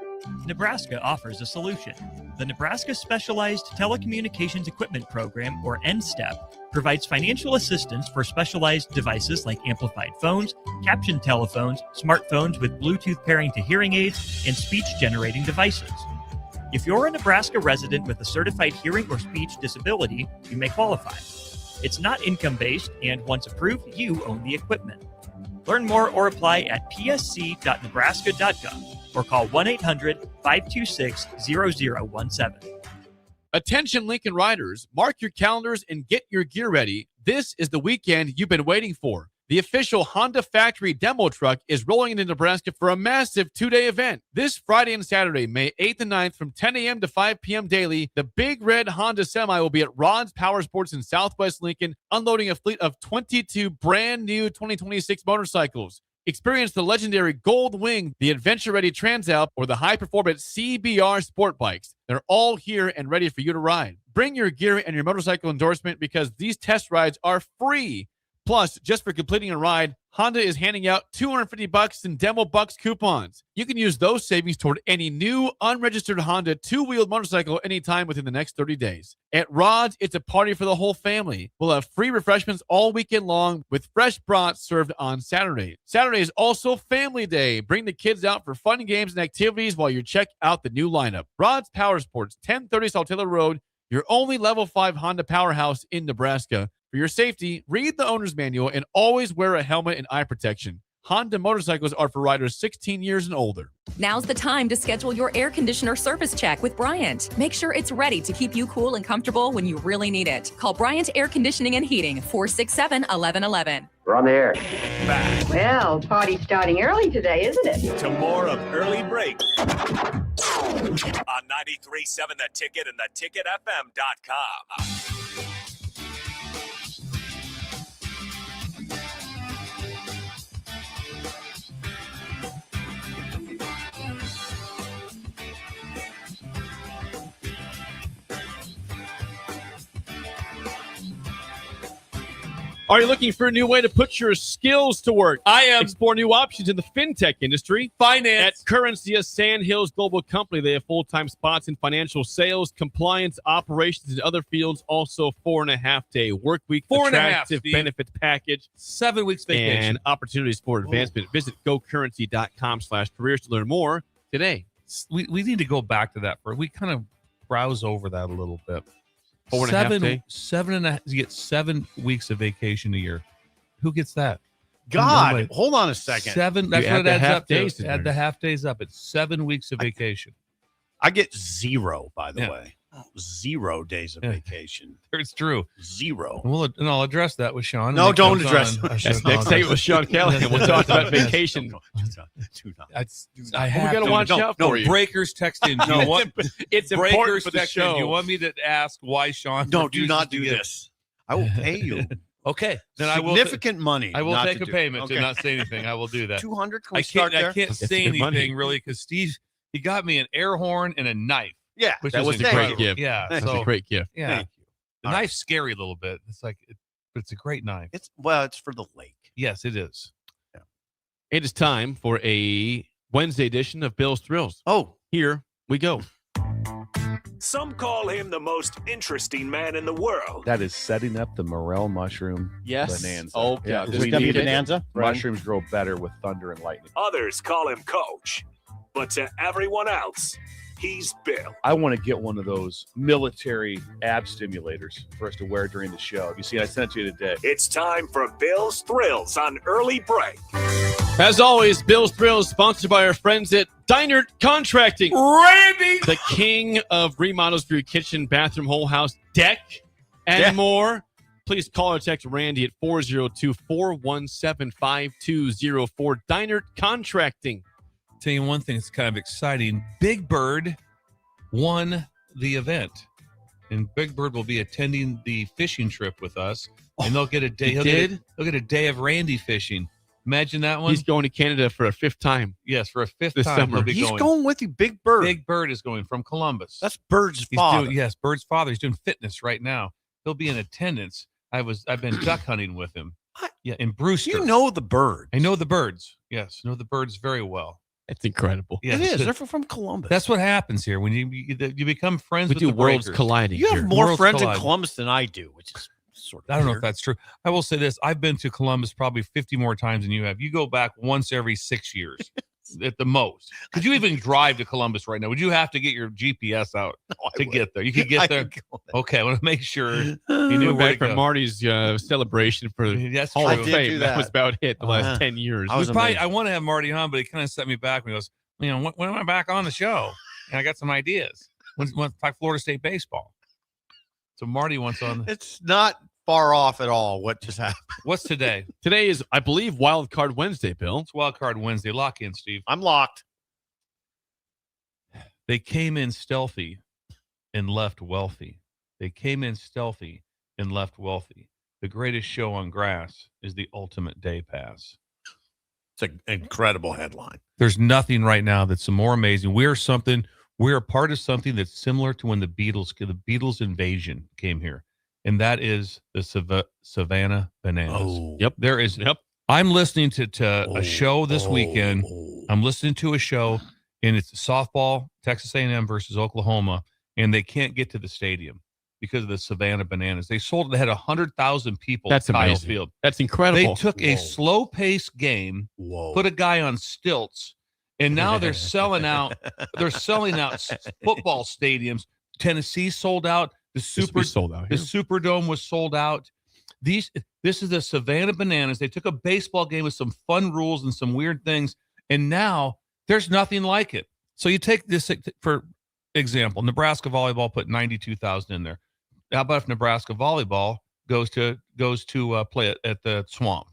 Nebraska offers a solution. The Nebraska Specialized Telecommunications Equipment Program, or NSTEP, provides financial assistance for specialized devices like amplified phones, captioned telephones, smartphones with Bluetooth pairing to hearing aids, and speech-generating devices. If you're a Nebraska resident with a certified hearing or speech disability, you may qualify. It's not income-based, and once approved, you own the equipment. Learn more or apply at psc.nebraska.gov or call 1-800-526-0017. Attention Lincoln riders, mark your calendars and get your gear ready. This is the weekend you've been waiting for. The official Honda factory demo truck is rolling into Nebraska for a massive 2-day event. This Friday and Saturday, May 8th and 9th from 10 a.m. to 5 p.m. daily, the Big Red Honda Semi will be at Rod's Power Sports in Southwest Lincoln, unloading a fleet of 22 brand new 2026 motorcycles. Experience the legendary Gold Wing, the adventure-ready Transalp, or the high-performance CBR sport bikes. They're all here and ready for you to ride. Bring your gear and your motorcycle endorsement because these test rides are free. Plus, just for completing a ride, Honda is handing out $250 in Demo Bucks coupons. You can use those savings toward any new, unregistered Honda two-wheeled motorcycle anytime within the next 30 days. At Rod's, it's a party for the whole family. We'll have free refreshments all weekend long with fresh brats served on Saturday. Saturday is also Family Day. Bring the kids out for fun games and activities while you check out the new lineup. Rod's Power Sports, 1030 Saltillo Road, your only Level 5 Honda powerhouse in Nebraska. For your safety, read the owner's manual and always wear a helmet and eye protection. Honda motorcycles are for riders 16 years and older. Now's the time to schedule your air conditioner service check with Bryant. Make sure it's ready to keep you cool and comfortable when you really need it. Call Bryant Air Conditioning and Heating, 467-1111. We're on the air. Back Well, party's starting early today, isn't it? to more of Early Break on 93.7 The Ticket and theticketfm.com. Are you looking for a new way to put your skills to work? I am. Explore new options in the fintech industry. Finance. At Currency, a Sandhills Global Company, they have full-time spots in financial sales, compliance, operations, and other fields. Also, 4.5-day work week, 4.5, attractive Steve. benefits package, 7 weeks vacation, and opportunities for advancement. Visit gocurrency.com/careers to learn more today. We need to go back to that. We kind of browse over that a little bit. 4.5 day? 7.5. You get 7 weeks of vacation a year. Who gets that? God, Nobody. hold on a second. 7. That's You what add it the adds half up days to. in Add there. the half days up. It's 7 weeks of vacation. I get 0, by the Yeah. way. 0 days of Yeah. vacation. It's true. 0. And I'll address that with Sean. No, when he don't comes address on. it. I should- That's next segment with Sean Callahan. We'll talk about vacation. Do not. I have We got to to. watch out for you. Breakers text in. Do you want, It's important breakers for the text in. show. Do you want me to ask why Sean? No, do refuses not to do give- this. I will pay you Okay, then I will. significant money. I will not take to a do. payment Okay. to not say anything. I will do that. 200. Can we I start can't. there? I can't That's say good money. anything really because Steve, he got me an air horn and a knife. Yeah, Which That is was a incredible. great gift. Yeah, That so was a great gift. yeah, Thank you. the All knife's scary a little bit. It's like, but it's a great knife. It's for the lake. Yes, it is. It is time for a Wednesday edition of Bill's Thrills. Oh, Here we go. Some call him the most interesting man in the world. That is setting up the morel mushroom Yes. bonanza. Oh, yeah. God. we Is it gonna be need it. bonanza? Mushrooms grow better with thunder and lightning. Others call him Coach. But to everyone else, he's Bill. I want to get one of those military ab stimulators for us to wear during the show. You see, I sent you today. It's time for Bill's Thrills on Early Break. As always, Bill's Thrills sponsored by our friends at Dynert Contracting. Randy, The king of remodels for your kitchen, bathroom, whole house, deck, and Yeah. more. Please call or text Randy at 402-417-5204. Dynert Contracting. tell you one thing that's kind of exciting. Big Bird won the event, and Big Bird will be attending the fishing trip with us, and they'll get a day. He He'll did? get a day of Randy fishing. Imagine that one. He's going to Canada for a 5th time. Yes, for a 5th this time. summer. He'll be He's going with you, Big Bird. Big Bird is going from Columbus. That's Bird's He's father. doing, yes, Bird's father. He's doing fitness right now. He'll be in attendance. I've been duck hunting with him. Yeah, in Brewster. You know the Bird. I know the birds. Yes, know the birds very well. It's incredible. Yes, It is. They're from Columbus. That's what happens here when you become friends We with do the worlds breakers. colliding You have here. more Worlds friends collide. in Columbus than I do, which is sort of I don't know if weird. that's true. I will say this. I've been to Columbus probably 50 more times than you have. You go back once every 6 years. at the most. Could you even drive to Columbus right now? Would you have to get your GPS out to get there? You could get there. Okay, I want to make sure you knew where to for go. Marty's celebration for That's Hall true. of Fame. That was about it the last 10 years. I want to have Marty on, but he kind of set me back when he goes, when am I back on the show? And I got some ideas. When talk Florida State baseball. So Marty wants on. It's not far off at all what just happened. What's today? Today is, I believe, Wild Card Wednesday, Bill. It's Wild Card Wednesday. Lock in, Steve. I'm locked. They came in stealthy and left wealthy. They came in stealthy and left wealthy. The greatest show on grass is the ultimate day pass. It's an incredible headline. There's nothing right now that's more amazing. We're a part of something that's similar to when the Beatles invasion came here. And that is the Savannah Bananas. Oh. Yep. There is. Yep. I'm listening to a show this weekend. I'm listening to a show, and it's softball, Texas A&M versus Oklahoma, and they can't get to the stadium because of the Savannah Bananas. They had 100,000 people That's at Kyle amazing. Field. That's incredible. They took a slow-paced game, put a guy on stilts, and now they're selling out. They're selling out football stadiums. Tennessee sold out. The Superdome was sold out. This is the Savannah Bananas. They took a baseball game with some fun rules and some weird things, and now there's nothing like it. So you take this for example. Nebraska volleyball put 92,000 in there. How about if Nebraska volleyball goes to play at the Swamp?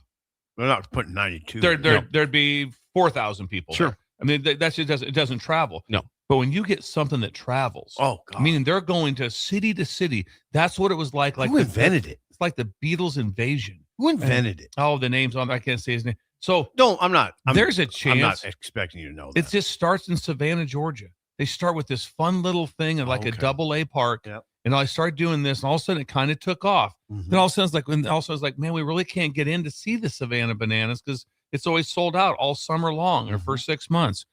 They're not putting 92. There'd be 4,000 people. Sure. There. I mean, that just doesn't travel. No. But when you get something that travels, oh God, meaning they're going to city to city. That's what it was like. Who invented it? It's like the Beatles invasion. Who invented it? Oh, the name's on. I can't say his name. So no, I'm not. There's a chance. I'm not expecting you to know that. It just starts in Savannah, Georgia. They start with this fun little thing at like a double-A park. Yep. And I started doing this, and all of a sudden it kind of took off. Mm-hmm. Then all of a sudden it's like, man, we really can't get in to see the Savannah Bananas because it's always sold out all summer long or for 6 months.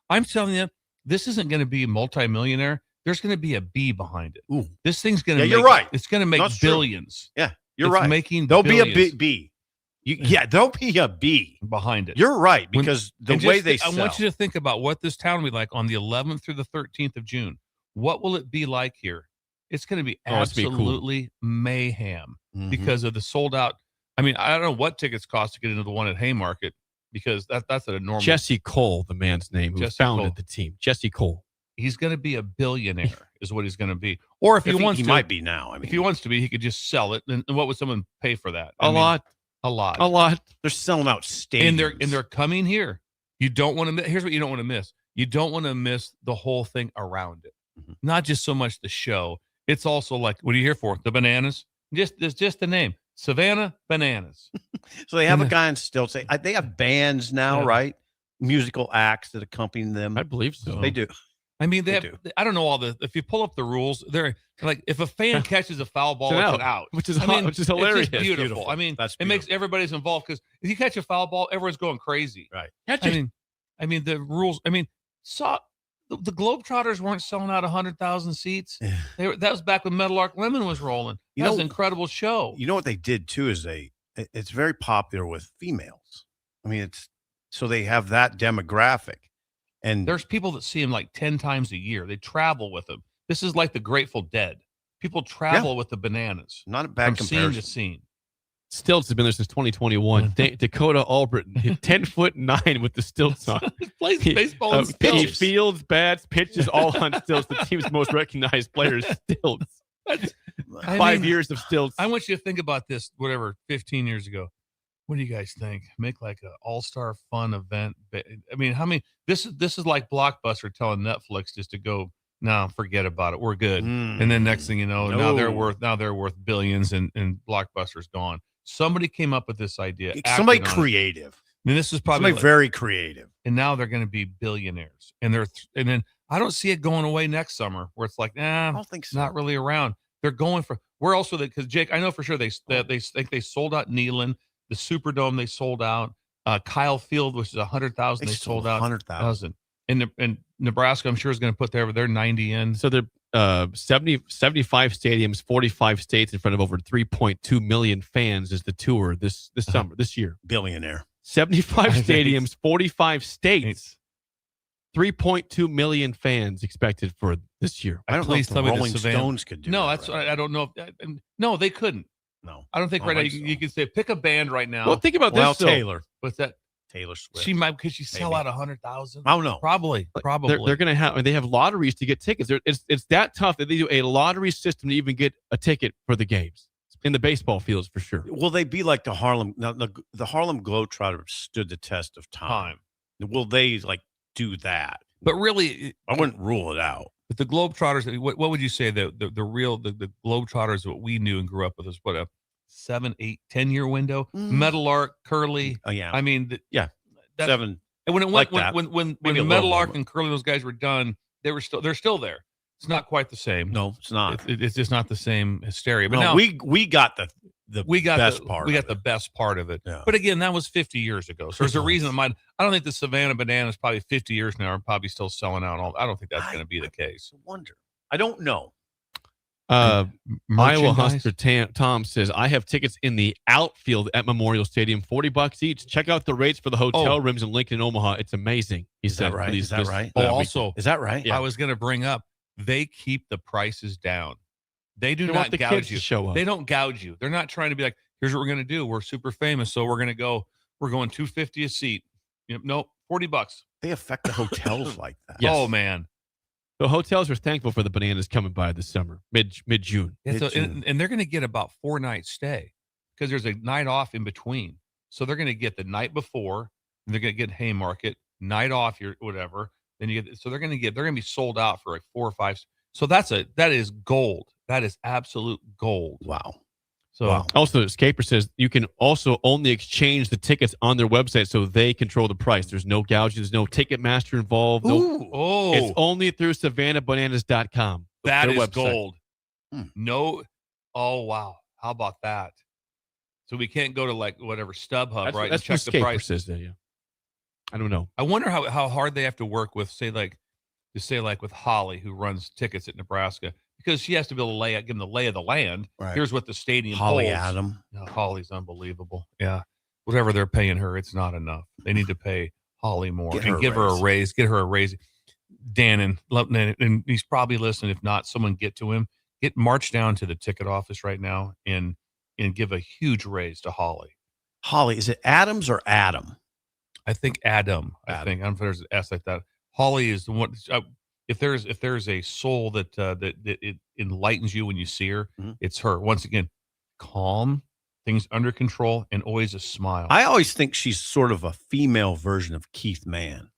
I'm telling you, this isn't going to be multimillionaire. There's going to be a B behind it. Ooh. This thing's going to you're right. It's going to make That's billions. True. Yeah, you're it's right. There'll be a B. There'll be a B behind it. You're right, because I want you to think about what this town will be like on the 11th through the 13th of June. What will it be like here? It's going to be absolutely mayhem because of the sold out. I mean, I don't know what tickets cost to get into the one at Haymarket because that's an enormous. Jesse Cole, the man's name, who founded the team. Jesse Cole. He's going to be a billionaire, is what he's going to be. Or if he wants to, he might be now. I mean, if he wants to be, he could just sell it. And what would someone pay for that? A lot. They're selling out stadiums, and they're coming here. You don't want to. Here's what you don't want to miss. You don't want to miss the whole thing around it. Mm-hmm. Not just so much the show. It's also like, what are you here for? The bananas. It's just the name, Savannah Bananas. So they have a guy on stilts. They have bands now, right? Musical acts that accompany them. I believe so. They do. I mean, they have. I don't know if you pull up the rules, they're like, if a fan catches a foul ball, it's an out, which is hilarious. It's just beautiful. I mean, it makes everybody's involved because if you catch a foul ball, everyone's going crazy. Right. I mean, the rules. I mean, the Globetrotters weren't selling out 100,000 seats. That was back when Meadowlark Lemon was rolling. That was an incredible show. You know what they did too is it's very popular with females. I mean, so they have that demographic. And there's people that see him like 10 times a year. They travel with him. This is like the Grateful Dead. People travel with the Bananas. Not a bad comparison. Scene to scene. Stilts have been there since 2021. Dakota Albritton hit 10'9" with the stilts on. He plays baseball on stilts. He fields, bats, pitches, all on stilts. The team's most recognized players, stilts. 5 years of stilts. I want you to think about this, 15 years ago. What do you guys think? Make like an all-star fun event. I mean, how many? This is like Blockbuster telling Netflix just to go. No, forget about it. We're good. And then next thing you know, now they're worth billions, and Blockbuster's gone. Somebody came up with this idea. Somebody creative. I mean, this is probably very creative. And now they're going to be billionaires. And then I don't see it going away next summer where it's like, I don't think so. Not really around. They're going for. We're also because Jake, I know for sure they think they sold out Neyland. The Superdome they sold out. Kyle Field, which is 100,000, they sold out 100,000. And Nebraska, I'm sure, is going to put their 90 in. So they're 75 stadiums, 45 states in front of over 3.2 million fans is the tour this summer, this year. Billionaire. 75 stadiums, 45 states. 3.2 million fans expected for this year. I don't know if the Rolling Stones could do that. No, that's I don't know. No, they couldn't. No, I don't think right now you could say pick a band right now. Well, think about this. Taylor. What's that? Taylor Swift. She might because she sell out 100,000. Oh no, probably. They're going to have, and they have lotteries to get tickets. It's that tough that they do a lottery system to even get a ticket for the games in the baseball fields for sure. Will they be like the Harlem? Now, the Harlem Globetrotters stood the test of time. Will they like do that? But really, I wouldn't rule it out. But the Globetrotters, what would you say the Globetrotters, what we knew and grew up with, was what, a 7, 8, 10-year window? Metal Arc, Curly. Oh yeah. I mean, 7. And when it went, like when Metal Arc and Curly, those guys were done, they're still there. It's not quite the same. No, it's not. It's just not the same hysteria. But no, now we got the best part. We got the best part of it. Yeah. But again, that was 50 years ago. So there's a reason I don't think the Savannah Bananas probably 50 years now are probably still selling out. I don't think that's going to be the case. Wonder. I don't know. Iowa Husker Tom says, I have tickets in the outfield at Memorial Stadium, $40 each. Check out the rates for the hotel rooms in Lincoln and Omaha. It's amazing. He said, right? Is that right? Also, is that right? Yeah. I was going to bring up, they keep the prices down. They do not gouge you. Show up. They don't gouge you. They're not trying to be like, here's what we're going to do. We're super famous, so we're going $250 a seat. Nope, $40. They affect the hotels like that. Yes. Oh man. The hotels are thankful for the Bananas coming by this summer, mid-June. Yeah, and they're going to get about 4 nights stay because there's a night off in between. So they're going to get the night before, and they're going to get Haymarket, night off, whatever. Then you get, so they're going to be sold out for like 4 or 5. So that is gold. That is absolute gold. Wow. So also, Scaper says you can also only exchange the tickets on their website, so they control the price. There's no gouging. There's no Ticketmaster involved. It's only through SavannahBananas.com. That is website. gold. No. Oh, wow. How about that? So we can't go to like whatever StubHub, right? That's and check the price. Says that, yeah. I don't know. I wonder how hard they have to work with, say with Holly, who runs tickets at Nebraska, because she has to be able to give them the lay of the land. Right. Here's what the stadium Holly holds. Adam. No, Holly's unbelievable. Yeah. Whatever they're paying her, it's not enough. They need to pay Holly more and give her a raise. Get her a raise. Dan and he's probably listening. If not, someone get to him. March down to the ticket office right now and give a huge raise to Holly. Holly, is it Adams or Adam? I think Adam. I don't know if there's an S like that. Holly is the one. If there's a soul that it enlightens you when you see her, it's her. Once again, calm, things under control, and always a smile. I always think she's sort of a female version of Keith Mann.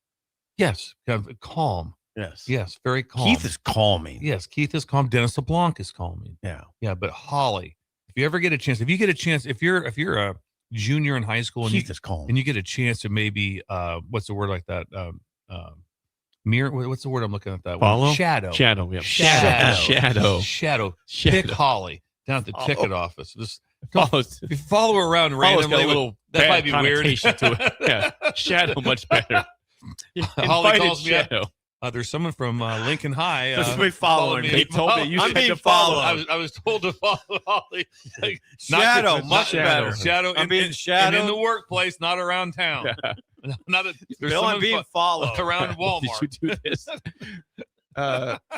Yes, kind of calm. Yes, very calm. Keith is calming. Yes, Keith is calm. Dennis LeBlanc is calming. Yeah. But Holly, if you ever get a chance, if you're a junior in high school and Keith is calm, and you get a chance to maybe what's the word like that? Mirror. What's the word I'm looking at? That Follow? One? Shadow. Shadow. Yeah. Shadow. Pick Holly down at the ticket office. Just if you follow her around randomly, that might be weird. To it. Yeah. Shadow much better. Holly calls me up. There's someone from Lincoln High. Following me. They told me I'm being followed. I was told to follow Holly. Shadow, much better. Shadow. I'm being shadowed in the workplace, not around town. Bill, I'm being followed around Walmart. Did you do this?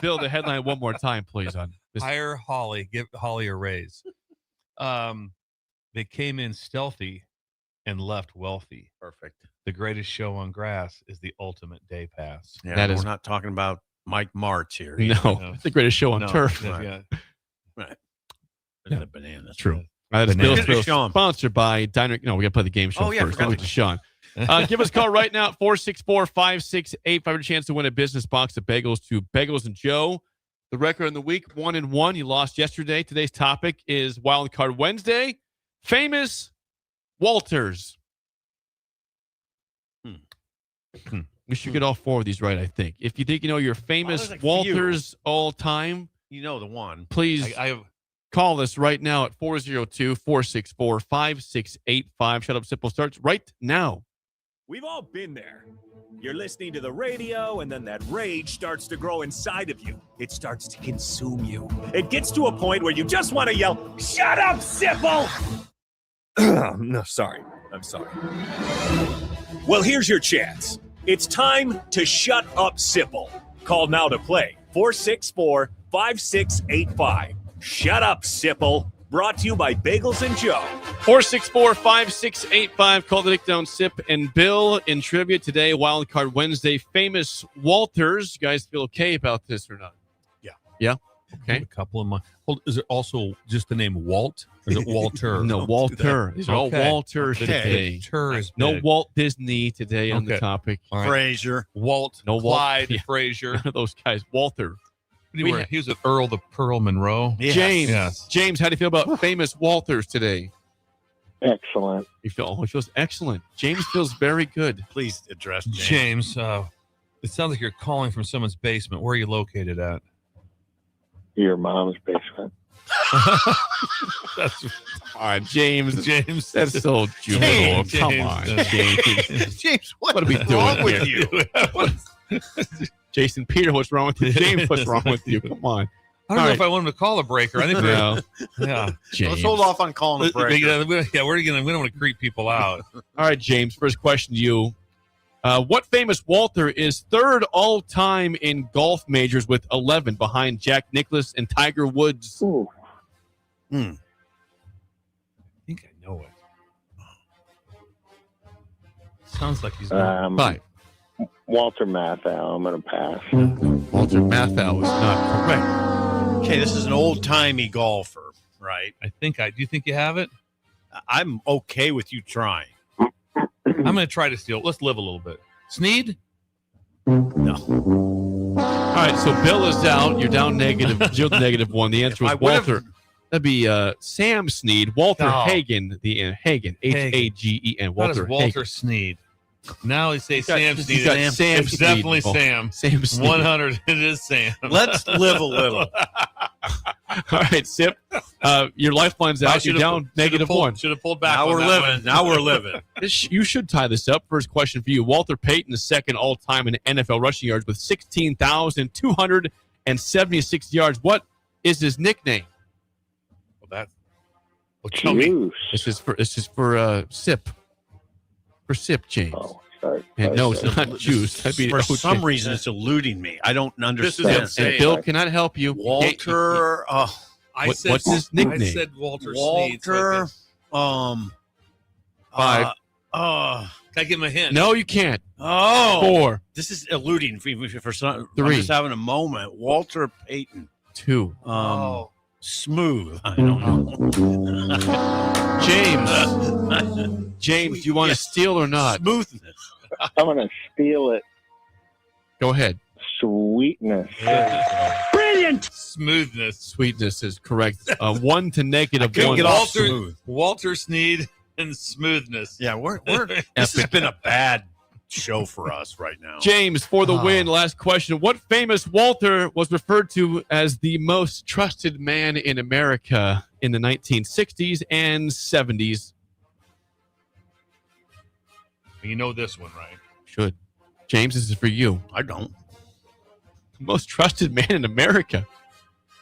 Bill, the headline one more time, please. On this. Hire Holly. Give Holly a raise. They came in stealthy and left wealthy. Perfect. The greatest show on grass is the ultimate day pass. Yeah, we're not talking about Mike Martz here. No, it's the greatest show on turf. Right. The Bananas. True. That's Bill's sponsored by Diner. No, we got to play the game show first. Then we to Sean. Give us a call right now at 464-5685 for a chance to win a business box of bagels to Bagels and Joe. The record in the week, 1-1. You lost yesterday. Today's topic is Wild Card Wednesday. Famous Walters. We should get all 4 of these right, I think. If you think you know your famous Walters all time, you know the one. Please call us right now at 402-464-5685. Shut Up Simple starts right now. We've all been there. You're listening to the radio, and then that rage starts to grow inside of you. It starts to consume you. It gets to a point where you just want to yell, "Shut up, Sipple!" No, sorry. I'm sorry. Well, here's your chance. It's time to shut up, Sipple. Call now to play 464-5685. Shut up, Sipple. Brought to you by Bagels and Joe. 464-5685. Call the Nick Down Sip and Bill in trivia today. Wild Card Wednesday. Famous Walters. You guys feel okay about this or not? Yeah. Okay. A couple of my. Is it also just the name Walt? Or is it Walter? No, Walter. These are all Walters today. No Walt Disney today on the topic. Right. Frazier. Walt. No Clyde. Walt. Frazier. None of those guys. Walter. He was an Earl the Pearl Monroe. Yes. James, how do you feel about famous Walters today? Excellent. He feels excellent. James feels very good. Please address James. It sounds like you're calling from someone's basement. Where are you located at? Your mom's basement. That's all right, James. That's so juvenile. Come on, James. James, what are we doing wrong with here? you? Jason Peter, what's wrong with you? James, what's wrong with you? Come on. I don't know if I want him to call a breaker. I think James. Let's hold off on calling a breaker. We don't want to creep people out. All right, James. First question to you. What famous Walter is third all-time in golf majors with 11 behind Jack Nicklaus and Tiger Woods? I think I know it. Sounds like he's five. Walter Matthau. I'm going to pass. Walter Matthau is not correct. Okay, this is an old-timey golfer, right? Do you think you have it? I'm okay with you trying. I'm going to try to steal. Let's live a little bit. Snead? No. All right, so Bill is out. You're down -0 to -1. The answer was Walter. That'd be Sam Snead. Walter Hagen. Hagen. Hagen. Walter Snead. Now they say Sam Snead. Sam it's Snead. definitely Sam. Sam Snead. 100. It is Sam. Let's live a little. All right, Sip. Your lifeline's out. You're down -1. Should have pulled back. Now we're living. Now we're living. You should tie this up. First question for you. Walter Payton, the second all-time in NFL rushing yards with 16,276 yards. What is his nickname? Tell me. This is for Sip. For Sip, James. Oh, sorry. And no, it's not juice. That'd be For some reason, it's eluding me. I don't understand. This is insane. And Bill cannot help you. Walter. What's his nickname? I said Walter Snead. Walter. Five. Can I give him a hint? No, you can't. Oh. 4. This is eluding for some. 3. I'm just having a moment. Walter Payton. 2. Smooth. I don't know. James, do you want to steal or not? Smoothness. I'm going to steal it. Go ahead. Sweetness. Brilliant. Smoothness. Sweetness is correct. 1 to -1. Get off smooth. Walter Snead and smoothness. Yeah, this has been a bad show for us right now. James, for the win. Last question. What famous Walter was referred to as the most trusted man in America in the 1960s and 70s? You know this one, right? Should. James, this is for you. I don't. The most trusted man in America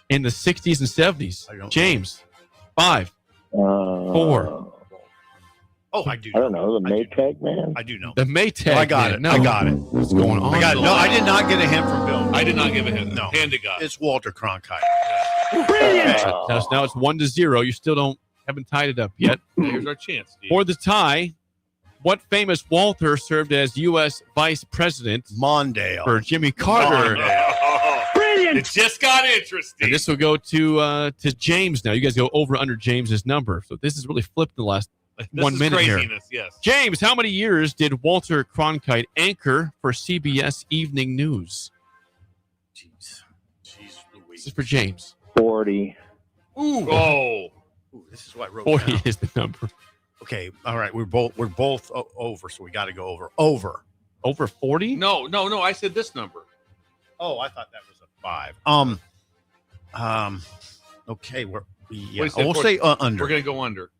in the 60s and 70s. I don't. James, 5, 4. Oh, I do. I don't know. The Maytag man? I do know. The Maytag. I got it. No. I got it. What's going on? I got it. No, I did not get a hint from Bill. I did not give a hint. No. Hand to God. It's Walter Cronkite. Brilliant. Now it's 1-0. You still haven't tied it up yet. Here's our chance, Steve. For the tie, what famous Walter served as U.S. Vice President Mondale for Jimmy Carter? Brilliant. It just got interesting. And this will go to James now. You guys go over under James's number. So this is really flipped in the last 1 minute craziness, here. Yes. James, how many years did Walter Cronkite anchor for CBS Evening News? Jeez Louise. This is for James. 40. Ooh. Ooh, this is what I wrote 40 down. is the number. Okay, all right. We're both over, so we got to go over. Over 40? No. I said this number. Oh, I thought that was a 5. Okay, we'll say under. We're gonna go under.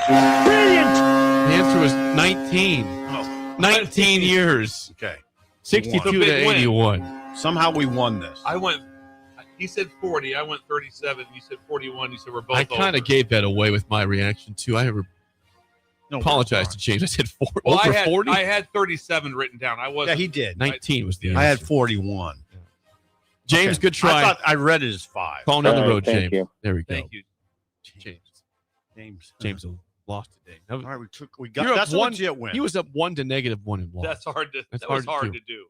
Brilliant. The answer was 19. Oh. 19 years. Okay. 62 to 81. Somehow we won this. He said 40. I went 37. You said 41. You said we're both I kind over. of gave that away with my reaction too. Apologize to James. I said 40. Well, over I 40. had 37 written down. I wasn't. Yeah, he did. 19 was the answer. I had 41. James, good try. I thought I read it as 5. Calling down the road, thank James. you. There we go. Thank you. James lost today. All right, we got You're up that's a one. legit win. He was up 1 to -1 and lost. That was hard to do.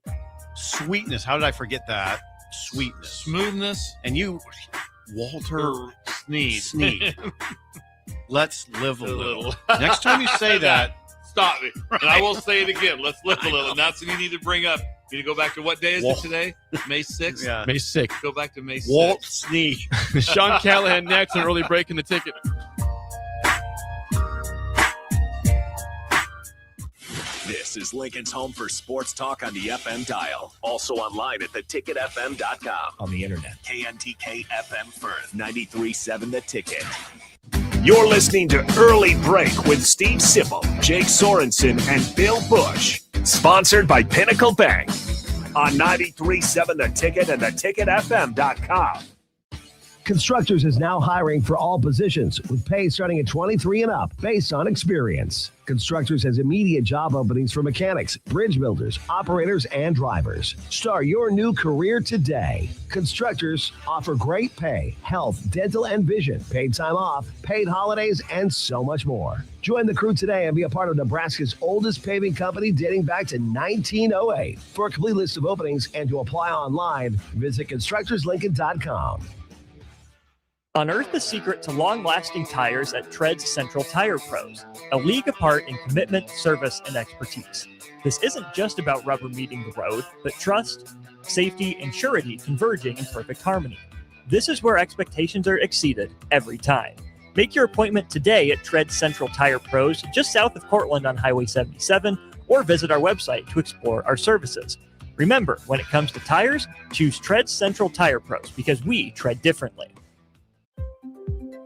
Sweetness. How did I forget that? Sweetness. Smoothness. And you, Walter Sneed. Let's live a little. Next time you say that, stop me. And I will say it again. Let's live a little. And that's what you need to bring up. You need to go back to what day is it today? May 6th? Yeah. May 6th. Go back to May 6th. Walt Sneed. Sean Callahan next, an early break in the ticket. This is Lincoln's home for sports talk on the FM dial. Also online at theticketfm.com. On the internet. KNTK FM Firth, 93.7 The Ticket. You're listening to Early Break with Steve Sipple, Jake Sorensen, and Bill Busch. Sponsored by Pinnacle Bank on 93.7 The Ticket and theticketfm.com. Constructors is now hiring for all positions with pay starting at 23 and up based on experience. Constructors has immediate job openings for mechanics, bridge builders, operators, and drivers. Start your new career today. Constructors offer great pay, health, dental, and vision, paid time off, paid holidays, and so much more. Join the crew today and be a part of Nebraska's oldest paving company dating back to 1908. For a complete list of openings and to apply online, visit constructorslincoln.com. Unearth the secret to long-lasting tires at Tread's Central Tire Pros, a league apart in commitment, service, and expertise. This isn't just about rubber meeting the road, but trust, safety, and surety converging in perfect harmony. This is where expectations are exceeded every time. Make your appointment today at Tread's Central Tire Pros, just south of Cortland on Highway 77, or visit our website to explore our services. Remember, when it comes to tires, choose Tread's Central Tire Pros because we tread differently.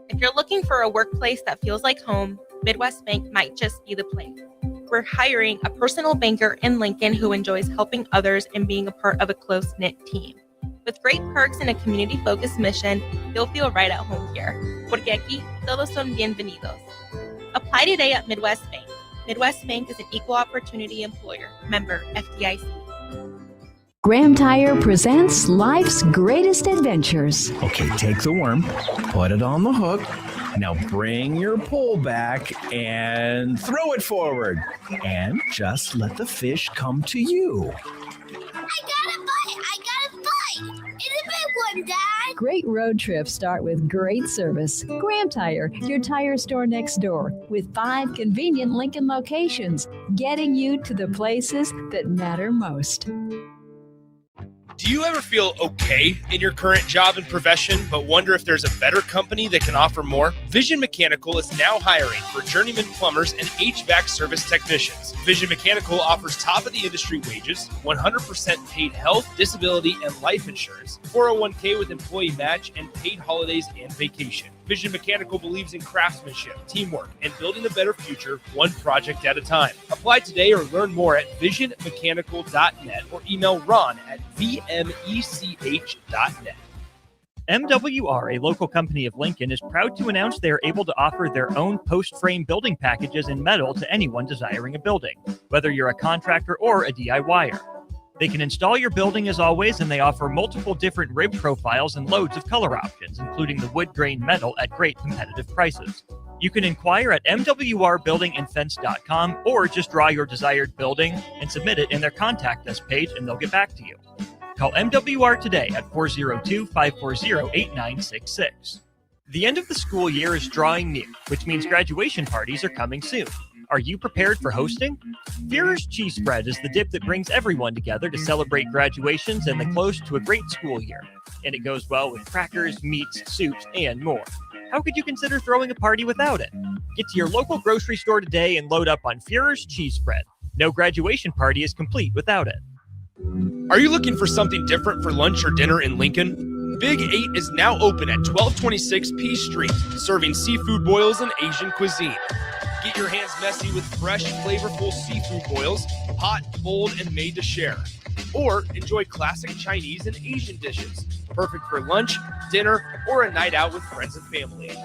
If you're looking for a workplace that feels like home, Midwest Bank might just be the place. We're hiring a personal banker in Lincoln who enjoys helping others and being a part of a close-knit team. With great perks and a community-focused mission, you'll feel right at home here. Porque aquí todos son bienvenidos. Apply today at Midwest Bank. Midwest Bank is an equal opportunity employer. Member FDIC. Graham Tire presents life's greatest adventures. Okay, take the worm, put it on the hook. Now bring your pole back and throw it forward. And just let the fish come to you. I got a bite! It's a big one, Dad! Great road trips start with great service. Graham Tire, your tire store next door, with 5 convenient Lincoln locations, getting you to the places that matter most. Do you ever feel okay in your current job and profession, but wonder if there's a better company that can offer more? Vision Mechanical is now hiring for journeyman plumbers and HVAC service technicians. Vision Mechanical offers top-of-the-industry wages, 100% paid health, disability, and life insurance, 401k with employee match, and paid holidays and vacation. Vision Mechanical believes in craftsmanship, teamwork, and building a better future one project at a time. Apply today or learn more at visionmechanical.net or email Ron at vmech.net. MWR, a local company of Lincoln, is proud to announce they are able to offer their own post-frame building packages in metal to anyone desiring a building, whether you're a contractor or a DIYer. They can install your building as always, and they offer multiple different rib profiles and loads of color options, including the wood grain metal at great competitive prices. You can inquire at mwrbuildingandfence.com or just draw your desired building and submit it in their contact us page and they'll get back to you. Call MWR today at 402-540-8966. The end of the school year is drawing near, which means graduation parties are coming soon. Are you prepared for hosting? Führer's Cheese Spread is the dip that brings everyone together to celebrate graduations and the close to a great school year. And it goes well with crackers, meats, soups, and more. How could you consider throwing a party without it? Get to your local grocery store today and load up on Führer's Cheese Spread. No graduation party is complete without it. Are you looking for something different for lunch or dinner in Lincoln? Big 8 is now open at 1226 P Street, serving seafood boils and Asian cuisine. Get your hands messy with fresh, flavorful seafood boils, hot, bold, and made to share. Or enjoy classic Chinese and Asian dishes, perfect for lunch, dinner, or a night out with friends and family.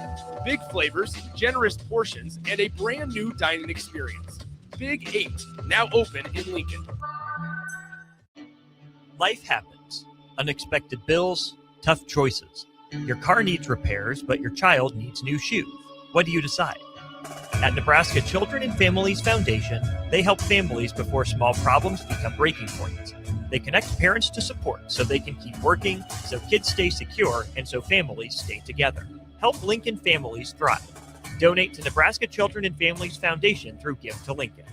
Big flavors, generous portions, and a brand new dining experience. Big 8, now open in Lincoln. Life happens. Unexpected bills, tough choices. Your car needs repairs, but your child needs new shoes. What do you decide? At Nebraska Children and Families Foundation, they help families before small problems become breaking points. They connect parents to support so they can keep working, so kids stay secure, and so families stay together. Help Lincoln families thrive. Donate to Nebraska Children and Families Foundation through Give to Lincoln.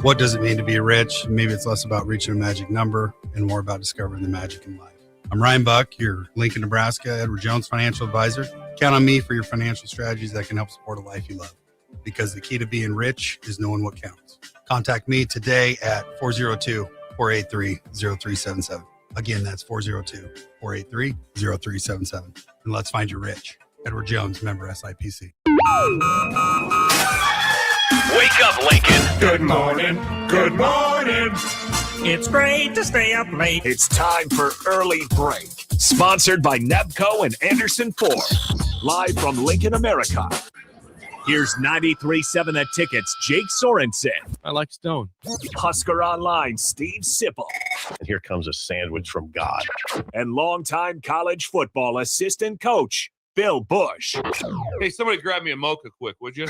What does it mean to be rich? Maybe it's less about reaching a magic number and more about discovering the magic in life. I'm Ryan Buck, your Lincoln, Nebraska Edward Jones financial advisor. Count on me for your financial strategies that can help support a life you love. Because the key to being rich is knowing what counts. Contact me today at 402-483-0377. Again, that's 402-483-0377. And let's find you rich. Edward Jones, member SIPC. Wake up, Lincoln. Good morning. Good morning. It's great to stay up late. It's time for Early Break. Sponsored by Nebco and Anderson Ford. Live from Lincoln, America. Here's 93.7 The Ticket's Jake Sorensen. I like Stone. Husker Online, Steve Sipple. And here comes a sandwich from God. And longtime college football assistant coach, Bill Busch. Hey, somebody grab me a mocha quick, would you?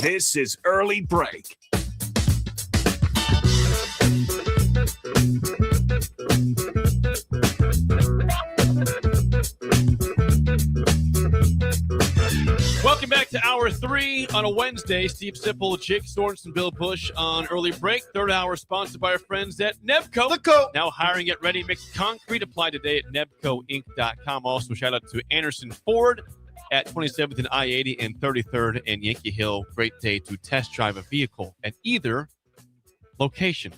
This is Early Break. Welcome back to Hour 3 on a Wednesday. Steve Sipple, Jake Sorensen, Bill Busch on Early Break. Third hour sponsored by our friends at Nebco. Now hiring at Ready Mix Concrete. Apply today at nebcoinc.com. Also, shout out to Anderson Ford at 27th and I-80 and 33rd and Yankee Hill. Great day to test drive a vehicle at either location.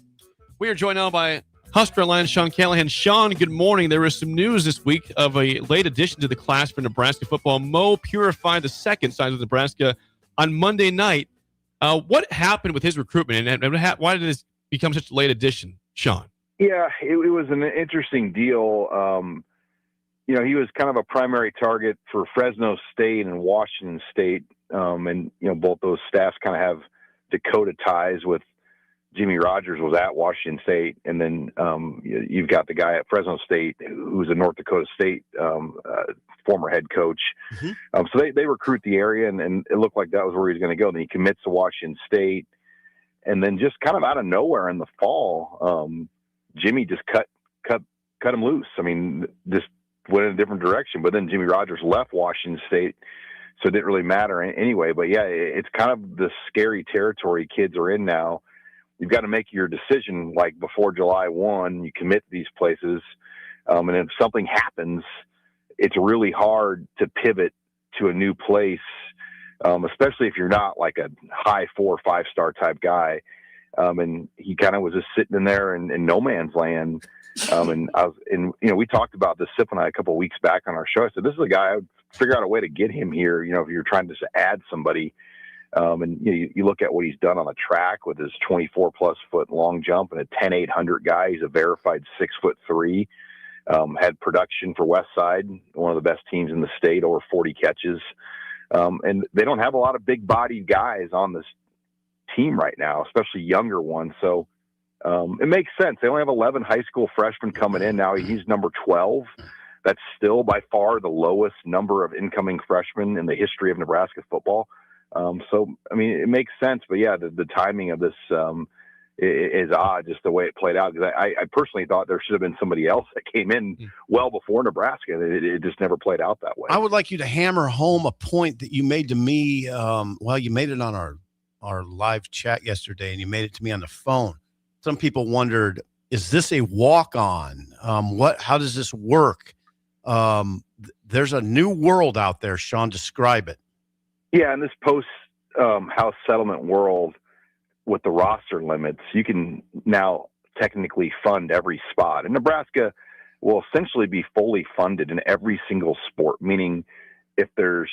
We are joined now by Husker Alliance Sean Callahan. Sean, good morning. There is some news this week of a late addition to the class for Nebraska football. Mo Purify II signs with Nebraska on Monday night. What happened with his recruitment, and why did this become such a late addition, Sean? Yeah, it was an interesting deal. He was kind of a primary target for Fresno State and Washington State, and both those staffs kind of have Dakota ties with. Jimmy Rogers was at Washington State, and then you've got the guy at Fresno State who's a North Dakota State former head coach. Mm-hmm. So they recruit the area, and it looked like that was where he was going to go. Then he commits to Washington State, and then just kind of out of nowhere in the fall, Jimmy just cut him loose. I mean, just went in a different direction. But then Jimmy Rogers left Washington State, so it didn't really matter anyway. But yeah, it's kind of the scary territory kids are in now. You've got to make your decision like before July 1. You commit to these places, and if something happens, it's really hard to pivot to a new place, especially if you're not like a high 4 or 5 star type guy. And he kind of was just sitting in there in no man's land. And we talked about this, Sip and I, a couple of weeks back on our show. I said, this is a guy I would figure out a way to get him here. If you're trying to just add somebody. And you look at what he's done on the track with his 24+ foot long jump and a 10.800 guy. He's a verified 6'3". Had production for Westside, one of the best teams in the state, over 40 catches. And they don't have a lot of big bodied guys on this team right now, especially younger ones. So it makes sense. They only have 11 high school freshmen coming in now. He's number 12. That's still by far the lowest number of incoming freshmen in the history of Nebraska football. So, I mean, it makes sense, but yeah, the timing of this is odd, just the way it played out. Because I personally thought there should have been somebody else that came in well before Nebraska. It just never played out that way. I would like you to hammer home a point that you made to me. You made it on our live chat yesterday, and you made it to me on the phone. Some people wondered, is this a walk-on? How does this work? There's a new world out there, Sean. Describe it. Yeah, in this post-house settlement world with the roster limits, you can now technically fund every spot. And Nebraska will essentially be fully funded in every single sport, meaning if there's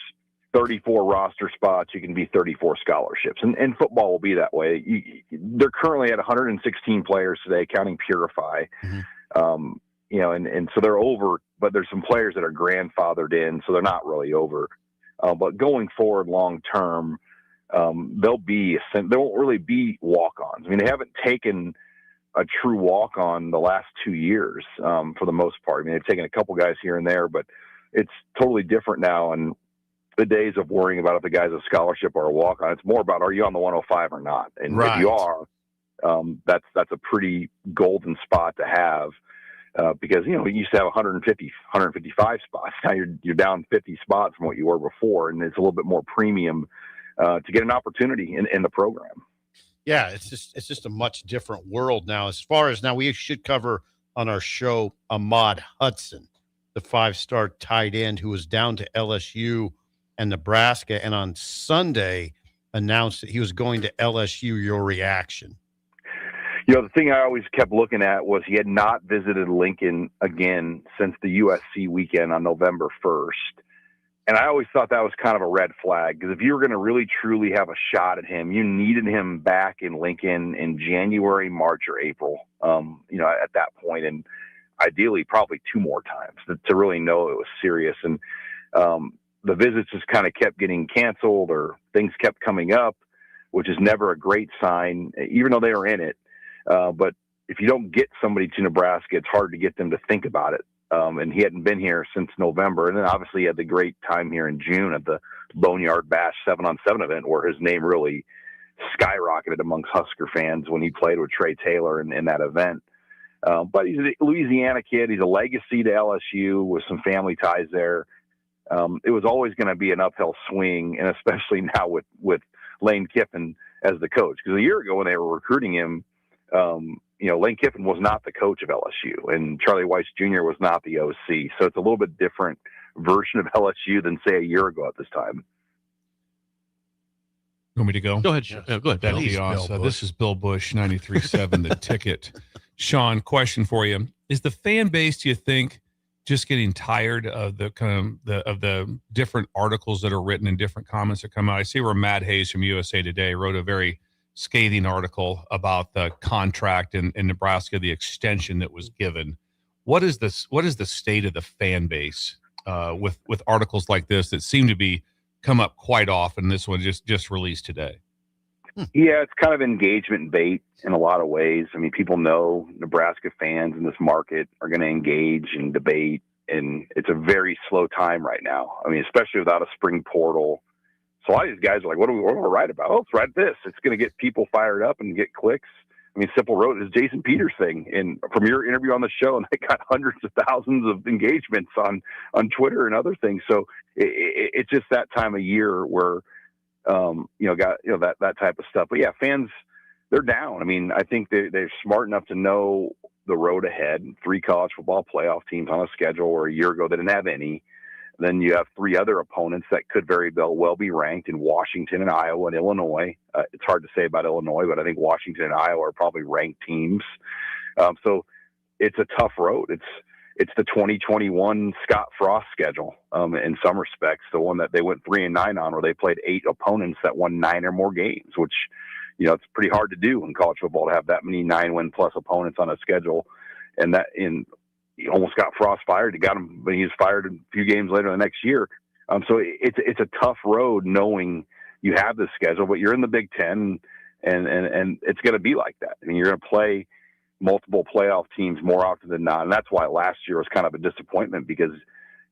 34 roster spots, you can be 34 scholarships. And football will be that way. They're currently at 116 players today, counting Purify. And so they're over, but there's some players that are grandfathered in, so they're not really over. But going forward long term, there won't really be walk-ons. I mean, they haven't taken a true walk-on the last 2 years for the most part. I mean, they've taken a couple guys here and there, but it's totally different now. And the days of worrying about if the guy's a scholarship or a walk-on, it's more about, are you on the 105 or not? And if you are, that's a pretty golden spot to have. Because, you used to have 155 spots. Now you're down 50 spots from what you were before, and it's a little bit more premium to get an opportunity in the program. Yeah, it's just a much different world now. As far as now, we should cover on our show Ahmad Hudson, the 5-star tight end who was down to LSU and Nebraska, and on Sunday announced that he was going to LSU. Your reaction? The thing I always kept looking at was he had not visited Lincoln again since the USC weekend on November 1st. And I always thought that was kind of a red flag, because if you were going to really, truly have a shot at him, you needed him back in Lincoln in January, March, or April, at that point. And ideally, probably 2 more times to really know it was serious. And the visits just kind of kept getting canceled, or things kept coming up, which is never a great sign, even though they were in it. But if you don't get somebody to Nebraska, it's hard to get them to think about it. And he hadn't been here since November. And then obviously he had the great time here in June at the Boneyard Bash 7-on-7 event, where his name really skyrocketed amongst Husker fans when he played with Trey Taylor in that event. But he's a Louisiana kid. He's a legacy to LSU with some family ties there. It was always going to be an uphill swing, and especially now with Lane Kiffin as the coach. Because a year ago when they were recruiting him, Lane Kiffin was not the coach of LSU, and Charlie Weiss Jr. was not the OC. So it's a little bit different version of LSU than, say, a year ago at this time. You want me to go? Go ahead. Go ahead. That'll be awesome. This is Bill Busch, 93.7 The Ticket. Sean, question for you. Is the fan base, do you think, just getting tired of the the different articles that are written and different comments that come out? I see where Matt Hayes from USA Today wrote a very scathing article about the contract in Nebraska, the extension that was given. What is the state of the fan base with articles like this that seem to be come up quite often? This one just released today. Yeah, it's kind of engagement bait in a lot of ways. I mean, people know Nebraska fans in this market are going to engage and debate, and it's a very slow time right now. I mean, especially without a spring portal. So a lot of these guys are like, what do we write about? Oh, let's write this. It's going to get people fired up and get clicks. I mean, Simple wrote his Jason Peters thing from your interview on the show, and they got hundreds of thousands of engagements on Twitter and other things. So it's just that time of year where, that type of stuff. But yeah, fans, they're down. I mean, I think they're smart enough to know the road ahead. 3 college football playoff teams on a schedule, where a year ago they didn't have any. Then you have 3 other opponents that could very well be ranked in Washington and Iowa and Illinois. It's hard to say about Illinois, but I think Washington and Iowa are probably ranked teams. So it's a tough road. It's the 2021 Scott Frost schedule in some respects, the one that they went 3-9 on, where they played 8 opponents that won 9 or more games, which, it's pretty hard to do in college football to have that many 9-win-plus opponents on a schedule. And that he almost got Frost fired. He got him, but he was fired a few games later the next year. So it's a tough road knowing you have this schedule, but you're in the Big Ten, and it's going to be like that. I mean, you're going to play multiple playoff teams more often than not, and that's why last year was kind of a disappointment, because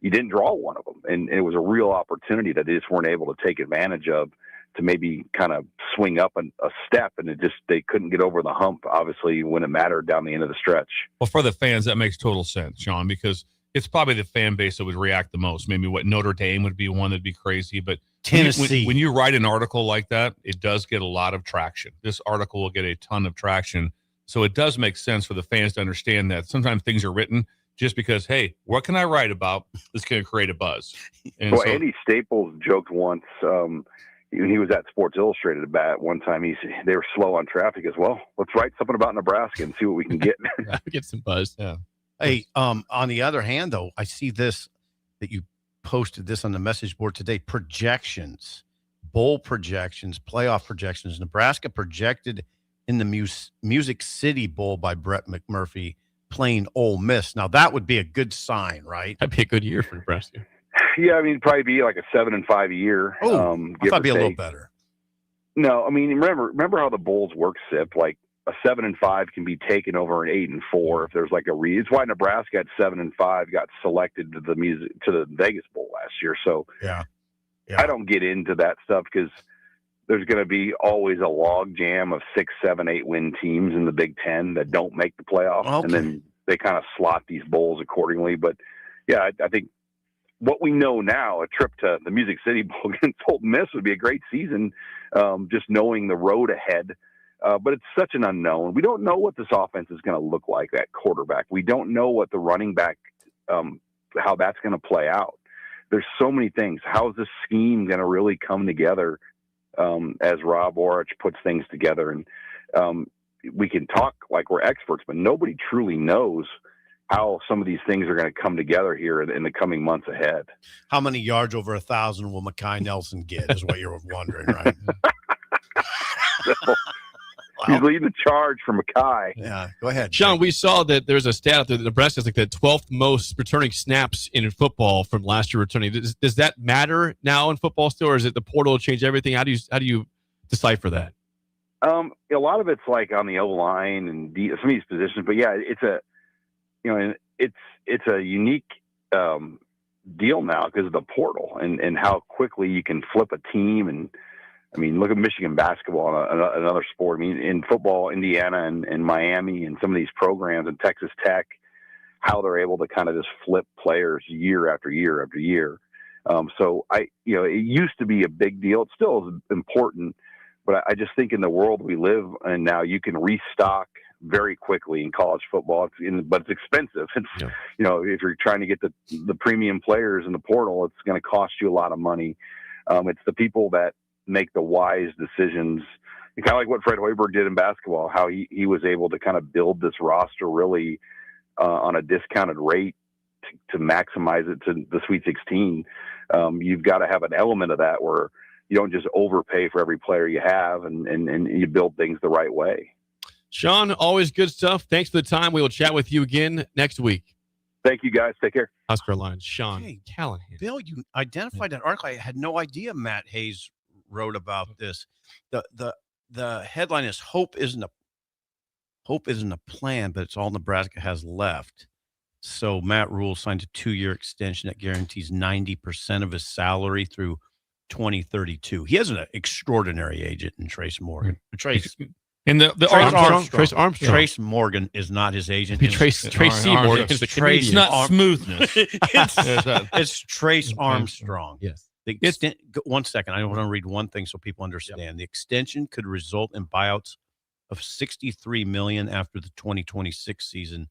you didn't draw one of them, and it was a real opportunity that they just weren't able to take advantage of to maybe kind of swing up a step, and they couldn't get over the hump, obviously, when it mattered down the end of the stretch. Well, for the fans, that makes total sense, Sean, because it's probably the fan base that would react the most. Maybe what Notre Dame would be one that'd be crazy, but Tennessee. When you write an article like that, it does get a lot of traction. This article will get a ton of traction. So it does make sense for the fans to understand that sometimes things are written just because, hey, what can I write about that's going to create a buzz? And well, Andy Staples joked once, when he was at Sports Illustrated about one time, they were slow on traffic as well. Let's write something about Nebraska and see what we can get. Get some buzz. Yeah. Hey, on the other hand, though, I see this, that you posted this on the message board today. Projections, bowl projections, playoff projections. Nebraska projected in the Music City Bowl by Brett McMurphy playing Ole Miss. Now, that would be a good sign, right? That'd be a good year for Nebraska. Yeah, I mean, it'd probably be like a 7-5 year. I thought it'd be a little better. No, I mean, remember how the bowls work, Sip. Like a 7-5 can be taken over an 8-4 if there's like a read. It's why Nebraska at 7-5 got selected to the Vegas Bowl last year. So yeah. I don't get into that stuff because there's going to be always a log jam of 6, 7, 8 win teams in the Big Ten that don't make the playoffs, and then they kind of slot these bowls accordingly. But yeah, I think what we know now, a trip to the Music City Bowl against Ole Miss would be a great season, just knowing the road ahead. But it's such an unknown. We don't know what this offense is going to look like, that quarterback. We don't know what the running back, how that's going to play out. There's so many things. How's this scheme going to really come together as Rob Orich puts things together? And we can talk like we're experts, but nobody truly knows how some of these things are going to come together here in the coming months ahead. How many yards over 1,000 will Mekhi Nelson get is what you're wondering, right? He's leading the charge for Mekhi. Yeah, go ahead. Sean, we saw that there's a stat out there that Nebraska is like the 12th most returning snaps in football from last year returning. Does that matter now in football still, or is it the portal change everything? How do you decipher that? A lot of it's like on the O-line and some of these positions, but yeah, it's a unique deal now because of the portal and how quickly you can flip a team. And I mean, look at Michigan basketball, another sport. I mean, in football, Indiana and Miami and some of these programs and Texas Tech, how they're able to kind of just flip players year after year after year. So it used to be a big deal. It still is important, but I just think in the world we live in now, you can restock very quickly in college football, but it's expensive. It's, if you're trying to get the premium players in the portal, it's going to cost you a lot of money. It's the people that make the wise decisions, kind of like what Fred Hoiberg did in basketball, how he was able to kind of build this roster really on a discounted rate to maximize it to the Sweet 16. You've got to have an element of that where you don't just overpay for every player you have and you build things the right way. Sean, always good stuff. Thanks for the time. We will chat with you again next week. Thank you, guys. Take care. Husker Lines, Sean Callahan. Bill, you identified that article. I had no idea Matt Hayes wrote about this. The headline is Hope isn't a plan, but it's all Nebraska has left. So Matt Rule signed a 2-year extension that guarantees 90% of his salary through 2032. He has an extraordinary agent in Trace Morgan. Trace Armstrong. Trace Morgan is not his agent. Trace C. Morgan is the Canadian. It's not smoothness. It's Trace Armstrong. Yes. One second. I want to read one thing so people understand. Yep. The extension could result in buyouts of $63 million after the 2026 season,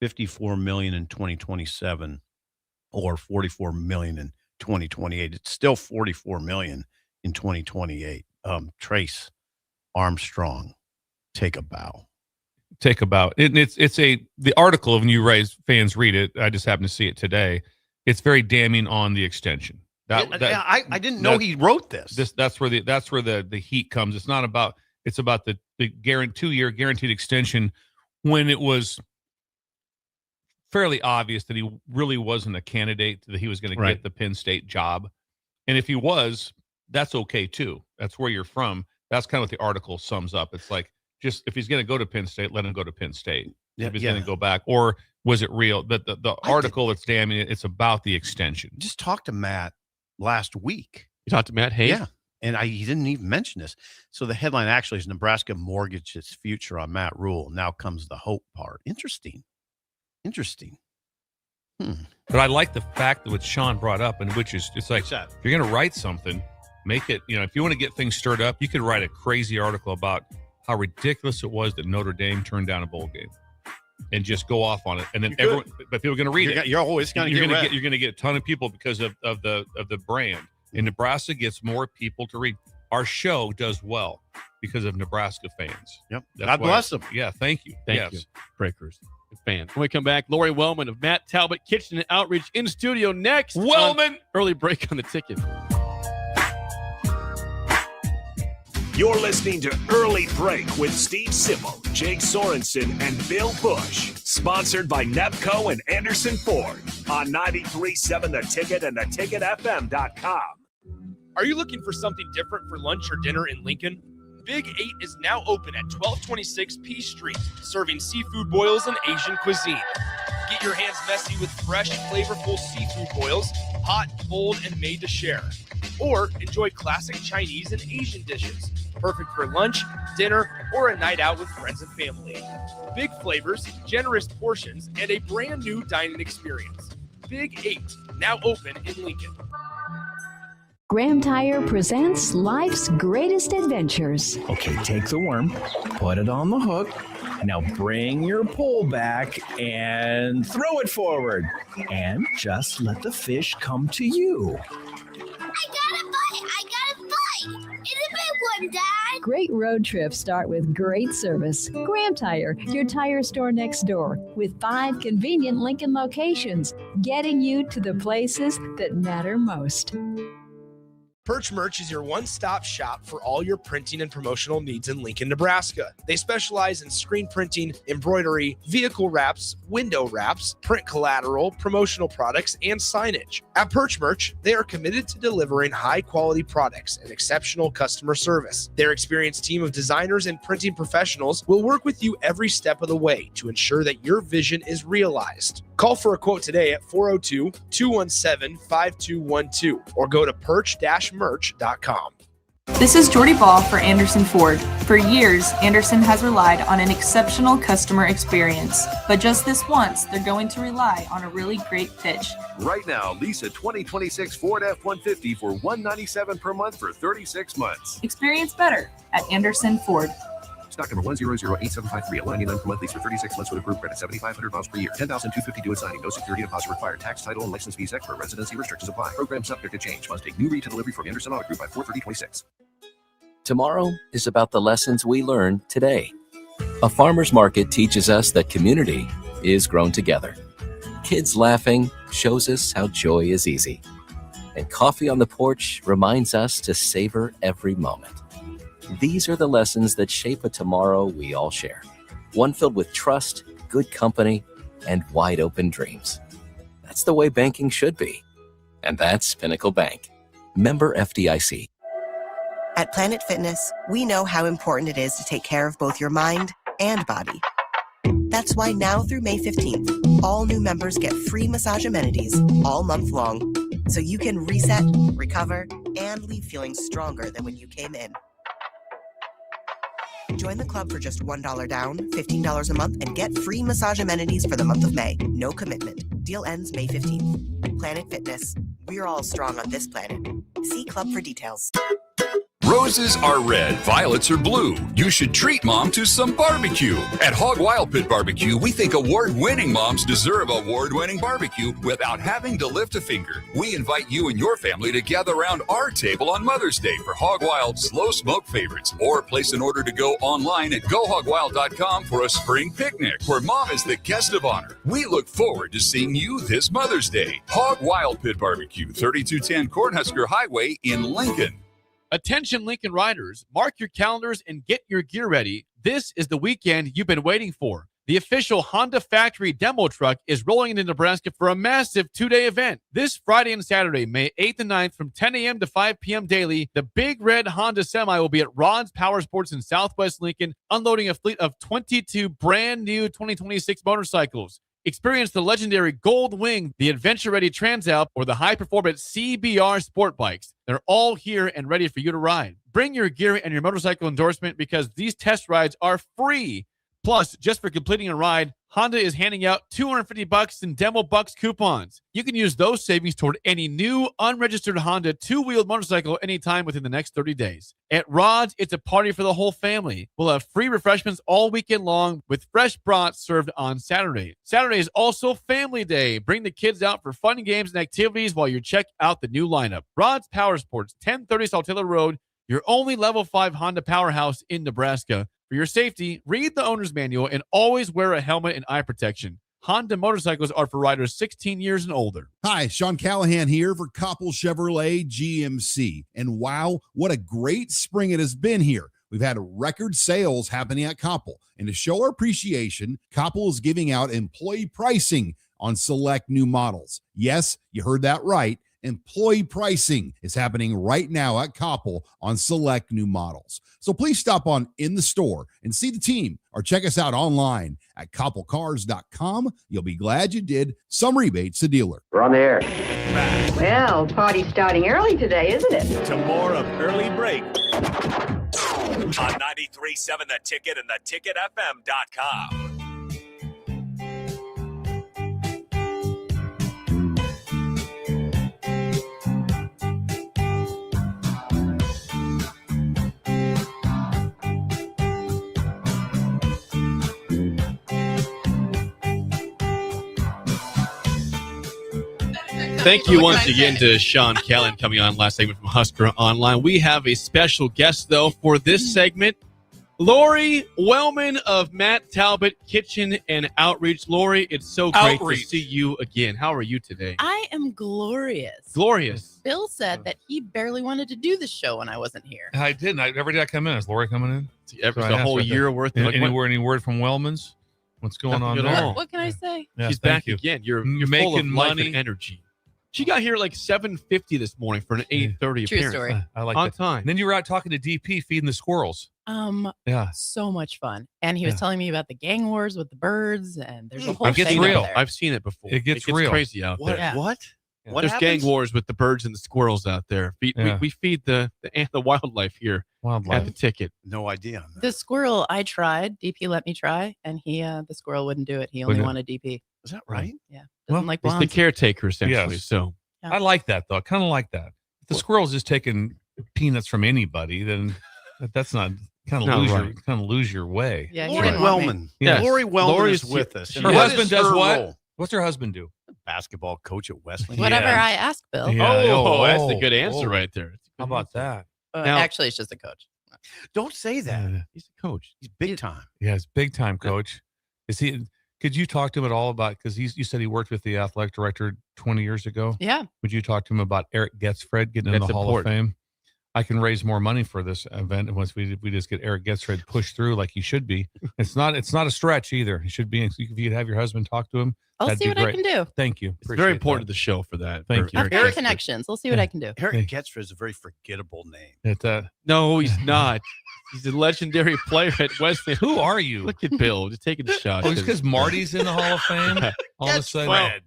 $54 million in 2027, or $44 million in 2028. It's still $44 million in 2028. Trace Armstrong, take a bow. Take a bow. The article, when you fans read it, I just happened to see it today. It's very damning on the extension. I didn't know he wrote this. That's where the heat comes. It's about the 2-year guaranteed extension when it was fairly obvious that he really wasn't a candidate, that he was going to get the Penn State job. And if he was, that's okay too. That's where you're from. That's kind of what the article sums up. It's like, just if he's going to go to Penn State, let him go to Penn State. If he's going to go back, or was it real? But the article that's damning it, it's about the extension. Just talked to Matt last week. You talked to Matt Hayes? Yeah. And he didn't even mention this. So the headline actually is Nebraska mortgaged its future on Matt Rule. Now comes the hope part. Interesting. But I like the fact that what Sean brought up, and which is, it's like, if you're going to write something, make it, if you want to get things stirred up, you could write a crazy article about how ridiculous it was that Notre Dame turned down a bowl game and just go off on it. And then but people are going to read it. You're always going to get you're going to get a ton of people because of the brand. And Nebraska gets more people to read. Our show does well because of Nebraska fans. Yep. God bless them. Yeah. Thank you. Thank you. Breakers. fans. When we come back, Lori Wellman of Matt Talbot Kitchen and Outreach in studio next. Wellman! Early break on the ticket. You're listening to Early Break with Steve Sipple, Jake Sorensen, and Bill Busch. Sponsored by Nepco and Anderson Ford on 93.7 The Ticket and theticketfm.com. Are you looking for something different for lunch or dinner in Lincoln? Big 8 is now open at 1226 P Street, serving seafood boils and Asian cuisine. Get your hands messy with fresh, flavorful seafood boils, hot, cold, and made to share. Or enjoy classic Chinese and Asian dishes, perfect for lunch, dinner, or a night out with friends and family. Big flavors, generous portions, and a brand new dining experience. Big 8, now open in Lincoln. Graham Tire presents life's greatest adventures. Okay, take the worm, put it on the hook. Now bring your pole back and throw it forward. And just let the fish come to you. I got a bite! It's a big one, Dad! Great road trips start with great service. Graham Tire, your tire store next door, with 5 convenient Lincoln locations, getting you to the places that matter most. Perch Merch is your one-stop shop for all your printing and promotional needs in Lincoln, Nebraska. They specialize in screen printing, embroidery, vehicle wraps, window wraps, print collateral, promotional products, and signage. At Perch Merch, they are committed to delivering high-quality products and exceptional customer service. Their experienced team of designers and printing professionals will work with you every step of the way to ensure that your vision is realized. Call for a quote today at 402-217-5212 or go to perch-merch.com. This is Jordy Ball for Anderson Ford. For years, Anderson has relied on an exceptional customer experience. But just this once, they're going to rely on a really great pitch. Right now, lease a 2026 Ford F-150 for $197 per month for 36 months. Experience better at Anderson Ford. Stock number 1008753, $199 per month, lease for 36 months with approved credit, 7,500 miles per year, $10,252 at signing, no security deposit required, tax, title, and license fees extra, residency restrictions apply. Program subject to change. Must take new retail delivery from Anderson Auto Group by 4/30/26. Tomorrow is about the lessons we learn today. A farmer's market teaches us that community is grown together. Kids laughing shows us how joy is easy. And coffee on the porch reminds us to savor every moment. These are the lessons that shape a tomorrow we all share. One filled with trust, good company, and wide open dreams. That's the way banking should be. And that's Pinnacle Bank. Member FDIC. At Planet Fitness, we know how important it is to take care of both your mind and body. That's why now through May 15th, all new members get free massage amenities all month long, so you can reset, recover, and leave feeling stronger than when you came in. Join the club for just $1 down, $15 a month, and get free massage amenities for the month of May. No commitment. Deal ends May 15th. Planet Fitness. We're all strong on this planet. See club for details. Roses are red, violets are blue. You should treat mom to some barbecue. At Hog Wild Pit Barbecue, we think award-winning moms deserve award-winning barbecue without having to lift a finger. We invite you and your family to gather around our table on Mother's Day for Hog Wild slow smoke favorites, or place an order to go online at gohogwild.com for a spring picnic where mom is the guest of honor. We look forward to seeing you this Mother's Day. Hog Wild Pit Barbecue, 3210 Cornhusker Highway in Lincoln. Attention Lincoln riders, mark your calendars and get your gear ready. This is the weekend you've been waiting for. The official Honda factory demo truck is rolling into Nebraska for a massive 2-day event. This Friday and Saturday, May 8th and 9th from 10 a.m. to 5 p.m. daily, the big red Honda Semi will be at Rod's Power Sports in Southwest Lincoln, unloading a fleet of 22 brand new 2026 motorcycles. Experience the legendary Gold Wing, the adventure-ready Transalp, or the high-performance CBR sport bikes. They're all here and ready for you to ride. Bring your gear and your motorcycle endorsement because these test rides are free. Plus, just for completing a ride, Honda is handing out $250 in Demo Bucks coupons. You can use those savings toward any new, unregistered Honda two-wheeled motorcycle anytime within the next 30 days. At Rod's, it's a party for the whole family. We'll have free refreshments all weekend long with fresh brats served on Saturday. Saturday is also Family Day. Bring the kids out for fun games and activities while you check out the new lineup. Rod's Power Sports, 1030 South Taylor Road, your only level 5 Honda powerhouse in Nebraska. For your safety, read the owner's manual and always wear a helmet and eye protection. Honda motorcycles are for riders 16 years and older. Hi, Sean Callahan here for Koppel Chevrolet GMC. And wow, what a great spring it has been here. We've had record sales happening at Koppel. And to show our appreciation, Koppel is giving out employee pricing on select new models. Yes, you heard that right. Employee pricing is happening right now at Koppel on select new models. So please stop on in the store and see the team or check us out online at koppelcars.com. You'll be glad you did. Some rebates to dealer. We're on the air. Well, party's starting early today, isn't it? To more of Early Break on 93.7 The Ticket and theticketfm.com. Thank you once again to Sean Callan coming on last segment from Husker Online. We have a special guest, though, for this segment. Lori Wellman of Matt Talbot Kitchen and Outreach. Lori, it's so great to see you again. How are you today? I am glorious. Glorious. Bill said that he barely wanted to do the show when I wasn't here. I didn't. Every day I come in, is Lori coming in? The whole year worth. Any word from Wellman's? What's going on there? What can I say? Yeah, She's back again. You're full of life and energy. She got here at like 7:50 this morning for an 8:30 appearance. True story. I like on that. time. And then you were out talking to DP feeding the squirrels. So much fun. And he was telling me about the gang wars with the birds, and there's a whole It gets thing real. out there. I've seen it before. It gets real. Crazy out there. Yeah. What? Yeah. What There's happens? gang wars with the birds and the squirrels out there. We feed the wildlife here at the Ticket. No idea. The squirrel I tried, DP let me try, and the squirrel wouldn't do it. He only wanted DP. Is that right? Yeah. Doesn't like He's the blondes. caretaker, essentially. Yes. So Yeah. I like that, though. I kind of like that. If the squirrel's just taking peanuts from anybody, then that's not kind of lose your way. Yeah, he Lori didn't want me. Wellman. Yes. Lori Wellman Lori's is with us. Her And what husband is does her what? role? What's her husband do? Basketball coach at Wesleyan. Whatever Yeah. I ask Bill. Yeah. that's a good answer right there. How about that? Now- Actually, it's just a coach. Don't say that. He's a coach. He's big time. Yeah, it's big time, coach. Is he? Could you talk to him at all about, because you said he worked with the athletic director 20 years ago? Yeah. Would you talk to him about Eric Getzfred getting in the Hall of Fame? I can raise more money for this event once we just get Eric Getzfred pushed through like he should be. It's not a stretch either. He should be. If you could have your husband talk to him, I'll that'd see be what I great. can do. Thank you. It's very important to the show for that. Thank you. I've got connections. We'll see what I can do. Eric Getzfred is a very forgettable name. No, he's not. He's a legendary player at Wesleyan. Who are you? Look at Bill, just taking a shot. Oh, it's because Marty's in the Hall of Fame. All of a sudden,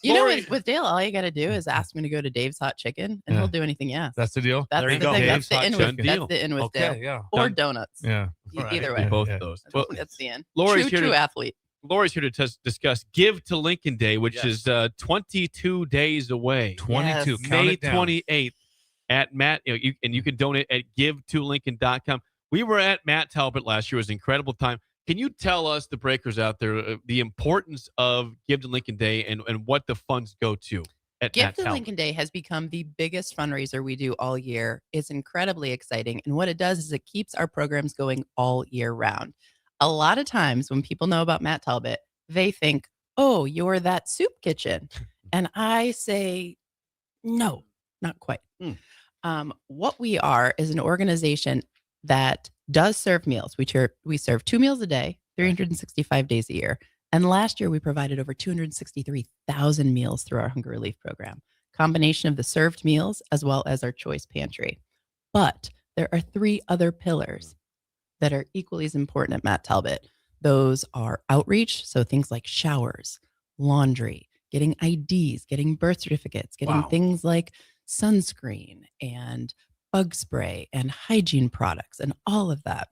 You know, with Dale, all you got to do is ask him to go to Dave's Hot Chicken, and he'll do anything you ask. That's the deal. That's There you the go. thing. Dave's That's Hot the in Chicken. with. That's the in with Okay, Dale. yeah. Or Done. donuts. Yeah. Either way. Both of those. Well, That's the end. Lori's True athlete. Lori's here to discuss Give to Lincoln Day, which is 22 days away. 22. Count May it down. 28th at Matt. You can donate at givetolincoln.com. We were at Matt Talbot last year. It was an incredible time. Can you tell us, the breakers out there, the importance of Give to Lincoln Day and what the funds go to at Give Matt to Talbot? Lincoln Day has become the biggest fundraiser we do all year. It's incredibly exciting. And what it does is it keeps our programs going all year round. A lot of times when people know about Matt Talbot, they think, oh, you're that soup kitchen. And I say, no, not quite. What we are is an organization that does serve meals. We serve 2 meals a day, 365 days a year. And last year, we provided over 263,000 meals through our Hunger Relief Program, combination of the served meals as well as our choice pantry. But there are 3 other pillars that are equally as important at Matt Talbot. Those are outreach, so things like showers, laundry, getting IDs, getting birth certificates, getting things like sunscreen and bug spray and hygiene products and all of that.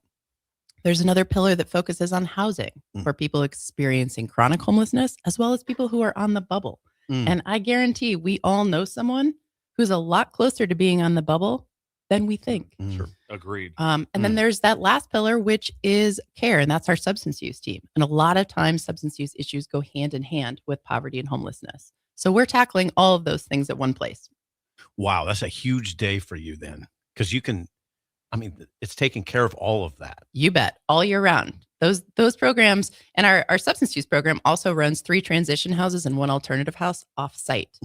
There's another pillar that focuses on housing for people experiencing chronic homelessness, as well as people who are on the bubble. And I guarantee we all know someone who's a lot closer to being on the bubble than we think. Sure. Agreed. And then there's that last pillar, which is care, and that's our substance use team. And a lot of times substance use issues go hand in hand with poverty and homelessness. So we're tackling all of those things at one place. Wow, that's a huge day for you then, because you can I mean, it's taking care of all of that. You bet. All year round. Those programs, and our substance use program also runs 3 transition houses and 1 alternative house off-site.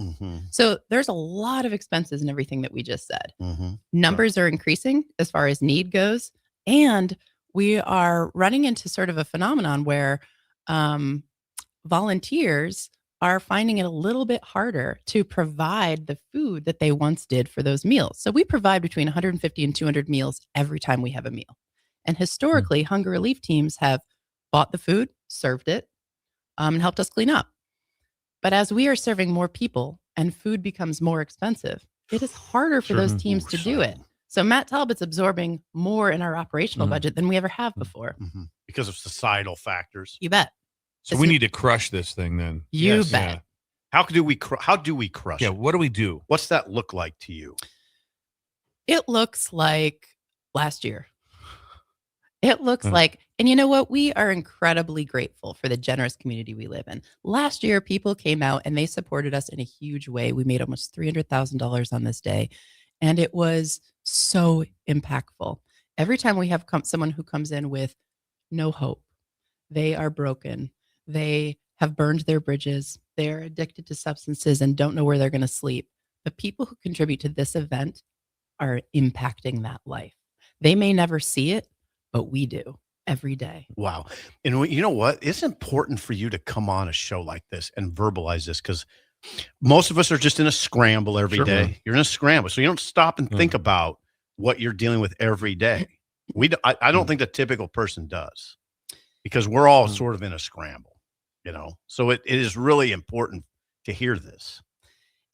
So there's a lot of expenses in everything that we just said. Numbers are increasing as far as need goes, and we are running into sort of a phenomenon where volunteers are finding it a little bit harder to provide the food that they once did for those meals. So we provide between 150 and 200 meals every time we have a meal. And historically, hunger relief teams have bought the food, served it, and helped us clean up. But as we are serving more people and food becomes more expensive, it is harder for those teams to do it. So Matt Talbot's absorbing more in our operational budget than we ever have before. Because of societal factors. You bet. So we need to crush this thing then. You bet. Yeah. How do we crush it? What do we do? What's that look like to you? It looks like last year. It looks like, and you know what? We are incredibly grateful for the generous community we live in. Last year, people came out and they supported us in a huge way. We made almost $300,000 on this day, and it was so impactful. Every time we have someone who comes in with no hope, they are broken, they have burned their bridges, they're addicted to substances and don't know where they're going to sleep. The people who contribute to this event are impacting that life. They may never see it, but we do every day. Wow. And you know what? It's important for you to come on a show like this and verbalize this, because most of us are just in a scramble every day. You're in a scramble. So you don't stop and think about what you're dealing with every day. I don't think the typical person does, because we're all sort of in a scramble, you know? So it is really important to hear this.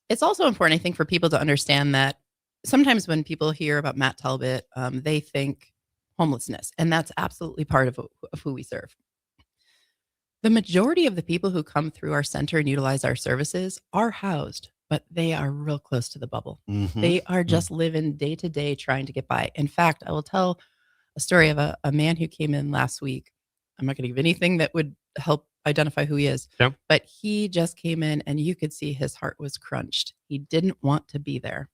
It's also important, I think, for people to understand that sometimes when people hear about Matt Talbot, they think homelessness, and that's absolutely part of who we serve. The majority of the people who come through our center and utilize our services are housed, but they are real close to the bubble. They are just living day to day trying to get by. In fact, I will tell a story of a man who came in last week. I'm not going to give anything that would help identify who he is, but he just came in and you could see his heart was crunched. He didn't want to be there.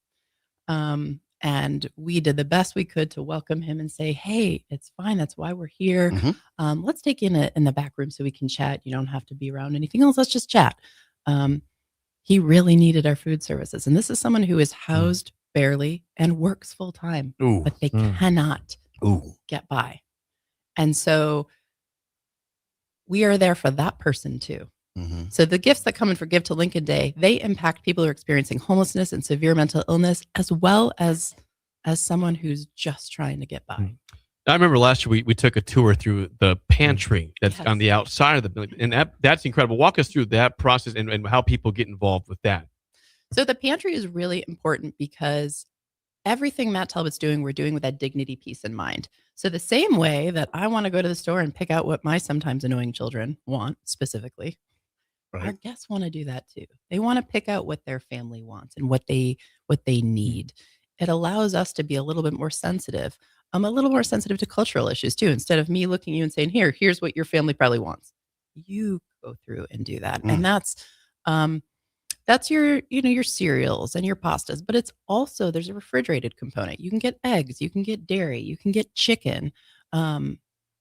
And we did the best we could to welcome him and say, hey, it's fine. That's why we're here. Let's take you in the back room so we can chat. You don't have to be around anything else. Let's just chat. He really needed our food services. And this is someone who is housed barely and works full time, but they cannot get by. And so we are there for that person too. So the gifts that come in for Give to Lincoln Day, they impact people who are experiencing homelessness and severe mental illness, as well as someone who's just trying to get by. I remember last year we took a tour through the pantry that's on the outside of the building, and that's incredible. Walk us through that process and how people get involved with that. So the pantry is really important because everything Matt Talbot's doing, we're doing with that dignity piece in mind. So the same way that I want to go to the store and pick out what my sometimes annoying children want specifically, our guests want to do that too. They want to pick out what their family wants and what they need. It allows us to be a little bit more sensitive. I'm a little more sensitive to cultural issues too. Instead of me looking at you and saying, here's what your family probably wants. You go through and do that. And that's your, your cereals and your pastas, but it's also, there's a refrigerated component. You can get eggs, you can get dairy, you can get chicken.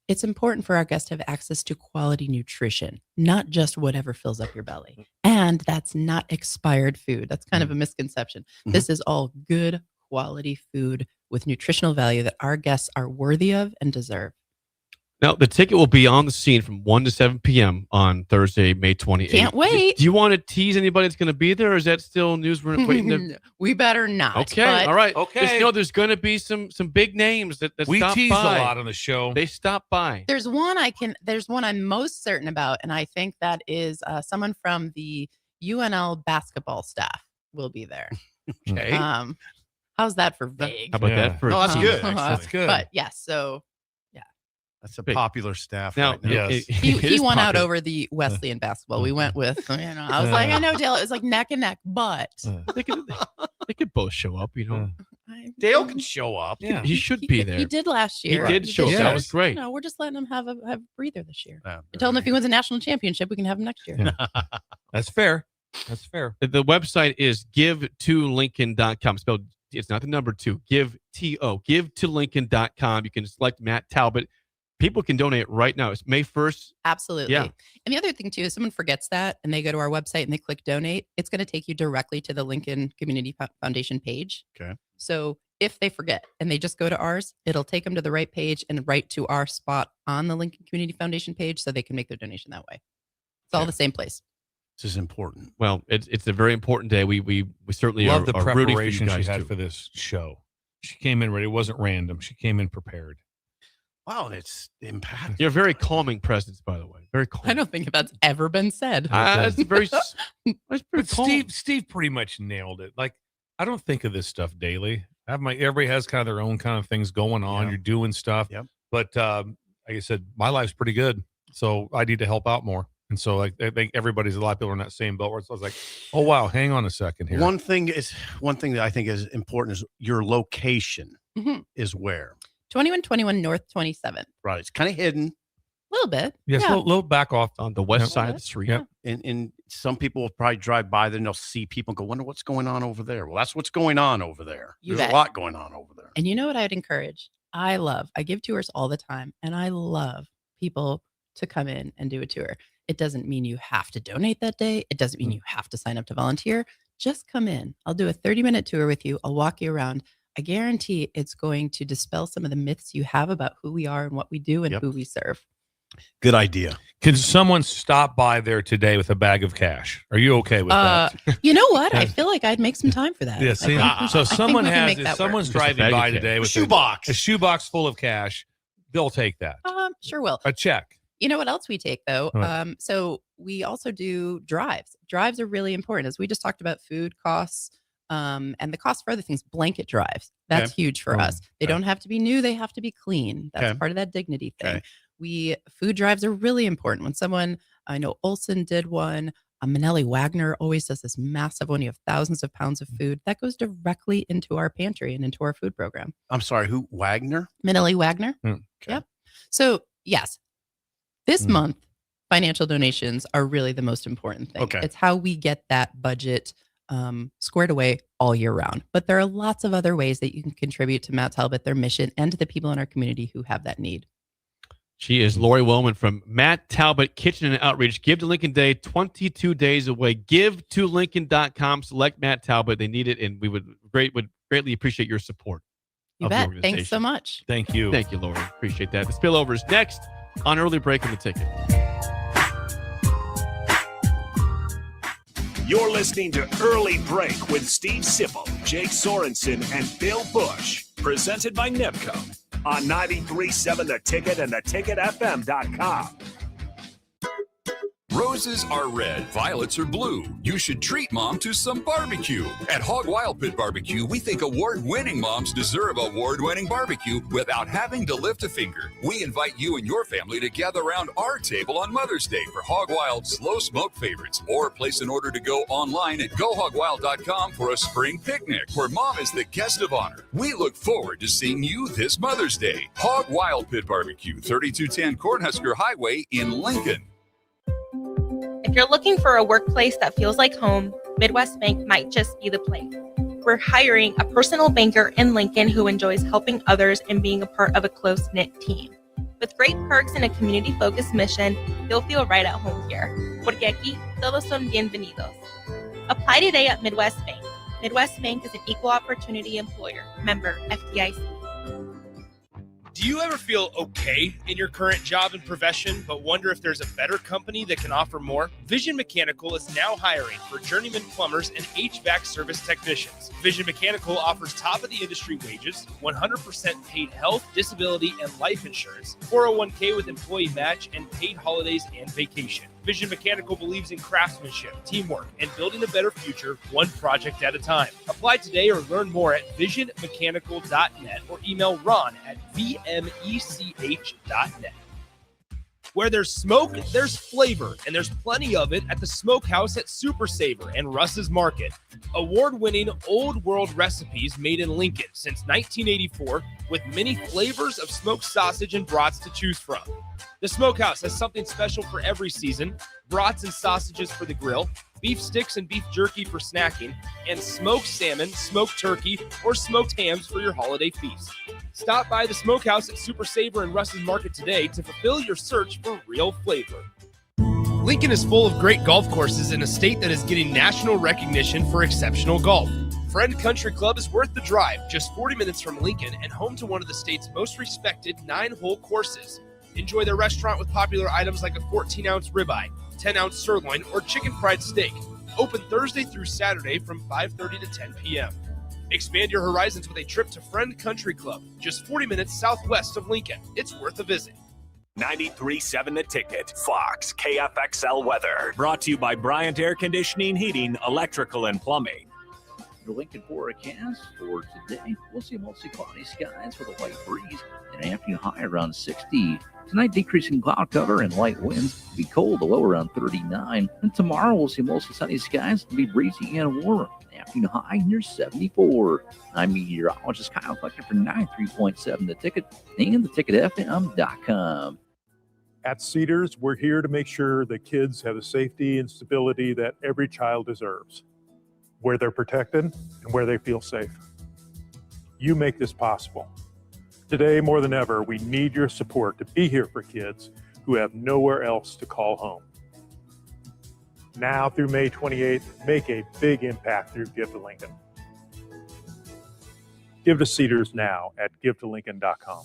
It's important for our guests to have access to quality nutrition, not just whatever fills up your belly. And that's not expired food. That's kind of a misconception. This is all good quality food with nutritional value that our guests are worthy of and deserve. Now, the ticket will be on the scene from 1 to 7 p.m. on Thursday, May 28th. Can't wait. Do you want to tease anybody that's going to be there, or is that still news we're waiting to... We better not. Okay, all right. Just know there's going to be some big names that we stop teased by. a lot on the show. They stop by. There's one I'm most certain about, and I think that is someone from the UNL basketball staff will be there. Okay. How's that for vague? How about that? No, that's good. That's good. But yes, so that's a popular staff. Now, right now. Yes. he won out over the Wesleyan basketball. We went with, I was like, I know, Dale. It was like neck and neck, but they could both show up, Dale can show up. Yeah, he should be there. He did last year. He did show up. That was great. We're just letting him have a breather this year. I told him if he wins a national championship, we can have him next year. That's fair. That's fair. The website is give2lincoln.com, spelled It's not the number 2. Give to Lincoln.com. You can select Matt Talbot. People can donate right now. It's May 1st. Absolutely. Yeah. And the other thing too, if someone forgets that and they go to our website and they click donate, it's going to take you directly to the Lincoln Community Foundation page. Okay. So if they forget and they just go to ours, it'll take them to the right page and right to our spot on the Lincoln Community Foundation page so they can make their donation that way. It's all the same place. This is important. Well, it's a very important day. We certainly love are, the are rooting for you preparation guys she had too. for this show. She came in ready. It wasn't random. She came in prepared. Wow, it's impactful. You're a very calming presence, by the way. Very calming. I don't think that's ever been said. It's very. It's pretty But calm. Steve pretty much nailed it. Like, I don't think of this stuff daily. Everybody has kind of their own kind of things going on. Yeah. You're doing stuff. Yep. But like I said, my life's pretty good. So I need to help out more. And so I think a lot of people are in that same boat where it's like, oh, wow, hang on a second here. One thing that I think is important is your location is where? 2121 North 27th. Right. It's kind of hidden. A little bit. Yes, Yeah. a little back off. On the west side of the street. Yep. And some people will probably drive by there and they'll see people and go, wonder what's going on over there. Well, that's what's going on over there. You There's bet. a lot going on over there. And you know what I'd encourage? I give tours all the time, and I love people to come in and do a tour. It doesn't mean you have to donate that day. It doesn't mean you have to sign up to volunteer. Just come in. I'll do a 30-minute tour with you. I'll walk you around. I guarantee it's going to dispel some of the myths you have about who we are and what we do and who we serve. Good idea. Can someone stop by there today with a bag of cash? Are you okay with that? You know what? I feel like I'd make some time for that. Yeah, see, so someone's driving by today with a shoebox full of cash, they'll take that. Sure will. A check. You know what else we take though? What? So we also do drives. Drives are really important. As we just talked about food costs, and the cost for other things, blanket drives. That's huge for us. They don't have to be new. They have to be clean. That's part of that dignity thing. Food drives are really important. When someone, I know Olson did one, Manelli Wagner always does this massive one. You have thousands of pounds of food that goes directly into our pantry and into our food program. I'm sorry, who? Wagner? Manelli Wagner. Yep. So yes, this month, financial donations are really the most important thing. Okay. It's how we get that budget squared away all year round. But there are lots of other ways that you can contribute to Matt Talbot, their mission, and to the people in our community who have that need. She is Lori Wellman from Matt Talbot Kitchen and Outreach. Give to Lincoln Day, 22 days away. Give to Lincoln.com. Select Matt Talbot. They need it, and we would greatly appreciate your support. You bet. Thanks so much. Thank you. Thank you, Lori. Appreciate that. The spillover is next on Early Break in the Ticket. You're listening to Early Break with Steve Sipple, Jake Sorensen, and Bill Busch. Presented by Nebco on 93.7 The Ticket and theticketfm.com. Roses are red, violets are blue. You should treat mom to some barbecue. At Hog Wild Pit Barbecue, we think award-winning moms deserve award-winning barbecue without having to lift a finger. We invite you and your family to gather around our table on Mother's Day for Hog Wild slow smoke favorites, or place an order to go online at gohogwild.com for a spring picnic where mom is the guest of honor. We look forward to seeing you this Mother's Day. Hog Wild Pit Barbecue, 3210 Cornhusker Highway in Lincoln. If you're looking for a workplace that feels like home, Midwest Bank might just be the place. We're hiring a personal banker in Lincoln who enjoys helping others and being a part of a close-knit team. With great perks and a community-focused mission, you'll feel right at home here. Porque aquí todos son bienvenidos. Apply today at Midwest Bank. Midwest Bank is an equal opportunity employer. Member FDIC. Do you ever feel okay in your current job and profession, but wonder if there's a better company that can offer more? Vision Mechanical is now hiring for journeyman plumbers and HVAC service technicians. Vision Mechanical offers top-of-the-industry wages, 100% paid health, disability, and life insurance, 401k with employee match, and paid holidays and vacation. Vision Mechanical believes in craftsmanship, teamwork, and building a better future one project at a time. Apply today or learn more at visionmechanical.net or email Ron at vmech.net. Where there's smoke, there's flavor, and there's plenty of it at the Smokehouse at Super Savor and Russ's Market. Award-winning old world recipes made in Lincoln since 1984 with many flavors of smoked sausage and brats to choose from. The Smokehouse has something special for every season: brats and sausages for the grill, beef sticks and beef jerky for snacking, and smoked salmon, smoked turkey, or smoked hams for your holiday feast. Stop by the Smokehouse at Super Savor and Russ's Market today to fulfill your search for real flavor. Lincoln is full of great golf courses in a state that is getting national recognition for exceptional golf. Friend Country Club is worth the drive, just 40 minutes from Lincoln and home to one of the state's most respected 9-hole courses. Enjoy their restaurant with popular items like a 14-ounce ribeye, 10-ounce sirloin, or chicken fried steak. Open Thursday through Saturday from 5:30 to 10 p.m. Expand your horizons with a trip to Friend Country Club, just 40 minutes southwest of Lincoln. It's worth a visit. 93.7 The Ticket, Fox, KFXL weather. Brought to you by Bryant Air Conditioning, Heating, Electrical, and Plumbing. The Lincoln forecast for today, we'll see mostly cloudy skies with a light breeze and an afternoon high around 60. Tonight, decreasing cloud cover and light winds. Be cold, a low around 39. And tomorrow, we'll see mostly sunny skies. It'll be breezy and warmer. Afternoon high near 74. I'm meteorologist Kyle Fletcher for 93.7 The Ticket and theticketfm.com. At Cedars, we're here to make sure that kids have the safety and stability that every child deserves, where they're protected and where they feel safe. You make this possible. Today, more than ever, we need your support to be here for kids who have nowhere else to call home. Now through May 28th, make a big impact through Give to Lincoln. Give to Cedars now at givetolincoln.com.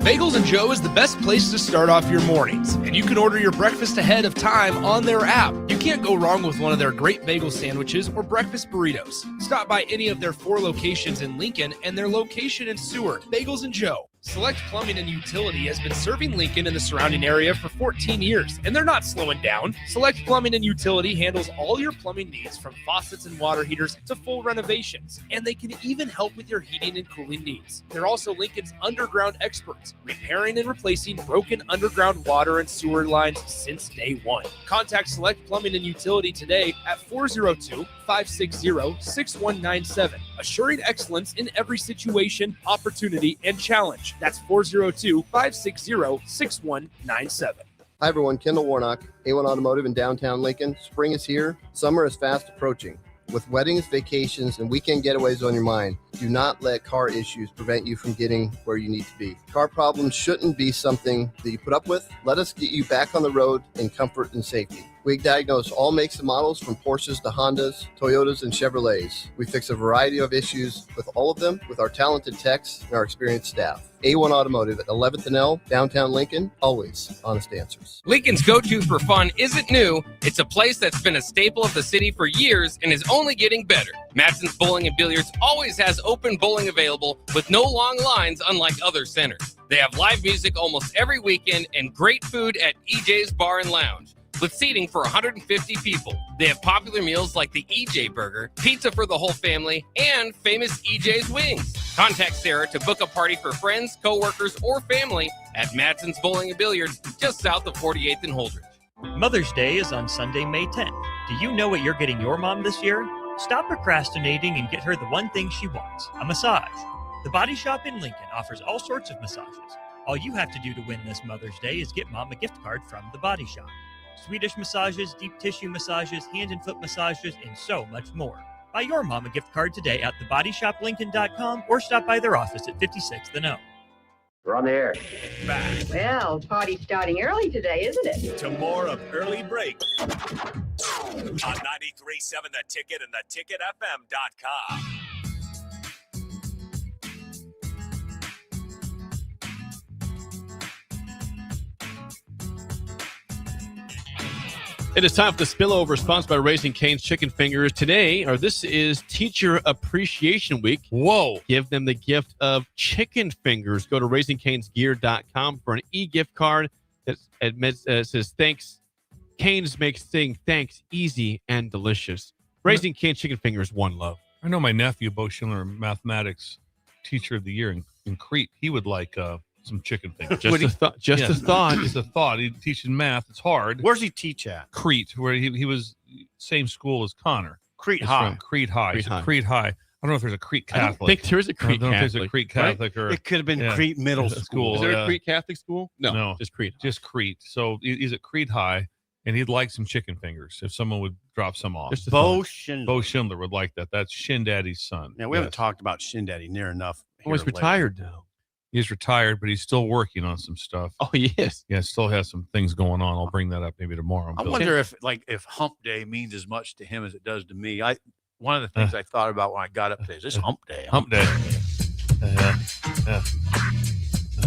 Bagels and Joe is the best place to start off your mornings, and you can order your breakfast ahead of time on their app. You can't go wrong with one of their great bagel sandwiches or breakfast burritos. Stop by any of their 4 locations in Lincoln and their location in Seward. Bagels and Joe. Select Plumbing and Utility has been serving Lincoln and the surrounding area for 14 years, and they're not slowing down. Select Plumbing and Utility handles all your plumbing needs, from faucets and water heaters to full renovations, and they can even help with your heating and cooling needs. They're also Lincoln's underground experts, repairing and replacing broken underground water and sewer lines since day one. Contact Select Plumbing and Utility today at 402-560-6197, assuring excellence in every situation, opportunity, and challenge. That's 402-560-6197. Hi everyone, Kendall Warnock, A1 Automotive in downtown Lincoln. Spring is here, summer is fast approaching. With weddings, vacations, and weekend getaways on your mind, do not let car issues prevent you from getting where you need to be. Car problems shouldn't be something that you put up with. Let us get you back on the road in comfort and safety. We diagnose all makes and models from Porsches to Hondas, Toyotas, and Chevrolets. We fix a variety of issues with all of them with our talented techs and our experienced staff. A1 Automotive at 11th and L, downtown Lincoln, always honest answers. Lincoln's go-to for fun isn't new. It's a place that's been a staple of the city for years and is only getting better. Matson's Bowling and Billiards always has open bowling available with no long lines, unlike other centers. They have live music almost every weekend and great food at EJ's Bar and Lounge, with seating for 150 people. They have popular meals like the EJ Burger, pizza for the whole family, and famous EJ's Wings. Contact Sarah to book a party for friends, coworkers, or family at Matson's Bowling and Billiards, just south of 48th and Holdridge. Mother's Day is on Sunday, May 10th. Do you know what you're getting your mom this year? Stop procrastinating and get her the one thing she wants, a massage. The Body Shop in Lincoln offers all sorts of massages. All you have to do to win this Mother's Day is get Mom a gift card from The Body Shop. Swedish massages, deep tissue massages, hand and foot massages, and so much more. Buy your mom a gift card today at thebodyshoplincoln.com or stop by their office at 56th and O. We're on the air. Back Well, party's starting early today, isn't it? to more of Early Break on 93.7 The Ticket and theticketfm.com. It is time for the spillover, sponsored by Raising Cane's Chicken Fingers. Today, this is Teacher Appreciation Week. Whoa. Give them the gift of chicken fingers. Go to raisingcanesgear.com for an e-gift card that says, thanks. Canes makes saying thanks easy and delicious. Raising Cane's Chicken Fingers, one love. I know my nephew, Bo Schindler, mathematics teacher of the year in Crete. He would like some chicken fingers. Just a thought. Just a thought. Just a thought. He's teaching math. It's hard. Where's he teach at? Crete, where he was same school as Connor. Crete High. Crete High. Crete High. Crete High. I don't know if there's a Crete Catholic. I don't think there is a Crete I don't know if there's a Catholic, Crete Catholic, right? or It could have been Crete Middle School. Is there a Crete Catholic school? No, just Crete. Just Crete. So he's at Crete High, And he'd like some chicken fingers if someone would drop some off. Bo Schindler. Bo Schindler would like that. That's Shin Daddy's son. Yeah, we haven't talked about Shin Daddy near enough. Oh, he's retired now. He's retired, but he's still working on some stuff. Oh, he is. Yeah, still has some things going on. I'll bring that up maybe tomorrow. I wonder if Hump Day means as much to him as it does to me. One of the things I thought about when I got up today is this Hump Day. Hump Day. Yeah.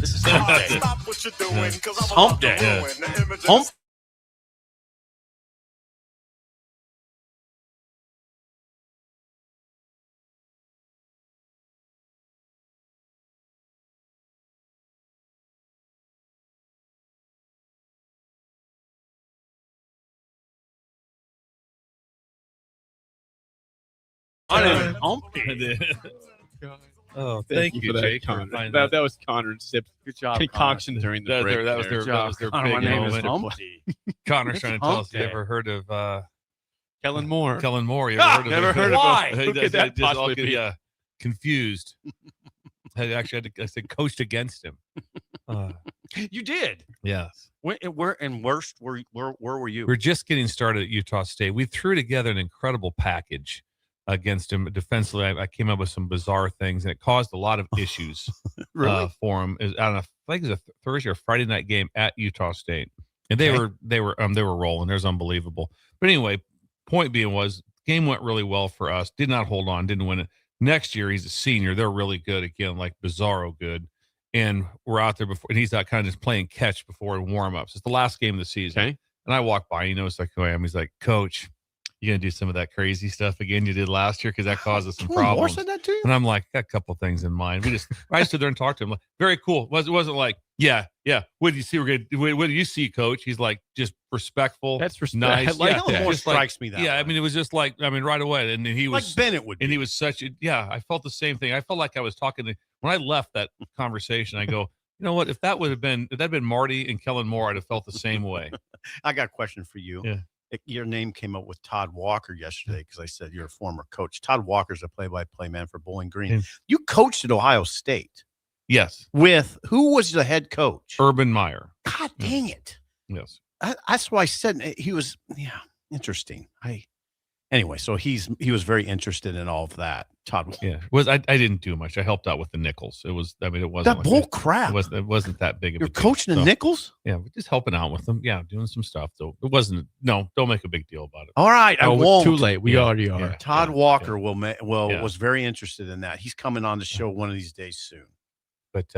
This is Hump Day. Stop what you're doing, because I'm Hump about to Day. ruin the image of Hump. Hump Day. Oh, thank you, for that, Jake. Connor. For That was Connor and Sip's Good job, concoction during the break. That was their My big name is moment. Humpty. Connor's trying to tell us, you Hump ever heard of Kellen Moore. Kellen Moore? You ever heard of never him? heard of Why? him. Who could that possibly be? Confused. I said coached against him. You did. Yes. Where were you? We're just getting started at Utah State. We threw together an incredible package against him defensively. I came up with some bizarre things, and it caused a lot of issues Really? for him. I don't know, I think it was a Thursday or Friday night game at Utah State, and they were rolling. It was unbelievable. But anyway, point being was game went really well for us. Did not hold on. Didn't win it. Next year he's a senior. They're really good again, like bizarro good. And we're out there before, and he's out kind of just playing catch before warm-ups. It's the last game of the season. Okay. And I walk by, he knows like who I am. He's like, Coach, you gonna do some of that crazy stuff again you did last year? Because that caused us some problems. Moore said that to you? And I'm like, got a couple things in mind. I stood there and talked to him. Like, very cool. It wasn't like, yeah. What do you see? What do you see, Coach? He's like, just respectful. That's respect. Nice. I like that. Moore Just strikes me that way. I mean, it was just like, right away. And he was like Bennett would be. and he was such a, I felt the same thing. I felt like I was talking to, when I left that conversation, I go, you know what? If that had been Marty and Kellen Moore, I'd have felt the same way. I got a question for you. Yeah. Your name came up with Todd Walker yesterday because I said you're a former coach. Todd Walker's a play-by-play man for Bowling Green. Yeah. You coached at Ohio State. Yes. With who was the head coach? Urban Meyer. God dang it. Yes. That's why I said he was, interesting. Anyway, so he was very interested in all of that. Todd. Yeah. I didn't do much. I helped out with the nickels. It wasn't That like bull crap. It wasn't that big of You're a deal. coaching the nickels? Yeah, we're just helping out with them. Yeah, doing some stuff. So it wasn't. No, don't make a big deal about it. All right, I won't. Too late. We already are. Yeah. Todd Walker was very interested in that. He's coming on the show one of these days soon. But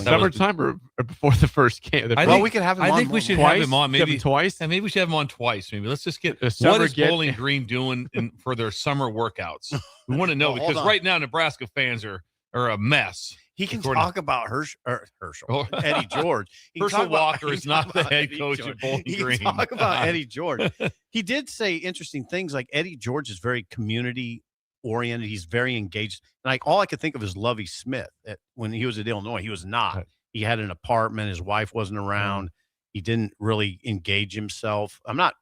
summertime or before the first game. We could have him on. I think we should have him on maybe twice. And maybe we should have him on twice. Maybe let's just get summer what is Bowling Green doing for their summer workouts? We want to know because right now Nebraska fans are a mess. He can talk about Herschel, Eddie George. Herschel Walker is not the head coach at Bowling Green. He can talk about Eddie George. He did say interesting things like Eddie George is very community oriented. He's very engaged. And all I could think of is Lovie Smith. When he was at Illinois, he was not. Right. He had an apartment. His wife wasn't around. He didn't really engage himself. I'm not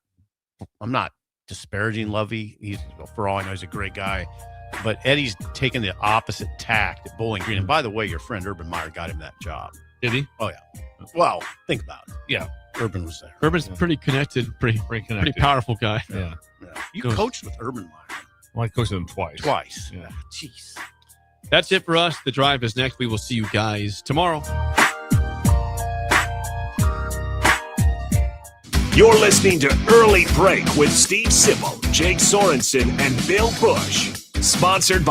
disparaging Lovie. He's, for all I know, he's a great guy. But Eddie's taken the opposite tact at Bowling Green. And by the way, your friend Urban Meyer got him that job. Did he? Oh, yeah. Well, think about it. Yeah. Urban was there. Urban's pretty connected, pretty powerful guy. Yeah. You coached with Urban Meyer. Well, I coached him twice. Yeah. Jeez. That's it for us. The Drive is next. We will see you guys tomorrow. You're listening to Early Break with Steve Sipple, Jake Sorensen, and Bill Busch. Sponsored by